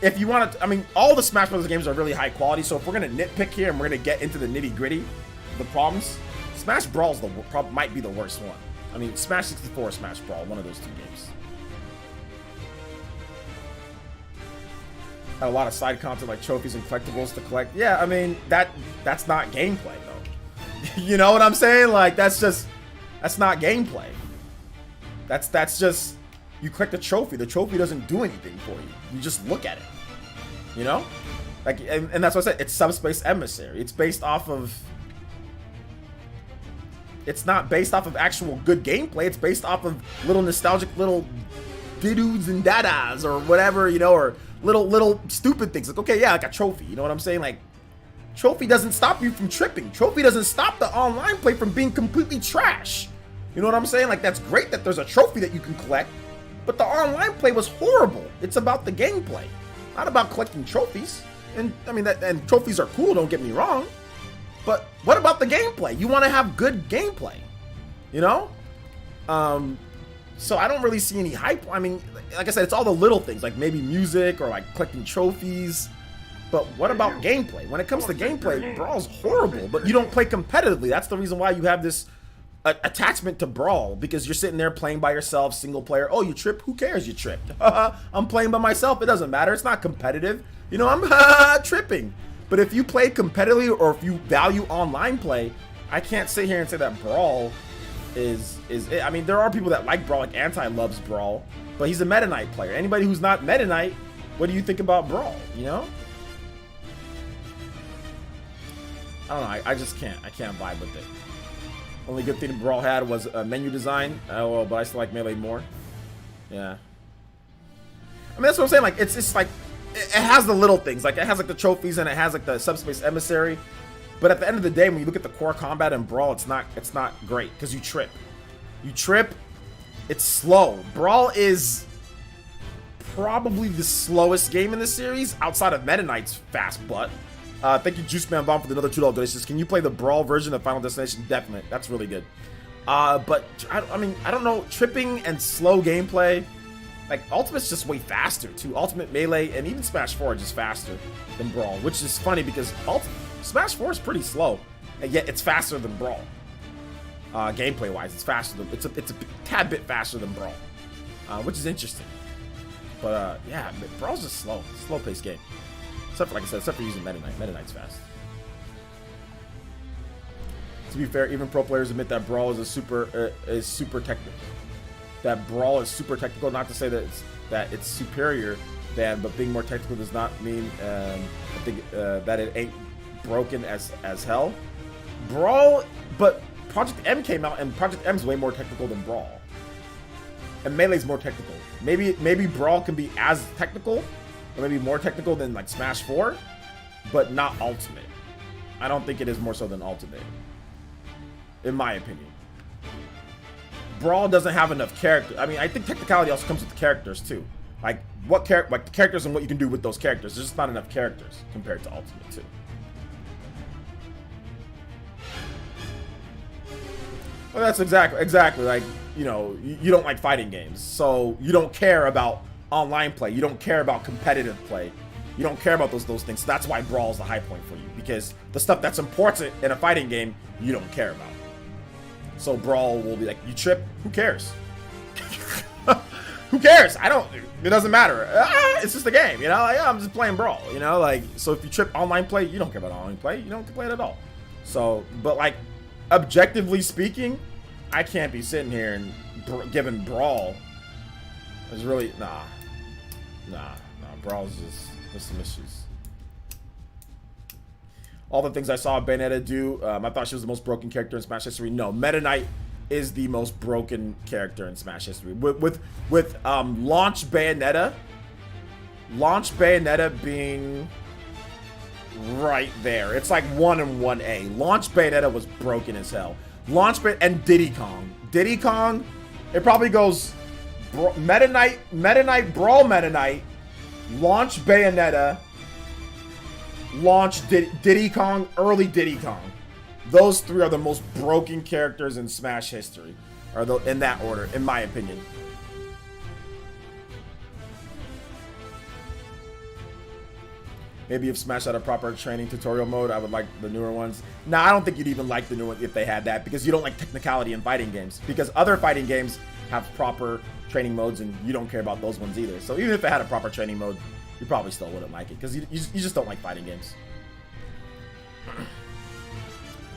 If you want to... I mean, all the Smash Brothers games are really high quality, so if we're going to nitpick here and we're going to get into the nitty-gritty of the problems, Smash Brawl's might be the worst one. I mean, Smash 64 or Smash Brawl, one of those two games. Had a lot of side content like trophies and collectibles to collect. Yeah, I mean, that's not gameplay, though. You know what I'm saying? Like, that's not gameplay. That's just, you collect a trophy. The trophy doesn't do anything for you. You just look at it. You know? Like, and that's what I said. It's Subspace Emissary. It's based off of... It's not based off of actual good gameplay. It's based off of little nostalgic little didoods and dadas or whatever, you know, or little stupid things. Like, okay, yeah, like a trophy. You know what I'm saying? Like, trophy doesn't stop you from tripping. Trophy doesn't stop the online play from being completely trash. You know what I'm saying? Like, that's great that there's a trophy that you can collect, but the online play was horrible. It's about the gameplay, not about collecting trophies. And I mean, and trophies are cool, don't get me wrong. But what about the gameplay? You want to have good gameplay, you know? So I don't really see any hype. I mean, like I said, it's all the little things, like maybe music or like collecting trophies. But what about gameplay? When it comes to gameplay, Brawl's horrible, but you don't play competitively. That's the reason why you have this attachment to Brawl, because you're sitting there playing by yourself, single player. Oh, you trip? Who cares you tripped? I'm playing by myself. It doesn't matter. It's not competitive. You know, I'm tripping. But if you play competitively or if you value online play, I can't sit here and say that Brawl is it. I mean, there are people that like Brawl, like Anti loves Brawl, but he's a Meta Knight player. Anybody who's not Meta Knight, what do you think about Brawl, you know? I don't know, I just can't. I can't vibe with it. Only good thing Brawl had was a menu design. Oh, well, but I still like Melee more. Yeah. I mean, that's what I'm saying. Like, it's just like, it has the little things. Like, it has like the trophies and it has like the Subspace Emissary. But at the end of the day, when you look at the core combat in Brawl, it's not great because you trip. You trip. It's slow. Brawl is probably the slowest game in the series outside of Meta Knight's fast butt. Thank you, Juice Man Bomb, for another $2 donations. Can you play the Brawl version of Final Destination? Definitely. That's really good. But I mean, I don't know. Tripping and slow gameplay. Like, Ultimate's just way faster, too. Ultimate, Melee, and even Smash 4 are just faster than Brawl, which is funny because Smash 4 is pretty slow, and yet it's faster than Brawl. Gameplay-wise, it's faster than, it's a tad bit faster than Brawl, which is interesting. But, yeah, Brawl's just slow-paced game. Except for, like I said, except for using Meta Knight. Meta Knight's fast. To be fair, even pro players admit that Brawl is super technical. that Brawl is super technical. Not to say that it's superior than, but being more technical does not mean I think that it ain't broken as hell. Brawl, but Project M came out, and Project M is way more technical than Brawl, and Melee's more technical. Maybe Brawl can be as technical, or maybe more technical than like Smash 4, but not Ultimate. I don't think it is more so than Ultimate, in my opinion. Brawl doesn't have enough character. I mean, I think technicality also comes with the characters too. Like like the characters and what you can do with those characters. There's just not enough characters compared to Ultimate too. Well, that's exactly like, you know, you don't like fighting games, so you don't care about online play. You don't care about competitive play. You don't care about those things. So that's why Brawl is the high point for you, because the stuff that's important in a fighting game, you don't care about. So Brawl will be like, you trip, who cares? Who cares? It doesn't matter. It's just a game, you know? Like, yeah, I'm just playing Brawl, you know? Like, so if you trip online play, you don't care about online play. You don't play it at all. So, but like, objectively speaking, I can't be sitting here and giving Brawl is really, nah, Brawl's just, there's some issues. All the things I saw Bayonetta do, I thought she was the most broken character in Smash history. No, Meta Knight is the most broken character in Smash history. With launch Bayonetta being right there. It's like 1 and 1A. Launch Bayonetta was broken as hell. And Diddy Kong. Diddy Kong, it probably goes Meta Knight, Brawl Meta Knight, launch Bayonetta, launch Diddy Kong, early Diddy Kong. Those three are the most broken characters in Smash history, or in that order, in my opinion. Maybe if Smash had a proper training tutorial mode, I would like the newer ones. Nah, I don't think you'd even like the new one if they had that, because you don't like technicality in fighting games. Because other fighting games have proper training modes, and you don't care about those ones either. So even if it had a proper training mode, you probably still wouldn't like it, because you just don't like fighting games.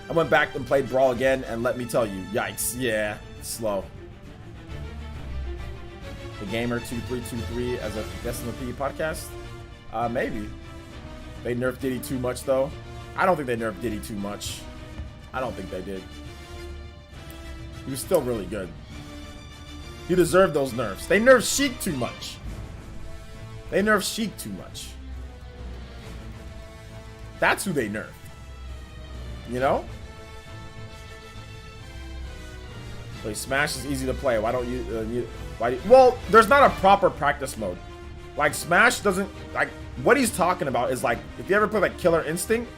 I went back and played Brawl again, and let me tell you, yikes, yeah, it's slow. The Gamer 2323 as a guest in the PE podcast? Maybe. They nerfed Diddy too much, though. I don't think they nerfed Diddy too much. I don't think they did. He was still really good. He deserved those nerfs. They nerfed Sheik too much. That's who they nerfed. You know? Like, Smash is easy to play. Why don't you... well, there's not a proper practice mode. Like, Smash doesn't... Like, what he's talking about is, like, if you ever play, like, Killer Instinct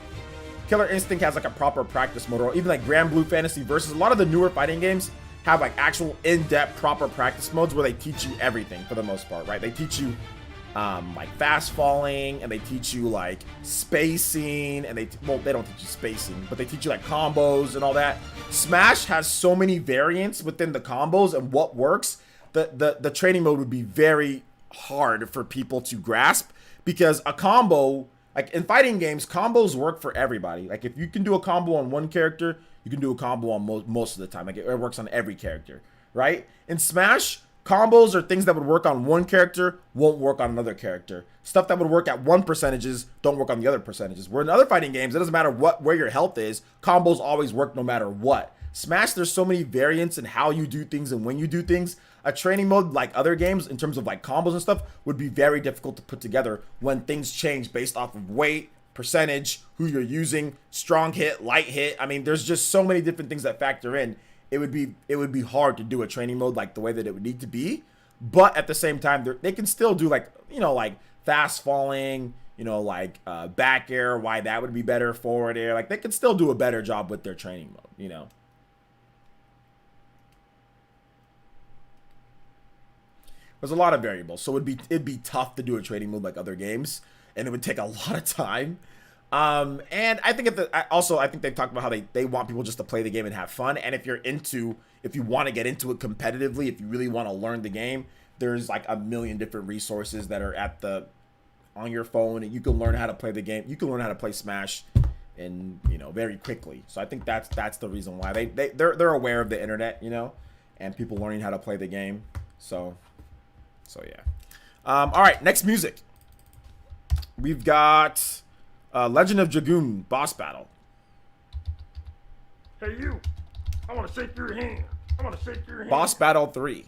has, like, a proper practice mode. Or even, like, Grand Blue Fantasy Versus. A lot of the newer fighting games have, like, actual in-depth proper practice modes where they teach you everything, for the most part, right? They teach you, like, fast falling, and they teach you, like, spacing, and well, they don't teach you spacing, but they teach you, like, combos and all that. Smash has so many variants within the combos and what works. The training mode would be very hard for people to grasp, because a combo, like in fighting games, combos work for everybody. Like if you can do a combo on one character, you can do a combo on most of the time. Like it works on every character, right? In Smash, combos are things that would work on one character, won't work on another character. Stuff that would work at one percentages don't work on the other percentages. Where in other fighting games, it doesn't matter where your health is, combos always work no matter what. Smash, there's so many variants in how you do things and when you do things. A training mode like other games, in terms of like combos and stuff, would be very difficult to put together when things change based off of weight, percentage, who you're using, strong hit, light hit. I mean, there's just so many different things that factor in. It would be hard to do a training mode like the way that it would need to be. But at the same time, they can still do like, you know, like fast falling, you know, like back air, why that would be better, forward air. Like they can still do a better job with their training mode, you know. There's a lot of variables, so it'd be tough to do a training mode like other games, and it would take a lot of time. And I think I think they've talked about how they want people just to play the game and have fun. And if you want to get into it competitively, if you really want to learn the game, there's like a million different resources that are on your phone, and you can learn how to play the game. You can learn how to play Smash, and you know, very quickly. So I think that's the reason why they're aware of the internet, you know, and people learning how to play the game. So yeah. All right, next music. We've got Legend of Dragoon boss battle. Hey you, I want to shake your hand. I want to shake your hand. Boss battle 3.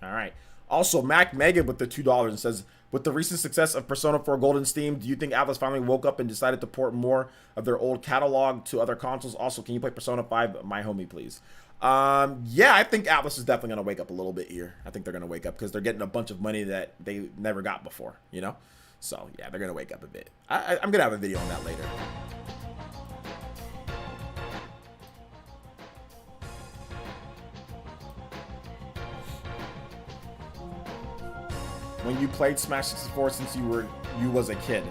All right. Also, Mac Megan with the $2 and says, with the recent success of Persona 4 Gold in Steam, do you think Atlas finally woke up and decided to port more of their old catalog to other consoles? Also, can you play Persona 5, my homie, please? Yeah, I think Atlas is definitely going to wake up a little bit here. I think they're going to wake up because they're getting a bunch of money that they never got before, you know? So, yeah, they're going to wake up a bit. I'm going to have a video on that later. When you played Smash 64 since you was a kid.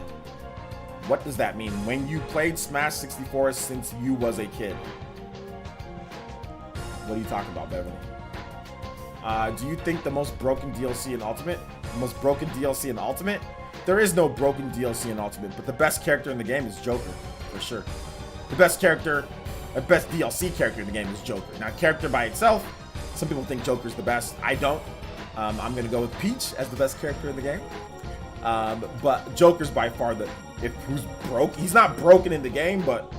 What does that mean? When you played Smash 64 since you was a kid. What are you talking about, Beverly? Do you think the most broken DLC in Ultimate? The most broken DLC in Ultimate? There is no broken DLC in Ultimate, but the best character in the game is Joker, for sure. The best character, the best DLC character in the game is Joker. Now, character by itself, some people think Joker's the best. I don't. I'm going to go with Peach as the best character in the game. But Joker's by far who's broke. He's not broken in the game, but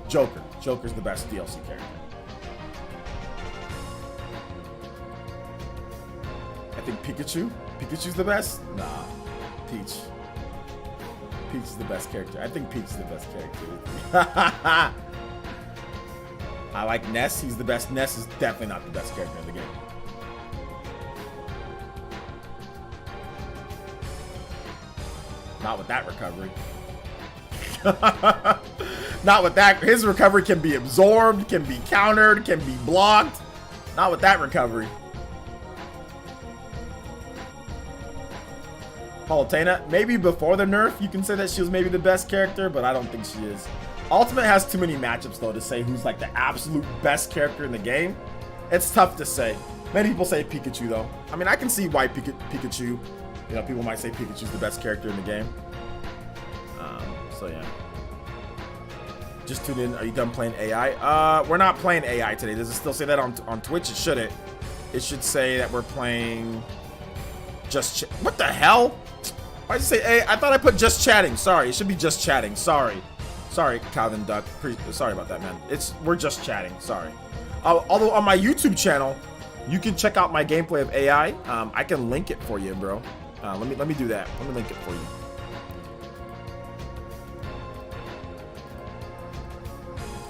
Joker's the best DLC character. I think Pikachu's the best? Nah, Peach is the best character. I think Peach is the best character. I like Ness. He's the best. Ness is definitely not the best character in the game. Not with that recovery. Not with that. His recovery can be absorbed, can be countered, can be blocked. Not with that recovery. Palutena, maybe before the nerf, you can say that she was maybe the best character, but I don't think she is. Ultimate has too many matchups, though, to say who's like the absolute best character in the game. It's tough to say. Many people say Pikachu, though. I mean, I can see why Pikachu. You know, people might say Pikachu's the best character in the game. So yeah. Just tune in. Are you done playing AI? We're not playing AI today. Does it still say that on Twitch? It shouldn't. It should say that we're playing just what the hell? Why did you say AI? I thought I put just chatting. Sorry, it should be just chatting. Sorry, Calvin Duck. Sorry about that, man. We're just chatting. Sorry. Although on my YouTube channel, you can check out my gameplay of AI. I can link it for you, bro. Let me do that. Let me link it for you.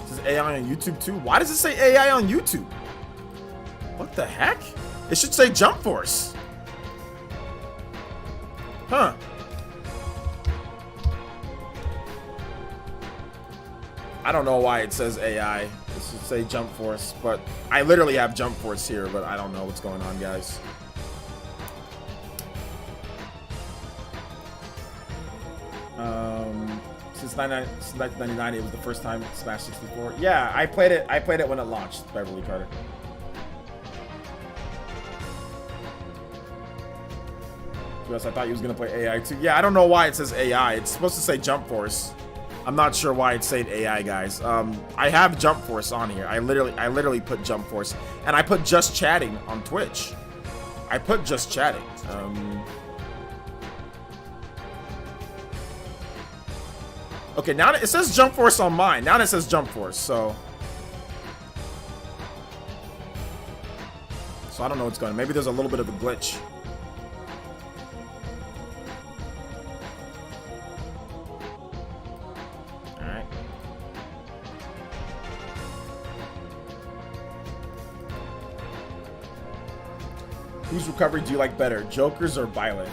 It says AI on YouTube too. Why does it say AI on YouTube? What the heck? It should say Jump Force. Huh. I don't know why it says AI. It should say Jump Force, but I literally have Jump Force here, but I don't know what's going on, guys. Since 1999, it was the first time Smash 64. Yeah, I played it when it launched, Beverly Carter. Yes, I thought he was gonna play AI too. Yeah, I don't know why it says AI. It's supposed to say Jump Force. I'm not sure why it's saying AI, guys. I have Jump Force on here. I literally put Jump Force, and I put just chatting on Twitch. I put just chatting. Okay, now it says Jump Force on mine. Now it says Jump Force, so I don't know what's going on. Maybe there's a little bit of a glitch. All right. Whose recovery do you like better, Joker's or Byleth?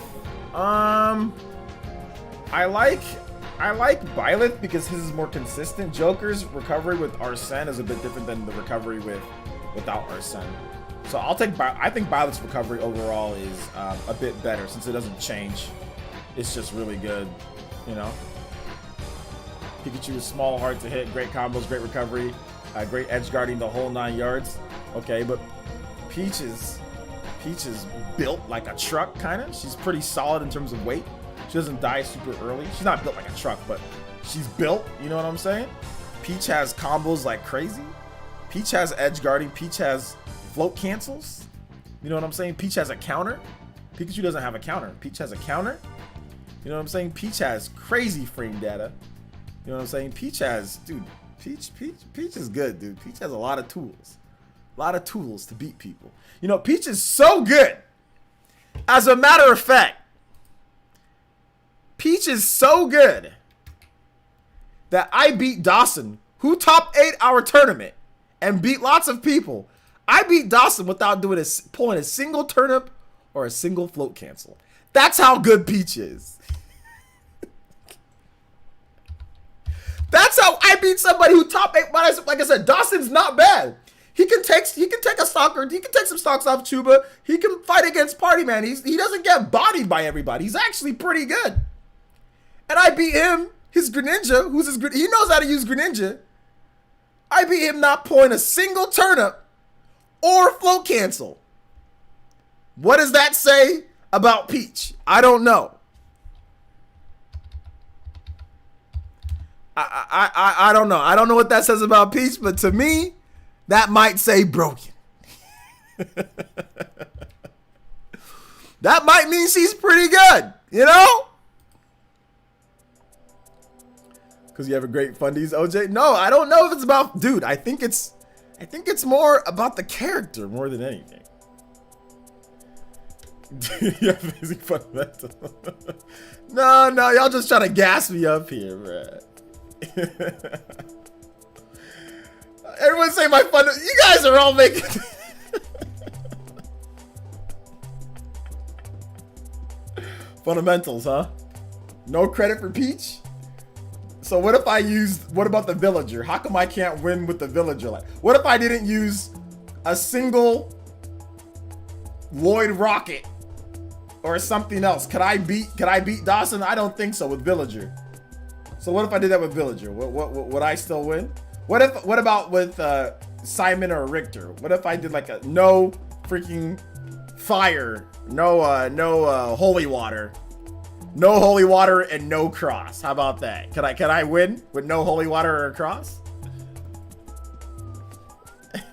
I like Byleth because his is more consistent. Joker's recovery with Arsene is a bit different than the recovery without Arsene. So I think Byleth's recovery overall is a bit better since it doesn't change. It's just really good, you know. Pikachu is small, hard to hit, great combos, great recovery, great edge guarding the whole 9 yards. Okay, but Peach is built like a truck, kind of. She's pretty solid in terms of weight. She doesn't die super early. She's not built like a truck, but she's built. You know what I'm saying? Peach has combos like crazy. Peach has edge guarding. Peach has float cancels. You know what I'm saying? Peach has a counter. Pikachu doesn't have a counter. Peach has a counter. You know what I'm saying? Peach has crazy frame data. You know what I'm saying? Peach has, dude, Peach is good, dude. Peach has a lot of tools. A lot of tools to beat people. You know, Peach is so good. As a matter of fact, Peach is so good that I beat Dawson, who top 8 our tournament and beat lots of people. I beat Dawson without pulling a single turnip or a single float cancel. That's how good Peach is. That's how I beat somebody who top 8. Like I said, Dawson's not bad. He can take a stalker. He can take some stocks off Chuba. He can fight against Party Man. He doesn't get bodied by everybody. He's actually pretty good. And I beat him, his Greninja, he knows how to use Greninja. I beat him not pulling a single turnip or float cancel. What does that say about Peach? I don't know. I don't know. I don't know what that says about Peach, but to me, that might say broken. That might mean she's pretty good, you know? Because you have a great fundies, OJ? No, I don't know if it's about, dude, I think it's more about the character more than anything. Yeah, basic fundamental. No, y'all just trying to gas me up here, bruh. Everyone say my fun. You guys are all making. Fundamentals, huh? No credit for Peach? So what if I used, what about the villager? How come I can't win with the villager? Like, what if I didn't use a single Lloyd Rocket or something else? Could I beat Dawson? I don't think so with villager. So what if I did that with villager? Would I still win? What about with Simon or Richter? What if I did like a no freaking fire, no holy water, no holy water and no cross? How about that? Can I win with no holy water or a cross?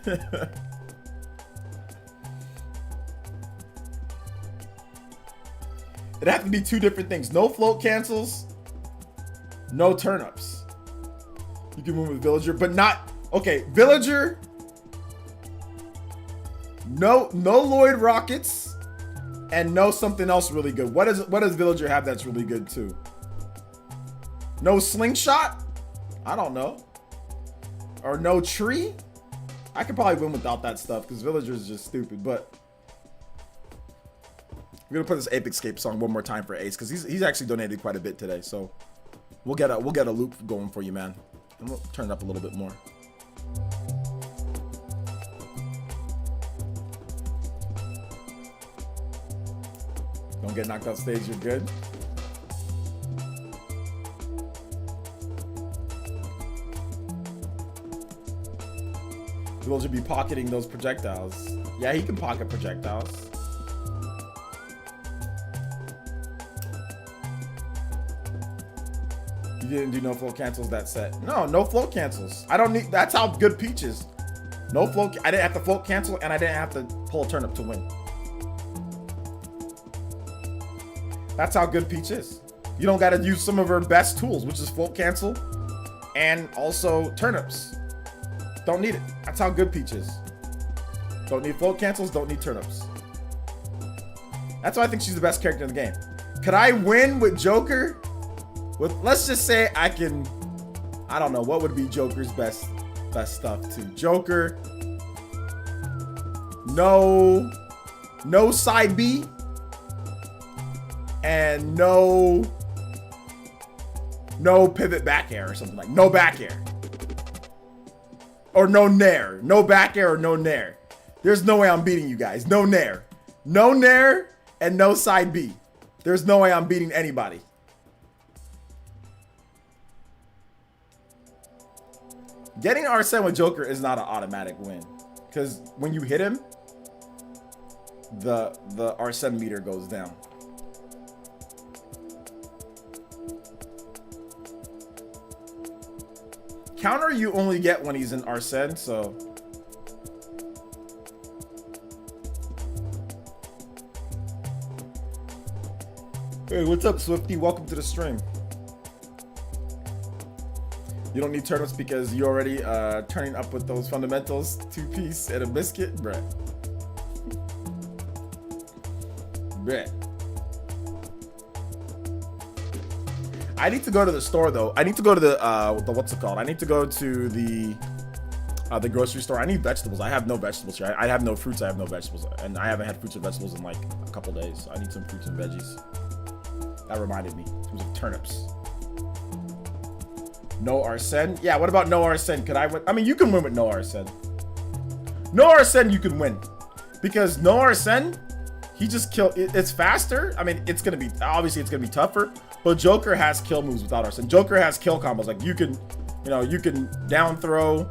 It'd have to be two different things. No float cancels, no turnips. You can move with villager, but not okay. Villager, no Lloyd Rockets, and no something else really good. What does villager have that's really good too? No slingshot? I don't know. Or no tree? I could probably win without that stuff because villager is just stupid. But we're gonna put this Ape Escape song one more time for Ace because he's actually donated quite a bit today. So we'll get a loop going for you, man. And we'll turn it up a little bit more. Don't get knocked off stage, you're good. Villager be pocketing those projectiles. Yeah, he can pocket projectiles. You didn't do no float cancels that set. No float cancels. I don't need, that's how good Peach is. No float, I didn't have to float cancel and I didn't have to pull a turnip to win. That's how good Peach is. You don't gotta use some of her best tools, which is float cancel and also turnips. Don't need it. That's how good Peach is. Don't need float cancels, don't need turnips. That's why I think she's the best character in the game. Could I win with Joker? With, let's just say I can, I don't know, what would be Joker's best stuff too? Joker, no side B, and no pivot back air or something, like no back air. Or no nair. No back air or no nair. There's no way I'm beating you guys. No nair. No nair and no side B. There's no way I'm beating anybody. Getting Arsene with Joker is not an automatic win. Because when you hit him, the Arsene meter goes down. Counter you only get when he's in Arsene, so. Hey, what's up, Swifty? Welcome to the stream. You don't need turnips because you're already turning up with those fundamentals. 2-piece and a biscuit, bruh. Bruh. I need to go to the store though. I need to go to the what's it called? I need to go to the grocery store. I need vegetables. I have no vegetables here. I have no fruits. I have no vegetables, and I haven't had fruits or vegetables in like a couple days. So I need some fruits and veggies. That reminded me. In terms of turnips. No Arsene? Yeah. What about no Arsene? Could I win? I mean, you can win with no Arsene. No Arsene, you can win because no Arsene, he just kill. It's faster. I mean, it's gonna be obviously it's gonna be tougher. But Joker has kill moves without Arsene. Joker has kill combos. Like you can down throw,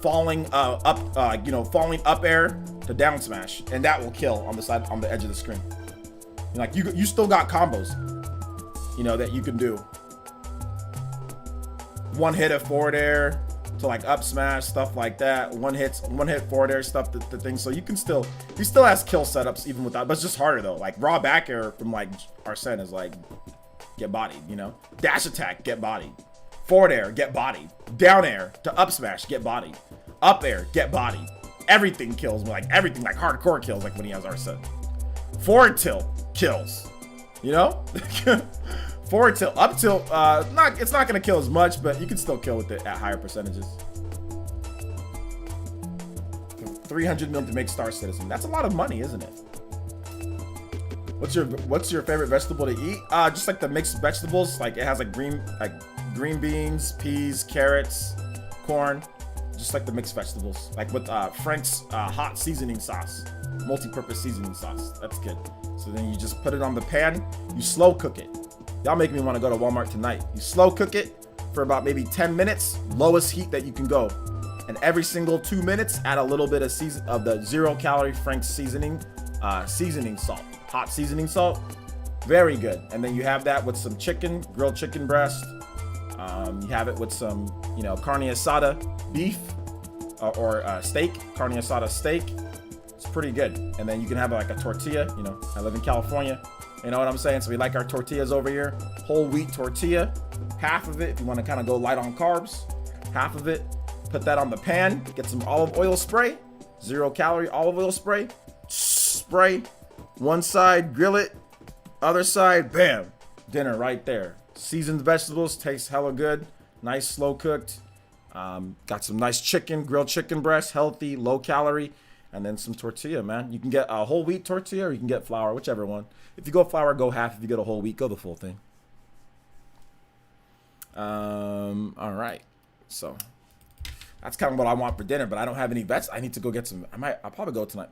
falling falling up air to down smash, and that will kill on the side, on the edge of the screen. Like you still got combos, that you can do. One hit at forward air to like up smash, stuff like that. One hit forward air stuff, the things. So he still has kill setups even without, but it's just harder though. Like raw back air from like Arsene is like, get bodied, dash attack, get bodied, forward air, get bodied, down air to up smash, get bodied, up air, get bodied. Everything kills, like everything, like hardcore kills, like when he has Arsene. Forward tilt kills, forward tilt, up tilt, it's not gonna kill as much, but you can still kill with it at higher percentages. 300 mil to make Star Citizen. That's a lot of money, isn't it? What's your favorite vegetable to eat? Just like the mixed vegetables. Like it has like green beans, peas, carrots, corn. Just like the mixed vegetables. Like with Frank's hot seasoning sauce, multi-purpose seasoning sauce. That's good. So then you just put it on the pan. You slow cook it. Y'all make me want to go to Walmart tonight. You slow cook it for about maybe 10 minutes, lowest heat that you can go. And every single 2 minutes, add a little bit of the 0-calorie Frank's seasoning salt. Hot seasoning salt, very good. And then you have that with some chicken, grilled chicken breast. You have it with some, carne asada beef or steak, carne asada steak. It's pretty good. And then you can have like a tortilla. I live in California. You know what I'm saying? So we like our tortillas over here. Whole wheat tortilla, half of it if you want to kind of go light on carbs. Half of it, put that on the pan. Get some olive oil spray, 0-calorie olive oil spray. Spray. One side, grill it. Other side, bam. Dinner right there. Seasoned vegetables, tastes hella good. Nice, slow cooked. Got some nice chicken, grilled chicken breast, healthy, low calorie. And then some tortilla, man. You can get a whole wheat tortilla or you can get flour, whichever one. If you go flour, go half. If you get a whole wheat, go the full thing. All right. So that's kind of what I want for dinner, but I don't have any vets. I need to go get some. I'll probably go tonight.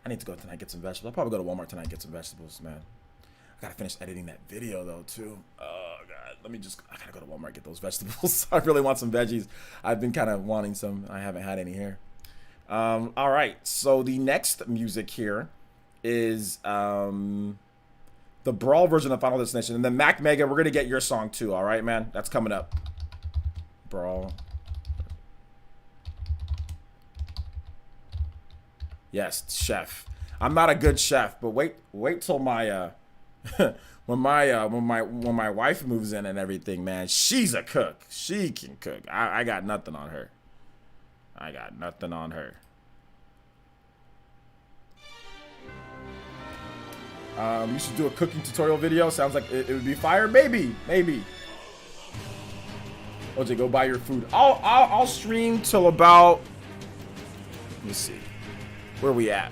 I need to go tonight, get some vegetables. I'll probably go to Walmart tonight, get some vegetables, man. I gotta finish editing that video though, too. Oh God, I gotta go to Walmart, get those vegetables. I really want some veggies. I've been kind of wanting some. I haven't had any here. All right, so the next music here is the Brawl version of Final Destination. And then Mac Mega, we're gonna get your song too, all right, man? That's coming up. Brawl. Yes, chef. I'm not a good chef, but wait till my when my wife moves in and everything, man. She's a cook. She can cook. I got nothing on her. I got nothing on her. You should do a cooking tutorial video. Sounds like it would be fire. Maybe. OJ, go buy your food. I'll stream till about. Let me see. Where we at?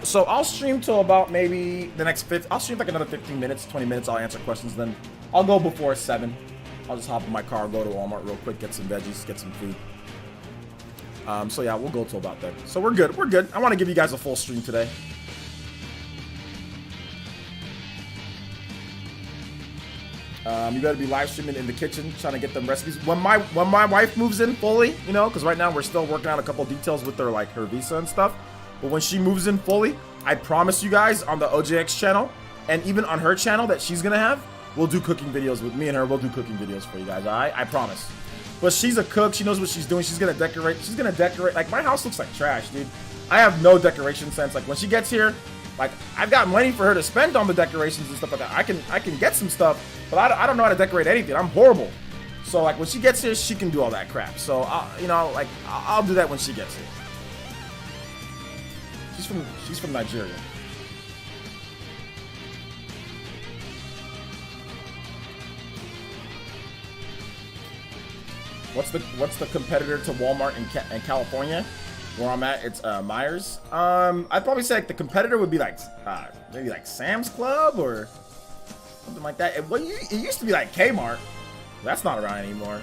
So I'll stream till about maybe the next I'll stream like another 15 minutes, 20 minutes. I'll answer questions. Then I'll go before 7. I'll just hop in my car, go to Walmart real quick, get some veggies, get some food. So yeah, we'll go till about then. So we're good. I want to give you guys a full stream today. You better be live streaming in the kitchen, trying to get them recipes. When my wife moves in fully, because right now we're still working out a couple details with her visa and stuff. But when she moves in fully, I promise you guys on the OJX channel and even on her channel that she's gonna have, we'll do cooking videos with me and her. We'll do cooking videos for you guys. All right, I promise. But she's a cook. She knows what she's doing. She's gonna decorate. She's gonna decorate. Like, my house looks like trash, dude. I have no decoration sense. Like, when she gets here, like, I've got money for her to spend on the decorations and stuff like that. I can get some stuff, but I don't know how to decorate anything. I'm horrible. So, like, when she gets here, she can do all that crap. So, you know, like, I'll do that when she gets here. She's from Nigeria. What's the competitor to Walmart in California? Where I'm at, it's Myers. I'd probably say like the competitor would be like maybe like Sam's Club or something like that. It used to be like Kmart. That's not around anymore.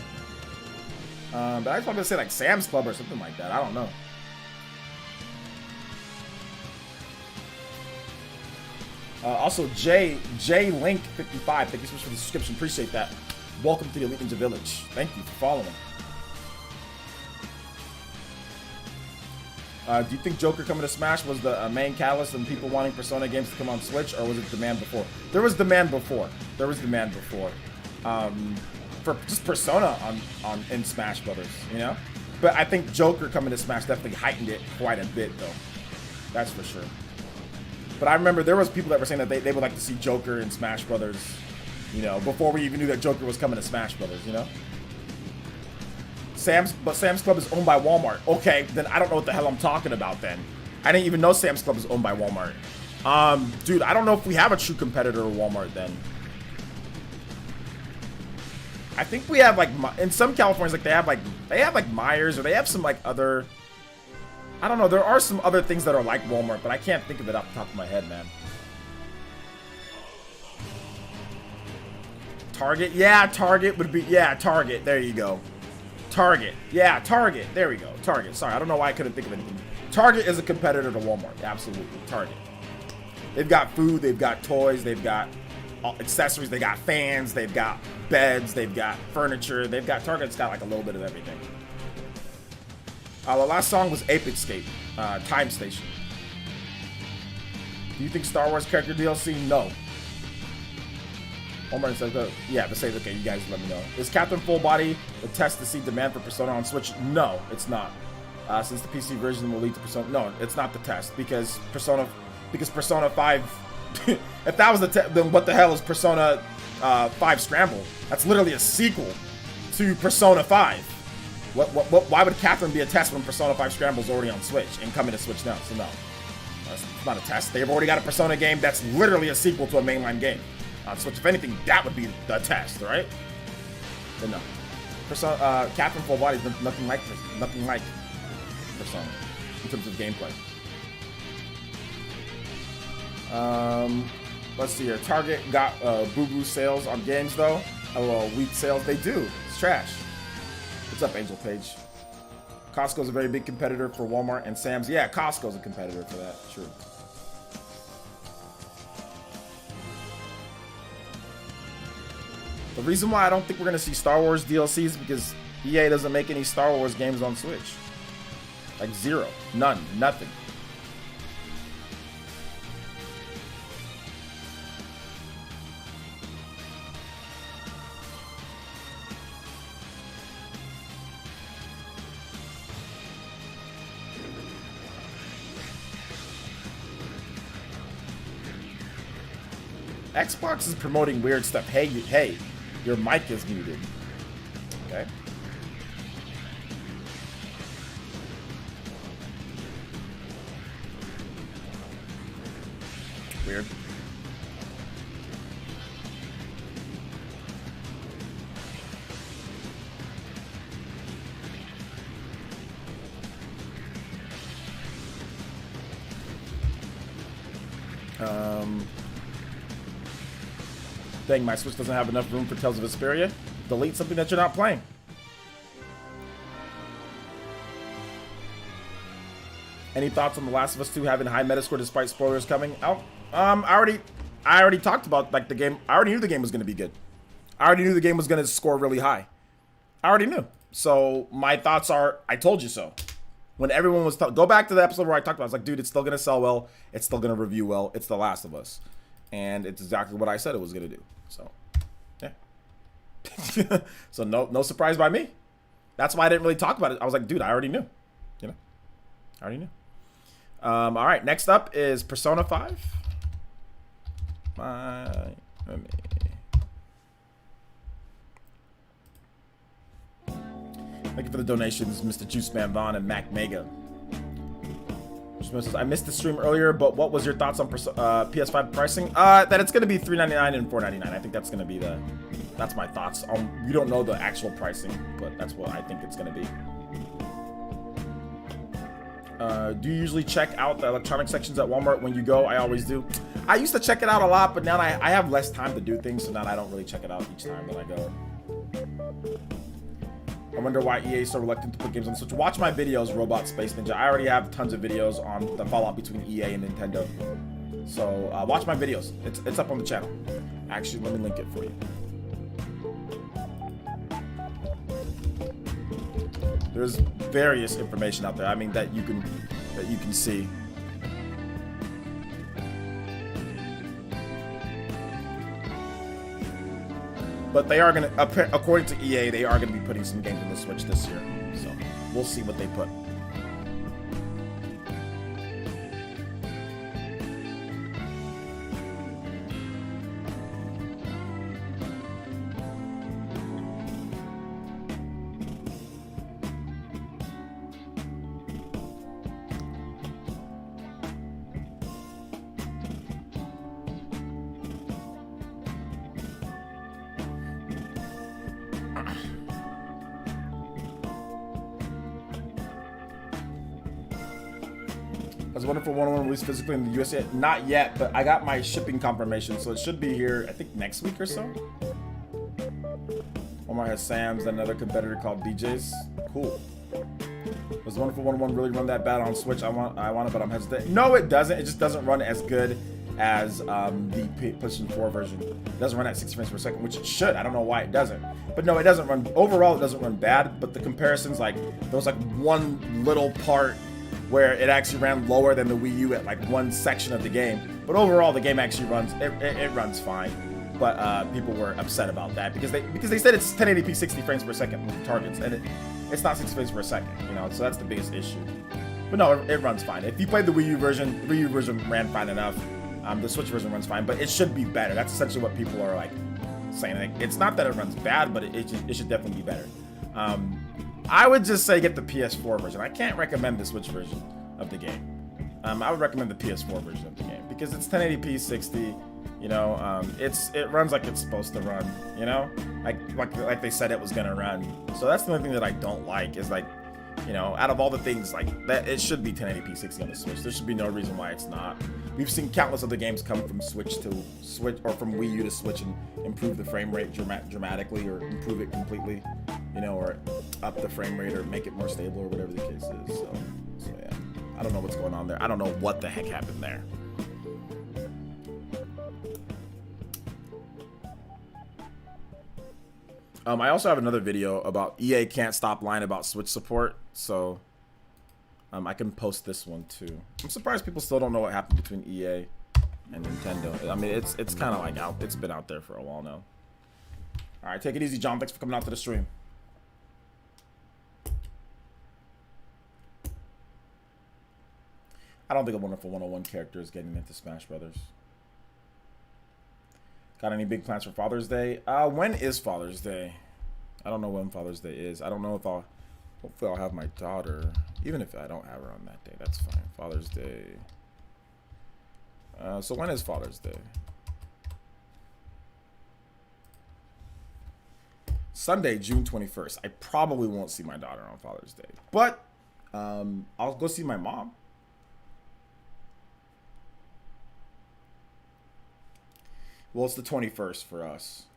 But I'd probably say like Sam's Club or something like that. I don't know. Also, J Link 55. Thank you so much for the subscription. Appreciate that. Welcome to the Elite Ninja Village. Thank you for following. Do you think Joker coming to Smash was the main catalyst in people wanting Persona games to come on Switch, or was it demand before? There was demand before. For just Persona in Smash Brothers, you know. But I think Joker coming to Smash definitely heightened it quite a bit, though. That's for sure. But I remember there was people that were saying that they would like to see Joker in Smash Brothers, you know, before we even knew that Joker was coming to Smash Brothers, you know. Sam's Club is owned by Walmart. Okay, then I don't know what the hell I'm talking about then. I didn't even know Sam's Club is owned by Walmart. Dude, I don't know if we have a true competitor to Walmart then. I think we have like, in some Californians, like they have like Myers, or they have some like other, I don't know, there are some other things that are like Walmart, but I can't think of it off the top of my head, man. Target? Yeah, Target would be, yeah, Target, there you go. Target. Yeah, Target. There we go. Target. Sorry, I don't know why I couldn't think of anything. Target is a competitor to Walmart. Absolutely. Target. They've got food. They've got toys. They've got accessories. They got fans. They've got beds. They've got furniture. They've got Target's got like a little bit of everything. The last song was Ape Escape. Time Station. Do you think Star Wars character DLC? No. Walmart says, yeah, to say, okay, you guys let me know. Is Captain Full Body a test to see demand for Persona on Switch? No, it's not. Since the PC version will lead to Persona. No, it's not the test because Persona 5. If that was the test, then what the hell is Persona 5 Scramble? That's literally a sequel to Persona 5. Why would Catherine be a test when Persona 5 Scramble is already on Switch and coming to Switch now? So no, that's not a test. They've already got a Persona game that's literally a sequel to a mainline game. On Switch, if anything, that would be the test, right? But no, Persona, Captain Full Body is nothing like Persona in terms of gameplay. Let's see here. Target got boo-boo sales on games though. Weak sales. They do. It's trash. What's up, Angel Page? Costco's a very big competitor for Walmart and Sam's. Yeah, Costco's a competitor for that. True. The reason why I don't think we're going to see Star Wars DLC is because EA doesn't make any Star Wars games on Switch. Like zero. None. Nothing. Xbox is promoting weird stuff. Hey, your mic is muted. Okay. Weird. Dang, my Switch doesn't have enough room for Tales of Vesperia. Delete something that you're not playing. Any thoughts on The Last of Us 2 having high Metascore despite spoilers coming out? I already talked about like the game. I already knew the game was going to be good. I already knew the game was going to score really high. I already knew. So my thoughts are, I told you so. When everyone was go back to the episode where I talked about it, I was like, dude, it's still going to sell well. It's still going to review well. It's The Last of Us. And it's exactly what I said it was going to do. So, yeah. So no surprise by me. That's why I didn't really talk about it. I was like, dude, I already knew. You know, I already knew. All right, next up is Persona 5. Thank you for the donations, Mr. Juiceman Vaughn and Mac Mega. I missed the stream earlier, but what was your thoughts on PS5 pricing? That it's going to be $399 and $499. I think that's going to be that's my thoughts. We don't know the actual pricing, but that's what I think it's going to be. Do you usually check out the electronic sections at Walmart when you go? I always do. I used to check it out a lot, but now I have less time to do things, so now I don't really check it out each time that I go. I wonder why EA is so reluctant to put games on the Switch. Watch my videos, Robot Space Ninja. I already have tons of videos on the fallout between EA and Nintendo. So watch my videos. It's up on the channel. Actually, let me link it for you. There's various information out there. I mean that you can see. But they are gonna, according to EA, they are gonna be putting some games on the Switch this year. So we'll see what they put. Has Wonderful 101 released physically in the US yet? Not yet, but I got my shipping confirmation, so it should be here, I think, next week or so. Walmart has Sam's, then another competitor called DJ's. Cool. Does Wonderful 101 really run that bad on Switch? I want it, but I'm hesitant. No, it doesn't. It just doesn't run as good as the PlayStation 4 version. It doesn't run at 60 frames per second, which it should. I don't know why it doesn't. But no, it doesn't run. Overall, it doesn't run bad, but the comparisons, like, there was like one little part where it actually ran lower than the Wii U at like one section of the game. But overall, the game actually runs, it runs fine. But people were upset about that because they said it's 1080p 60 frames per second with targets, and it's not 60 frames per second, you know, so that's the biggest issue. But no, it runs fine. If you played the Wii U version, the Wii U version ran fine enough. The Switch version runs fine, but it should be better. That's essentially what people are like saying. Like, it's not that it runs bad, but it should definitely be better. I would just say get the PS4 version. I can't recommend the Switch version of the game. I would recommend the PS4 version of the game because it's 1080p 60. You know, it runs like it's supposed to run. You know, like they said it was gonna run. So that's the only thing that I don't like is, like, you know, out of all the things like that, it should be 1080p 60 on the Switch. There should be no reason why it's not. We've seen countless other games come from Switch to Switch, or from Wii U to Switch, and improve the frame rate dramatically, or improve it completely, you know, or up the frame rate, or make it more stable, or whatever the case is. So yeah, I don't know what's going on there. I don't know what the heck happened there. I also have another video about EA can't stop lying about Switch support, so I can post this one too. I'm surprised people still don't know what happened between EA and Nintendo. I mean, it's kind of like it's been out there for a while now. All right, take it easy, John. Thanks for coming out to the stream. I don't think a Wonderful 101 character is getting into Smash Brothers. Got any big plans for Father's Day? When is Father's Day? I don't know when Father's Day is. I don't know if hopefully I'll have my daughter. Even if I don't have her on that day, that's fine. Father's Day. So when is Father's Day? Sunday, June 21st. I probably won't see my daughter on Father's Day. But I'll go see my mom. Well, it's the 21st for us.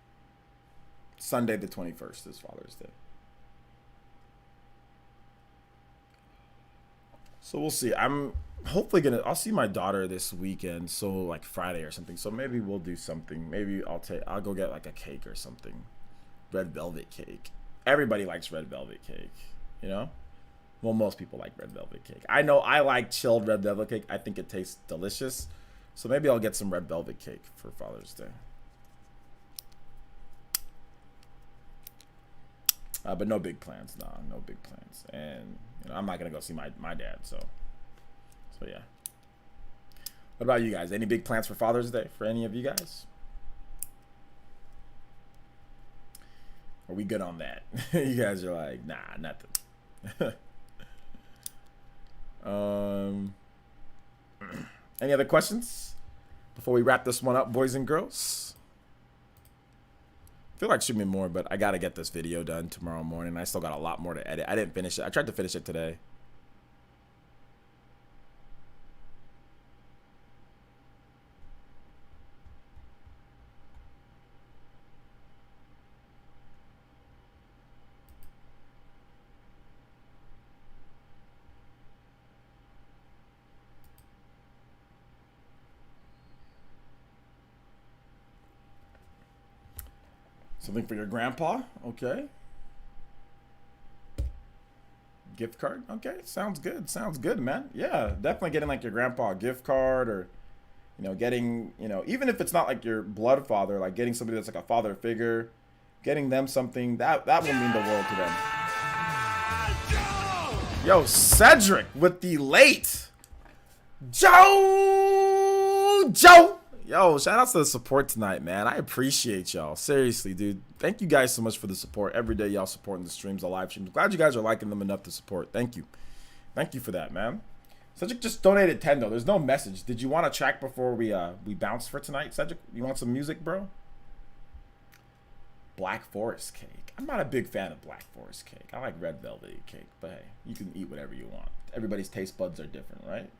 Sunday the 21st is Father's Day. So we'll see. I'm hopefully I'll see my daughter this weekend, so like Friday or something. So maybe we'll do something. Maybe I'll go get like a cake or something. Red velvet cake. Everybody likes red velvet cake, you know? Well, most people like red velvet cake. I know I like chilled red velvet cake. I think it tastes delicious. So maybe I'll get some red velvet cake for Father's Day. But no big plans. No, no big plans. And you know, I'm not gonna go see my dad. So yeah. What about you guys? Any big plans for Father's Day for any of you guys? Are we good on that? You guys are like, nah, nothing. Any other questions before we wrap this one up, boys and girls? I feel like streaming more, but I gotta get this video done tomorrow morning. I still got a lot more to edit. I didn't finish it. I tried to finish it today. Something for your grandpa, okay. Gift card, okay, sounds good, man. Yeah, definitely getting like your grandpa a gift card, or, you know, getting, you know, even if it's not like your blood father, like getting somebody that's like a father figure, getting them something, that will mean the world to them. Yo, Cedric with the late Joe. Yo, shout outs to the support tonight, man. I appreciate y'all. Seriously, dude. Thank you guys so much for the support. Every day y'all supporting the streams, the live streams. Glad you guys are liking them enough to support. Thank you. Thank you for that, man. Cedric just donated 10 though. There's no message. Did you want a track before we bounce for tonight, Cedric? You want some music, bro? Black Forest cake. I'm not a big fan of Black Forest cake. I like red velvety cake, but hey, you can eat whatever you want. Everybody's taste buds are different, right?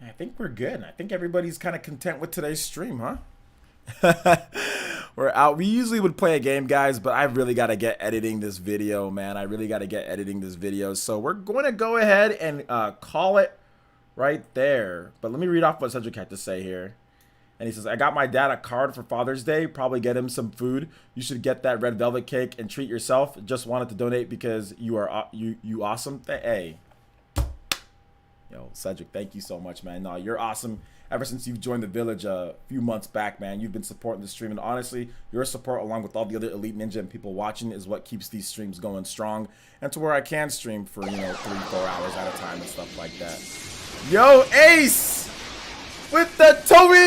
I think we're good. I think everybody's kind of content with today's stream, huh? We're out. We usually would play a game, guys, but I really got to get editing this video, man. I really got to get editing this video. So we're going to go ahead and call it right there. But let me read off what Cedric had to say here. And he says, I got my dad a card for Father's Day. Probably get him some food. You should get that red velvet cake and treat yourself. Just wanted to donate because you are you awesome. Hey. Yo, Cedric, thank you so much, man. No, you're awesome. Ever since you've joined the village a few months back, man, you've been supporting the stream. And honestly, your support along with all the other Elite Ninja and people watching is what keeps these streams going strong. And to where I can stream for, you know, 3-4 hours at a time and stuff like that. Yo, Ace! With the Toby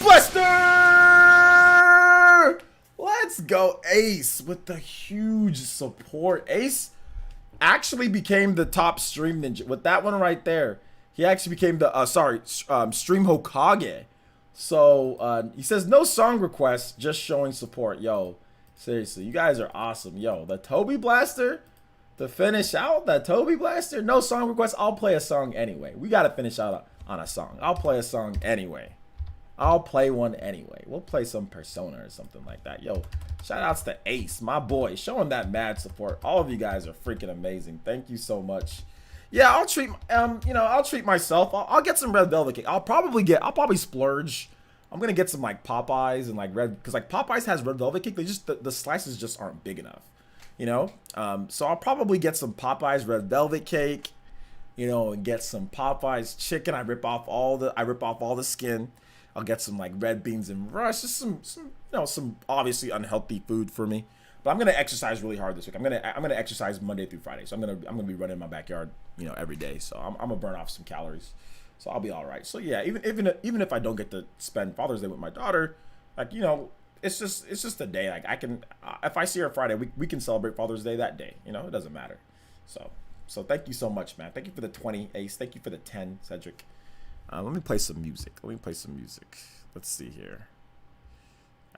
Blaster! Let's go, Ace, with the huge support. Ace actually became the top stream ninja with that one right there. He actually became the stream Hokage. So he says no song requests, just showing support. Yo, seriously, you guys are awesome. Yo, the Toby Blaster to finish out, that Toby Blaster, no song requests. I'll play a song anyway. We got to finish out on a song. I'll play a song anyway. I'll play one anyway. We'll play some Persona or something like that. Yo, shout outs to Ace, my boy, showing that mad support. All of you guys are freaking amazing. Thank you so much. Yeah, I'll treat I'll treat myself. I'll get some red velvet cake. I'll probably splurge. I'm gonna get some like Popeyes and like red, because like Popeyes has red velvet cake. They just the slices just aren't big enough, you know. So I'll probably get some Popeyes red velvet cake, you know, and get some Popeyes chicken. I rip off all the skin. I'll get some like red beans and rice, just some some obviously unhealthy food for me. But I'm gonna exercise really hard this week. I'm gonna exercise Monday through Friday. So I'm gonna be running in my backyard, you know, every day. So I'm gonna burn off some calories. So I'll be all right. So yeah, even if I don't get to spend Father's Day with my daughter, like, you know, it's just a day. Like I can, if I see her Friday, we can celebrate Father's Day that day. You know, it doesn't matter. So thank you so much, man. Thank you for the 20, Ace. Thank you for the 10, Cedric. Let me play some music. Let's see here.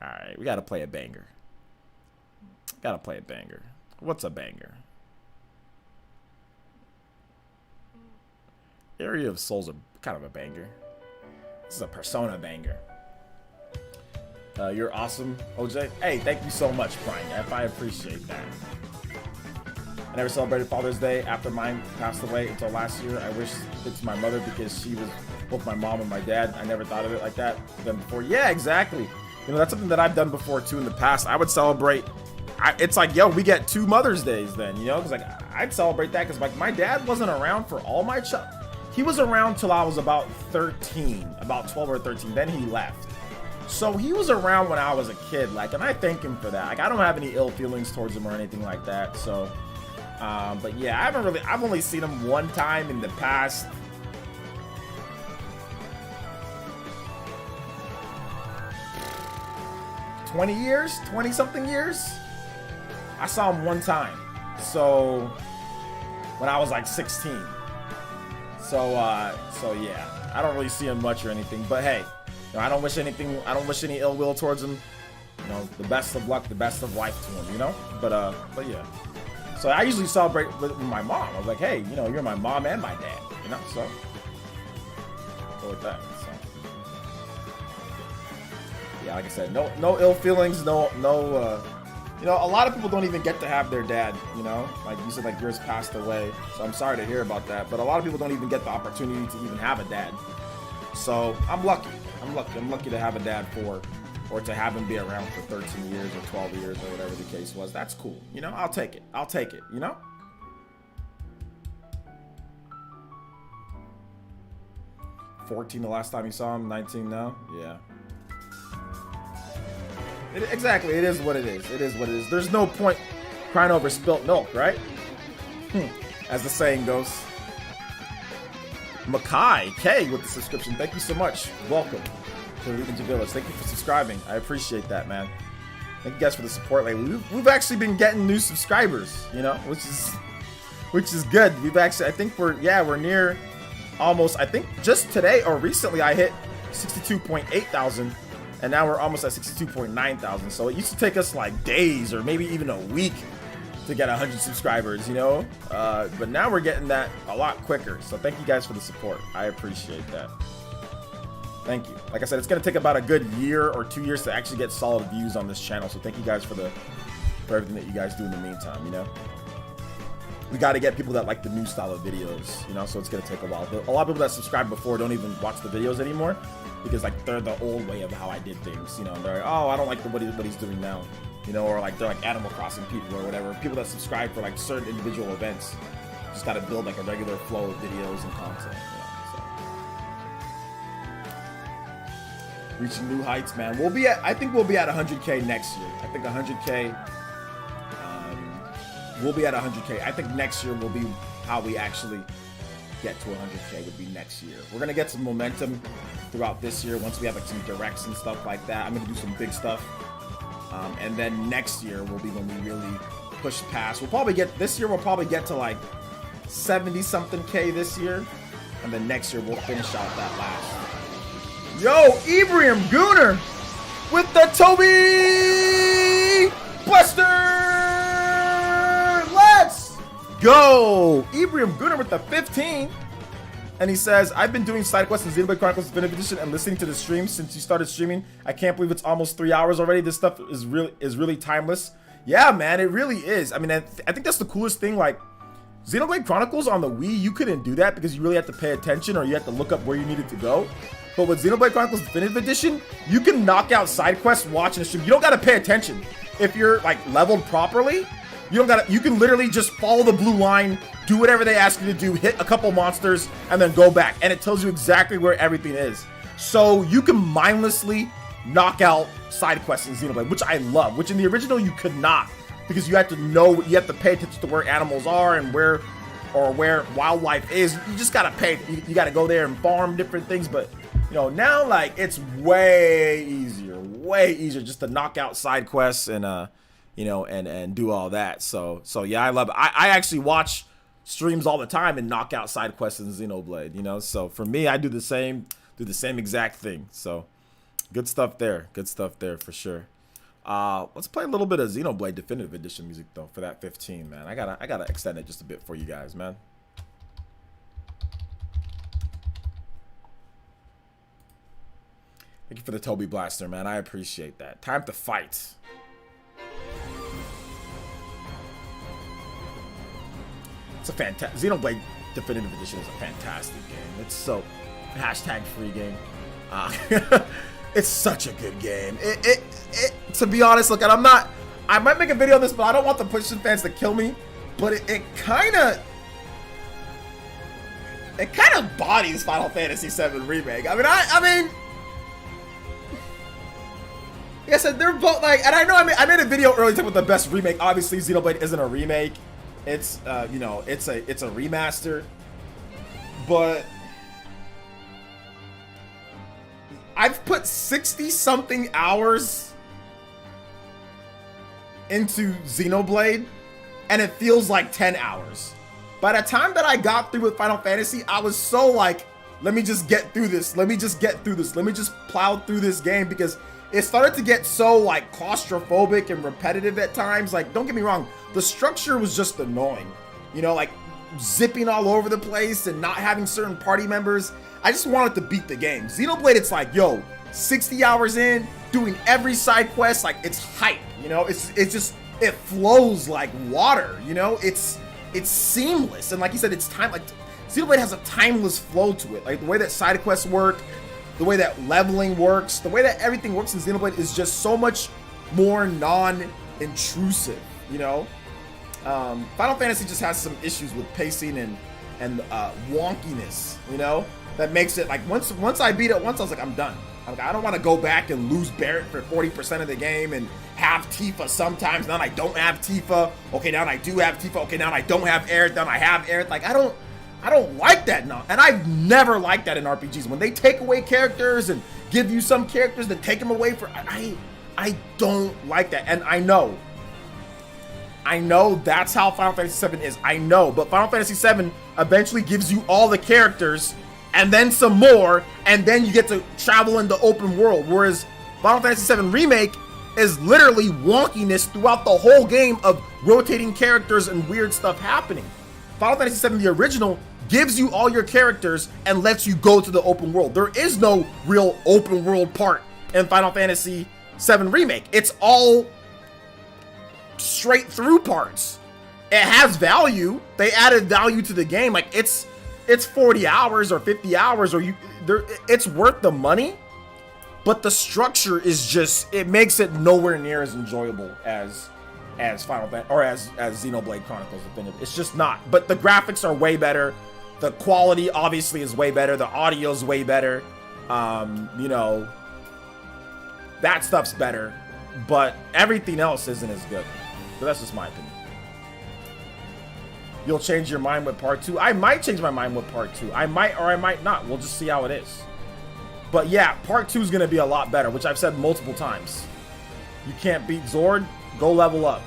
All right, we gotta play a banger. What's a banger? Area of Souls are kind of a banger. This is a Persona banger. You're awesome, OJ. Hey, thank you so much, Brian F. I appreciate that. I never celebrated Father's Day after mine passed away until last year. I wish it to my mother because she was both my mom and my dad. I never thought of it like that then before. Yeah, exactly. You know, that's something that I've done before too in the past. I would celebrate. It's like, yo, we get 2 Mother's Days then, you know, because like I'd celebrate that because like my dad wasn't around for all my he was around till I was about 13, about 12 or 13. Then he left. So he was around when I was a kid, like, and I thank him for that. Like, I don't have any ill feelings towards him or anything like that. So, but yeah, I've only seen him one time in the past. $20 something years. I saw him one time. So when I was like 16. So yeah, I don't really see him much or anything, but hey, you know, I don't wish any ill will towards him. You know, the best of luck, the best of life to him, you know? But yeah. So I usually celebrate with my mom. I was like, hey, you know, you're my mom and my dad, you know? So go with that. So yeah, like I said, no ill feelings, no you know, a lot of people don't even get to have their dad, you know? Like you said, like yours passed away. So I'm sorry to hear about that. But a lot of people don't even get the opportunity to even have a dad. So I'm lucky. I'm lucky to have a dad or to have him be around for 13 years or 12 years or whatever the case was. That's cool. You know, I'll take it, you know? $14 the last time you saw him, 19 now? Yeah. Exactly, it is what it is. It is what it is. There's no point crying over spilt milk, right? As the saying goes. Makai K with the subscription. Thank you so much. Welcome to the Legion Village. Thank you for subscribing. I appreciate that, man. Thank you guys for the support lately. We've actually been getting new subscribers, you know, which is good. We've actually, I think we're near almost, I think just today or recently I hit 62.8 thousand. And now we're almost at 62.9 thousand. So it used to take us like days or maybe even a week to get 100 subscribers, you know? But now we're getting that a lot quicker. So thank you guys for the support. I appreciate that. Thank you. Like I said, it's going to take about a good year or 2 years to actually get solid views on this channel. So thank you guys for everything that you guys do in the meantime, you know? We got to get people that like the new style of videos, you know? So it's going to take a while. But a lot of people that subscribed before don't even watch the videos anymore. Because like they're the old way of how I did things, you know. They're like, oh, I don't like what he's doing now, you know, or like they're like Animal Crossing people or whatever. People that subscribe for like certain individual events just got to build like a regular flow of videos and content, you know. So reaching new heights, man. I think we'll be at 100K next year. I think 100K. We'll be at 100K. I think next year will be how we actually get to 100K would be next year. We're gonna get some momentum throughout this year once we have like some directs and stuff like that. I'm gonna do some big stuff, and then next year will be when we really push past. We'll probably get to like 70 something K this year, and then next year we'll finish out that last. Yo, Ibrahim Gooner with the Toby Buster. Let's go! Ibrahim Gooner with the 15. And he says, I've been doing side quests in Xenoblade Chronicles Definitive Edition and listening to the stream since you started streaming. I can't believe it's almost 3 hours already. This stuff is really timeless. Yeah, man, it really is. I mean, I think that's the coolest thing. Like, Xenoblade Chronicles on the Wii, you couldn't do that because you really had to pay attention or you had to look up where you needed to go. But with Xenoblade Chronicles Definitive Edition, you can knock out side quests watching the stream. You don't gotta pay attention. If you're like leveled properly, you can literally just follow the blue line, do whatever they ask you to do, hit a couple monsters, and then go back. And it tells you exactly where everything is. So you can mindlessly knock out side quests in Xenoblade, which I love, which in the original you could not. Because you have to know, you have to pay attention to where animals are and where wildlife is. You just gotta pay, you gotta go there and farm different things. But, you know, now like it's way easier just to knock out side quests and, you know, and do all that. So yeah, I love it. I actually watch streams all the time and knock out side quests in Xenoblade, you know. So for me, I do the same exact thing. So good stuff there for sure. Let's play a little bit of Xenoblade Definitive Edition music though for that 15, man. I gotta extend it just a bit for you guys, man. Thank you for the Toby Blaster, man. I appreciate that. Time to fight. It's a fantastic Xenoblade Definitive Edition is a fantastic game. It's so #free game. It's such a good game. To be honest, look, and I might make a video on this, but I don't want the PlayStation fans to kill me. but it kind of bodies Final Fantasy VII Remake. I mean, like I said, they're both like, and I know I made a video earlier talking about the best remake. Obviously, Xenoblade isn't a remake; it's you know, it's a remaster. But I've put 60-something hours into Xenoblade, and it feels like 10 hours. By the time that I got through with Final Fantasy, I was so like, let me just get through this. Let me just get through this. Let me just plow through this game, because it started to get so like claustrophobic and repetitive at times. Like, don't get me wrong, the structure was just annoying. You know, like zipping all over the place and not having certain party members. I just wanted to beat the game. Xenoblade, it's like, yo, 60 hours in, doing every side quest, like it's hype, you know? It's just, it flows like water, you know? It's seamless. And like you said, it's time, like Xenoblade has a timeless flow to it. Like the way that side quests work, the way that leveling works, the way that everything works in Xenoblade is just so much more non-intrusive, you know? Final Fantasy just has some issues with pacing and wonkiness, you know, that makes it like once I beat it once, I was like, I'm done. Like, I don't want to go back and lose Barrett for 40% of the game and have Tifa sometimes. Now I don't have Tifa. Okay, now I do have Tifa. Okay, now I don't have Aerith. Now I have Aerith. Like, I don't like that now. And I've never liked that in RPGs. When they take away characters and give you some characters, then take them away for, I don't like that. And I know that's how Final Fantasy VII is. I know, but Final Fantasy VII eventually gives you all the characters and then some more, and then you get to travel in the open world. Whereas Final Fantasy VII Remake is literally wonkiness throughout the whole game of rotating characters and weird stuff happening. Final Fantasy VII, the original, gives you all your characters and lets you go to the open world. There is no real open world part in Final Fantasy VII Remake. It's all straight through parts. It has value. They added value to the game. Like it's 40 hours or 50 hours or it's worth the money, but the structure is just, it makes it nowhere near as enjoyable as Final Fantasy or as Xenoblade Chronicles Definitive. It's just not. But the graphics are way better. The quality obviously is way better. The audio is way better. You know, that stuff's better, but everything else isn't as good. But that's just my opinion. You'll change your mind with part 2. I might change my mind with part 2. I might or I might not. We'll just see how it is. But yeah, part 2 is going to be a lot better, which I've said multiple times. You can't beat Zord, go level up.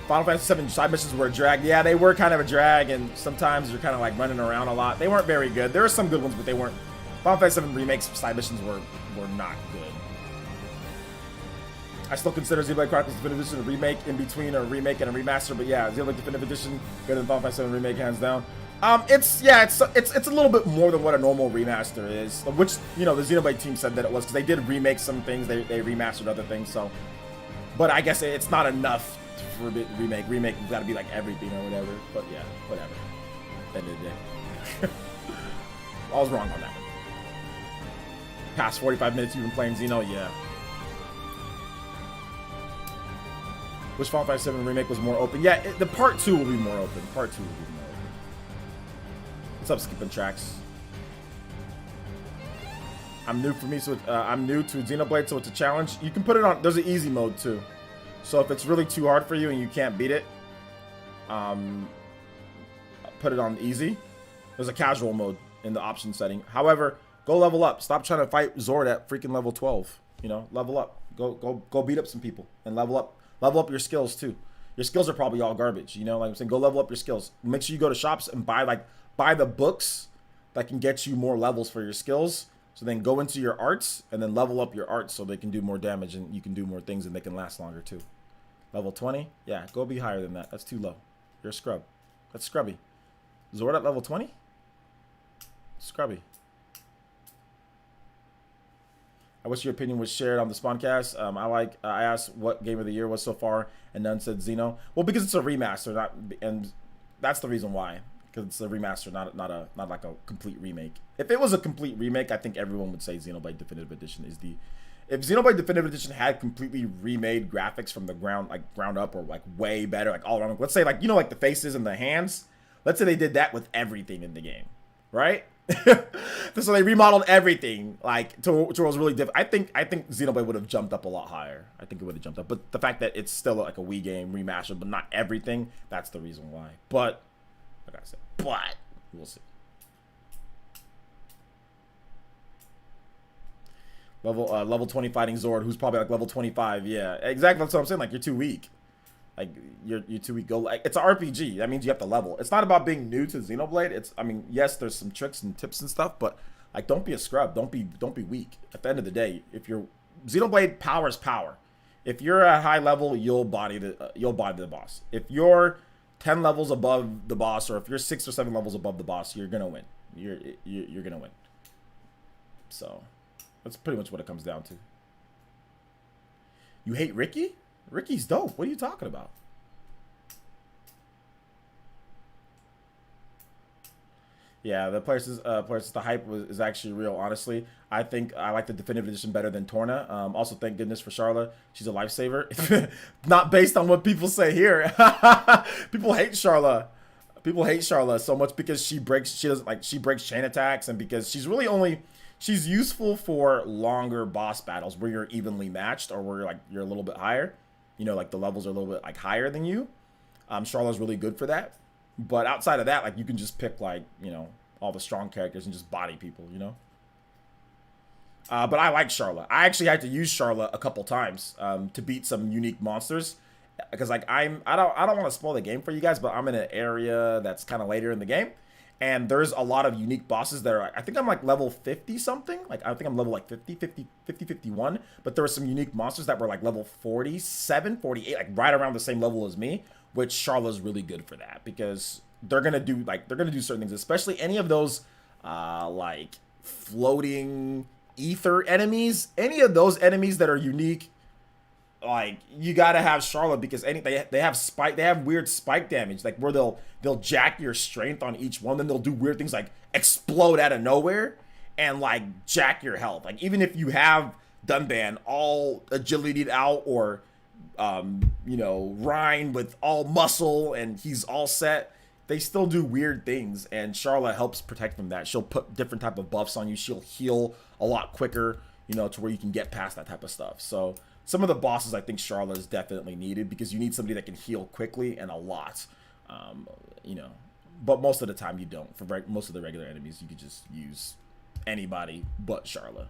Final Fantasy VII side missions were a drag. Yeah, they were kind of a drag, and sometimes you're kind of like running around a lot. They weren't very good. There were some good ones, but they weren't. Final Fantasy VII Remake's side missions were not good. I still consider Xenoblade Chronicles Definitive Edition a remake in between a remake and a remaster, but yeah, Xenoblade Definitive Edition better than Final Fantasy VII Remake, hands down. It's a little bit more than what a normal remaster is, which, you know, the Xenoblade team said that it was, because they did remake some things, they remastered other things, so. But I guess it's not enough for remake. Remake has got to be like everything or whatever. But yeah, whatever. End of the day. I was wrong on that one. Past 45 minutes you've been playing Xeno, yeah. Which Final Fantasy VII Remake was more open? Yeah, the part 2 will be more open. Part 2 will be more open. What's up, skipping tracks? I'm new for me, so I'm new to Xenoblade, so it's a challenge. You can put it on. There's an easy mode too. So if it's really too hard for you and you can't beat it, put it on easy. There's a casual mode in the option setting. However, go level up. Stop trying to fight Zord at freaking level 12. You know, level up. Go beat up some people and level up. Level up your skills too. Your skills are probably all garbage. You know, like I'm saying, go level up your skills. Make sure you go to shops and buy the books that can get you more levels for your skills. So then go into your arts and then level up your arts so they can do more damage and you can do more things and they can last longer too. Level 20? Yeah, go be higher than that. That's too low. You're a scrub. That's scrubby. Zord at level 20? Scrubby. I wish your opinion was shared on the Spawncast. I asked what game of the year was so far, and none said Xeno. Well, because it's a remaster, and that's the reason why. Because it's a remaster, not like a complete remake. If it was a complete remake, I think everyone would say Xenoblade Definitive Edition if Xenoblade Definitive Edition had completely remade graphics from the ground up, or like way better, like all around, let's say like, you know, like the faces and the hands, let's say they did that with everything in the game, right? So they remodeled everything like to where it was really different. I think Xenoblade would have jumped up a lot higher. I think it would have jumped up, but the fact that it's still like a Wii game remastered, but not everything, that's the reason why. But like I said, but we'll see. Level 20 fighting Zord, who's probably like level 25. Yeah, exactly. That's what I'm saying. Like, you're too weak. Like, you're too weak. Go, like, it's an RPG. That means you have to level. It's not about being new to Xenoblade. It's, I mean, yes, there's some tricks and tips and stuff, but like, don't be a scrub. Don't be weak. At the end of the day, if you're Xenoblade, power is power. If you're at high level, you'll body the boss. If you're 10 levels above the boss, or if you're 6 or 7 levels above the boss, you're gonna win. You're gonna win. So that's pretty much what it comes down to. You hate Ricky? Ricky's dope. What are you talking about? Yeah, the the hype is actually real, honestly. I think I like the Definitive Edition better than Torna. Also, thank goodness for Charla. She's a lifesaver. Not based on what people say here. People hate Charla. People hate Charla so much because she breaks chain attacks, and because she's useful for longer boss battles where you're evenly matched, or where like you're a little bit higher. You know, like the levels are a little bit like higher than you. Charla's really good for that. But outside of that, like, you can just pick, like, you know, all the strong characters and just body people, you know? But I like Charla. I actually had to use Charla a couple times to beat some unique monsters. Because, like, I don't want to spoil the game for you guys, but I'm in an area that's kind of later in the game. And there's a lot of unique bosses that are, I think I'm, like, level 50-something. Like, I think I'm level, like, 51. But there were some unique monsters that were, like, level 47, 48, like, right around the same level as me. Which Charla's really good for that, because they're gonna do certain things, especially any of those like floating ether enemies, any of those enemies that are unique. Like, you gotta have Charla, because they have weird spike damage, like where they'll jack your strength on each one, then they'll do weird things like explode out of nowhere and like jack your health. Like, even if you have Dunban all agilitied out, or you know, Rhine with all muscle and he's all set, they still do weird things, and Charla helps protect from that. She'll put different type of buffs on you. She'll heal a lot quicker, you know, to where you can get past that type of stuff. So some of the bosses, I think Charla is definitely needed, because you need somebody that can heal quickly and a lot, you know, but most of the time you don't. For most of the regular enemies, you could just use anybody but Charla.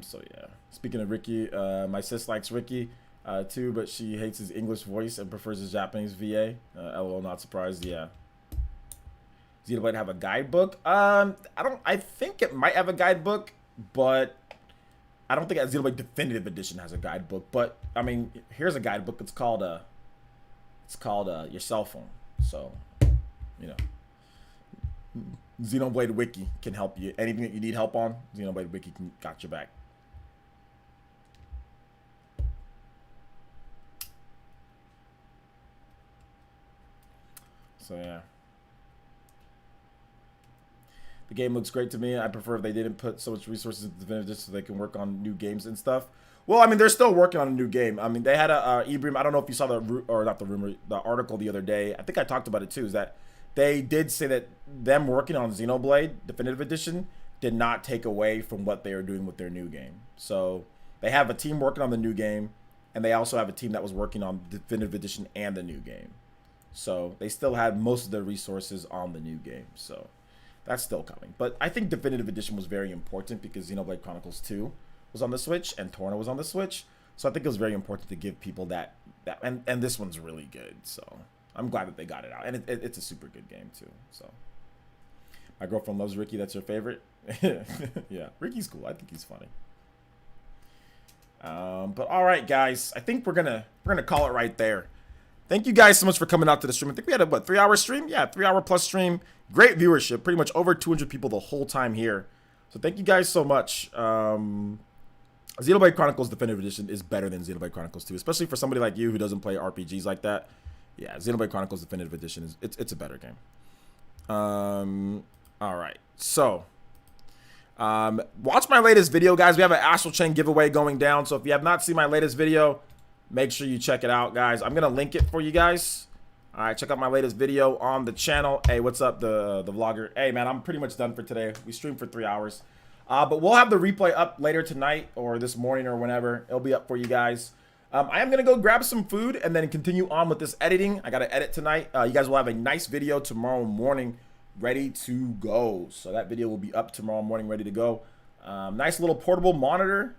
So yeah, speaking of Ricky, my sis likes Ricky too, but she hates his English voice and prefers his Japanese VA. LOL, not surprised. Yeah. Xenoblade have a guidebook? I think it might have a guidebook, but I don't think Xenoblade Definitive Edition has a guidebook. But I mean, here's a guidebook. It's called your cell phone. So, you know, Xenoblade Wiki can help you. Anything that you need help on, Xenoblade Wiki got your back. So yeah, the game looks great to me. I prefer if they didn't put so much resources into Definitive just so they can work on new games and stuff. Well, I mean, they're still working on a new game. I mean, they had a eBream. I don't know if you saw the article the other day. I think I talked about it too. Is that they did say that them working on Xenoblade Definitive Edition did not take away from what they are doing with their new game. So they have a team working on the new game, and they also have a team that was working on Definitive Edition and the new game. So they still had most of their resources on the new game. So that's still coming. But I think Definitive Edition was very important because Xenoblade Chronicles 2 was on the Switch and Torna was on the Switch. So I think it was very important to give people that and this one's really good. So I'm glad that they got it out. And it's a super good game too. So my girlfriend loves Ricky. That's her favorite. Yeah, Ricky's cool. I think he's funny. But all right, guys, I think we're gonna call it right there. Thank you guys so much for coming out to the stream. I think we had a 3-hour stream. Yeah, 3-hour plus stream. Great viewership. Pretty much over 200 people the whole time here. So thank you guys so much. Xenoblade Chronicles Definitive Edition is better than Xenoblade Chronicles 2, especially for somebody like you who doesn't play RPGs like that. Yeah, Xenoblade Chronicles Definitive Edition it's a better game. All right. So, watch my latest video, guys. We have an Astral Chain giveaway going down. So if you have not seen my latest video, make sure you check it out, guys. I'm going to link it for you guys. All right, check out my latest video on the channel. Hey, what's up, the vlogger? Hey, man, I'm pretty much done for today. We streamed for 3 hours. But we'll have the replay up later tonight or this morning or whenever. It'll be up for you guys. I am going to go grab some food and then continue on with this editing. I got to edit tonight. You guys will have a nice video tomorrow morning ready to go. So that video will be up tomorrow morning ready to go. Nice little portable monitor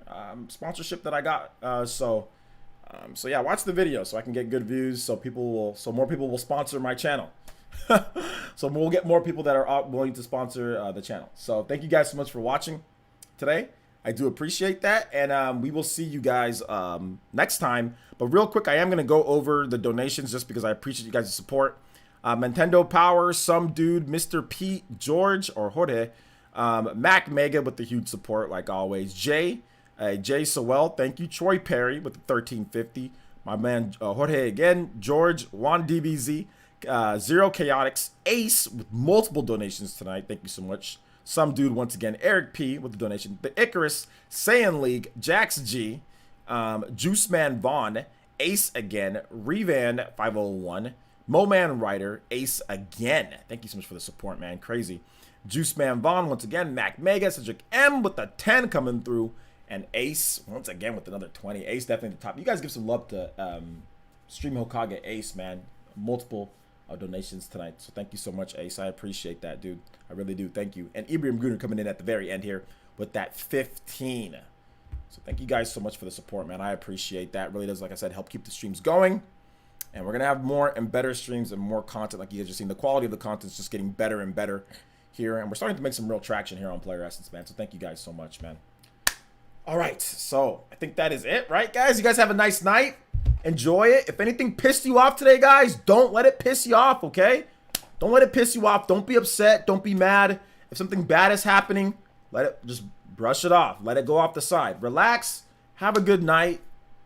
sponsorship that I got. So yeah, watch the video so I can get good views so more people will sponsor my channel. So we'll get more people that are willing to sponsor the channel. So thank you guys so much for watching today. I do appreciate that, and we will see you guys next time. But real quick, I am going to go over the donations just because I appreciate you guys' support. Nintendo Power, Some Dude, Mr. Pete, George, or Jorge, Mac Mega with the huge support like always, Jay Sowell, thank you, Troy Perry with the 1350, my man Jorge again, George, Juan DBZ, Zero Chaotix, Ace with multiple donations tonight, thank you so much. Some Dude once again, Eric P with the donation, the Icarus, Saiyan League, Jax G, Juice Man Vaughn, Ace again, Revan 501, Moman Rider, Ace again. Thank you so much for the support, man. Crazy. Juice Man Vaughn once again, Mac Mega, Cedric M with the 10 coming through, and Ace once again with another 20. Ace definitely the top. You guys give some love to Stream Hokage Ace, man. Multiple donations tonight, so thank you so much, Ace. I appreciate that, dude. I really do. Thank you. And Ibrahim Gunner coming in at the very end here with that 15. So thank you guys so much for the support, man. I appreciate that. Really does, like I said, help keep the streams going. And we're gonna have more and better streams and more content. Like you guys are seeing, the quality of the content is just getting better and better here, and we're starting to make some real traction here on PlayerEssence, man. So thank you guys so much, man. All right, so I think that is it, right, guys? You guys have a nice night. Enjoy it. If anything pissed you off today, guys, don't let it piss you off, okay? Don't let it piss you off. Don't be upset. Don't be mad. If something bad is happening, let it, just brush it off. Let it go off the side. Relax. Have a good night.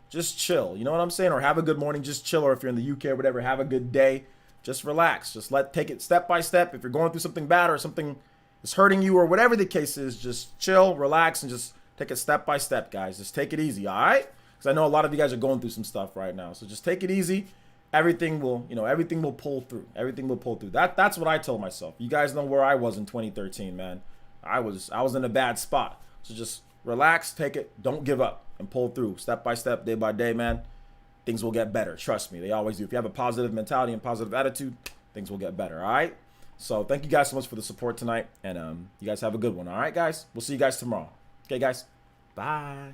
Just chill. You know what I'm saying? Or have a good morning. Just chill. Or if you're in the UK or whatever, have a good day. Just relax. Just take it step by step. If you're going through something bad or something is hurting you or whatever the case is, just chill, relax, and just take it step by step, guys. Just take it easy, all right? Because I know a lot of you guys are going through some stuff right now. So just take it easy. Everything will, everything will pull through. Everything will pull through. That's what I told myself. You guys know where I was in 2013, man. I was in a bad spot. So just relax, take it, don't give up, and pull through step by step, day by day, man. Things will get better. Trust me, they always do. If you have a positive mentality and positive attitude, things will get better, all right? So thank you guys so much for the support tonight, and you guys have a good one, all right, guys? We'll see you guys tomorrow. Okay, guys? Bye.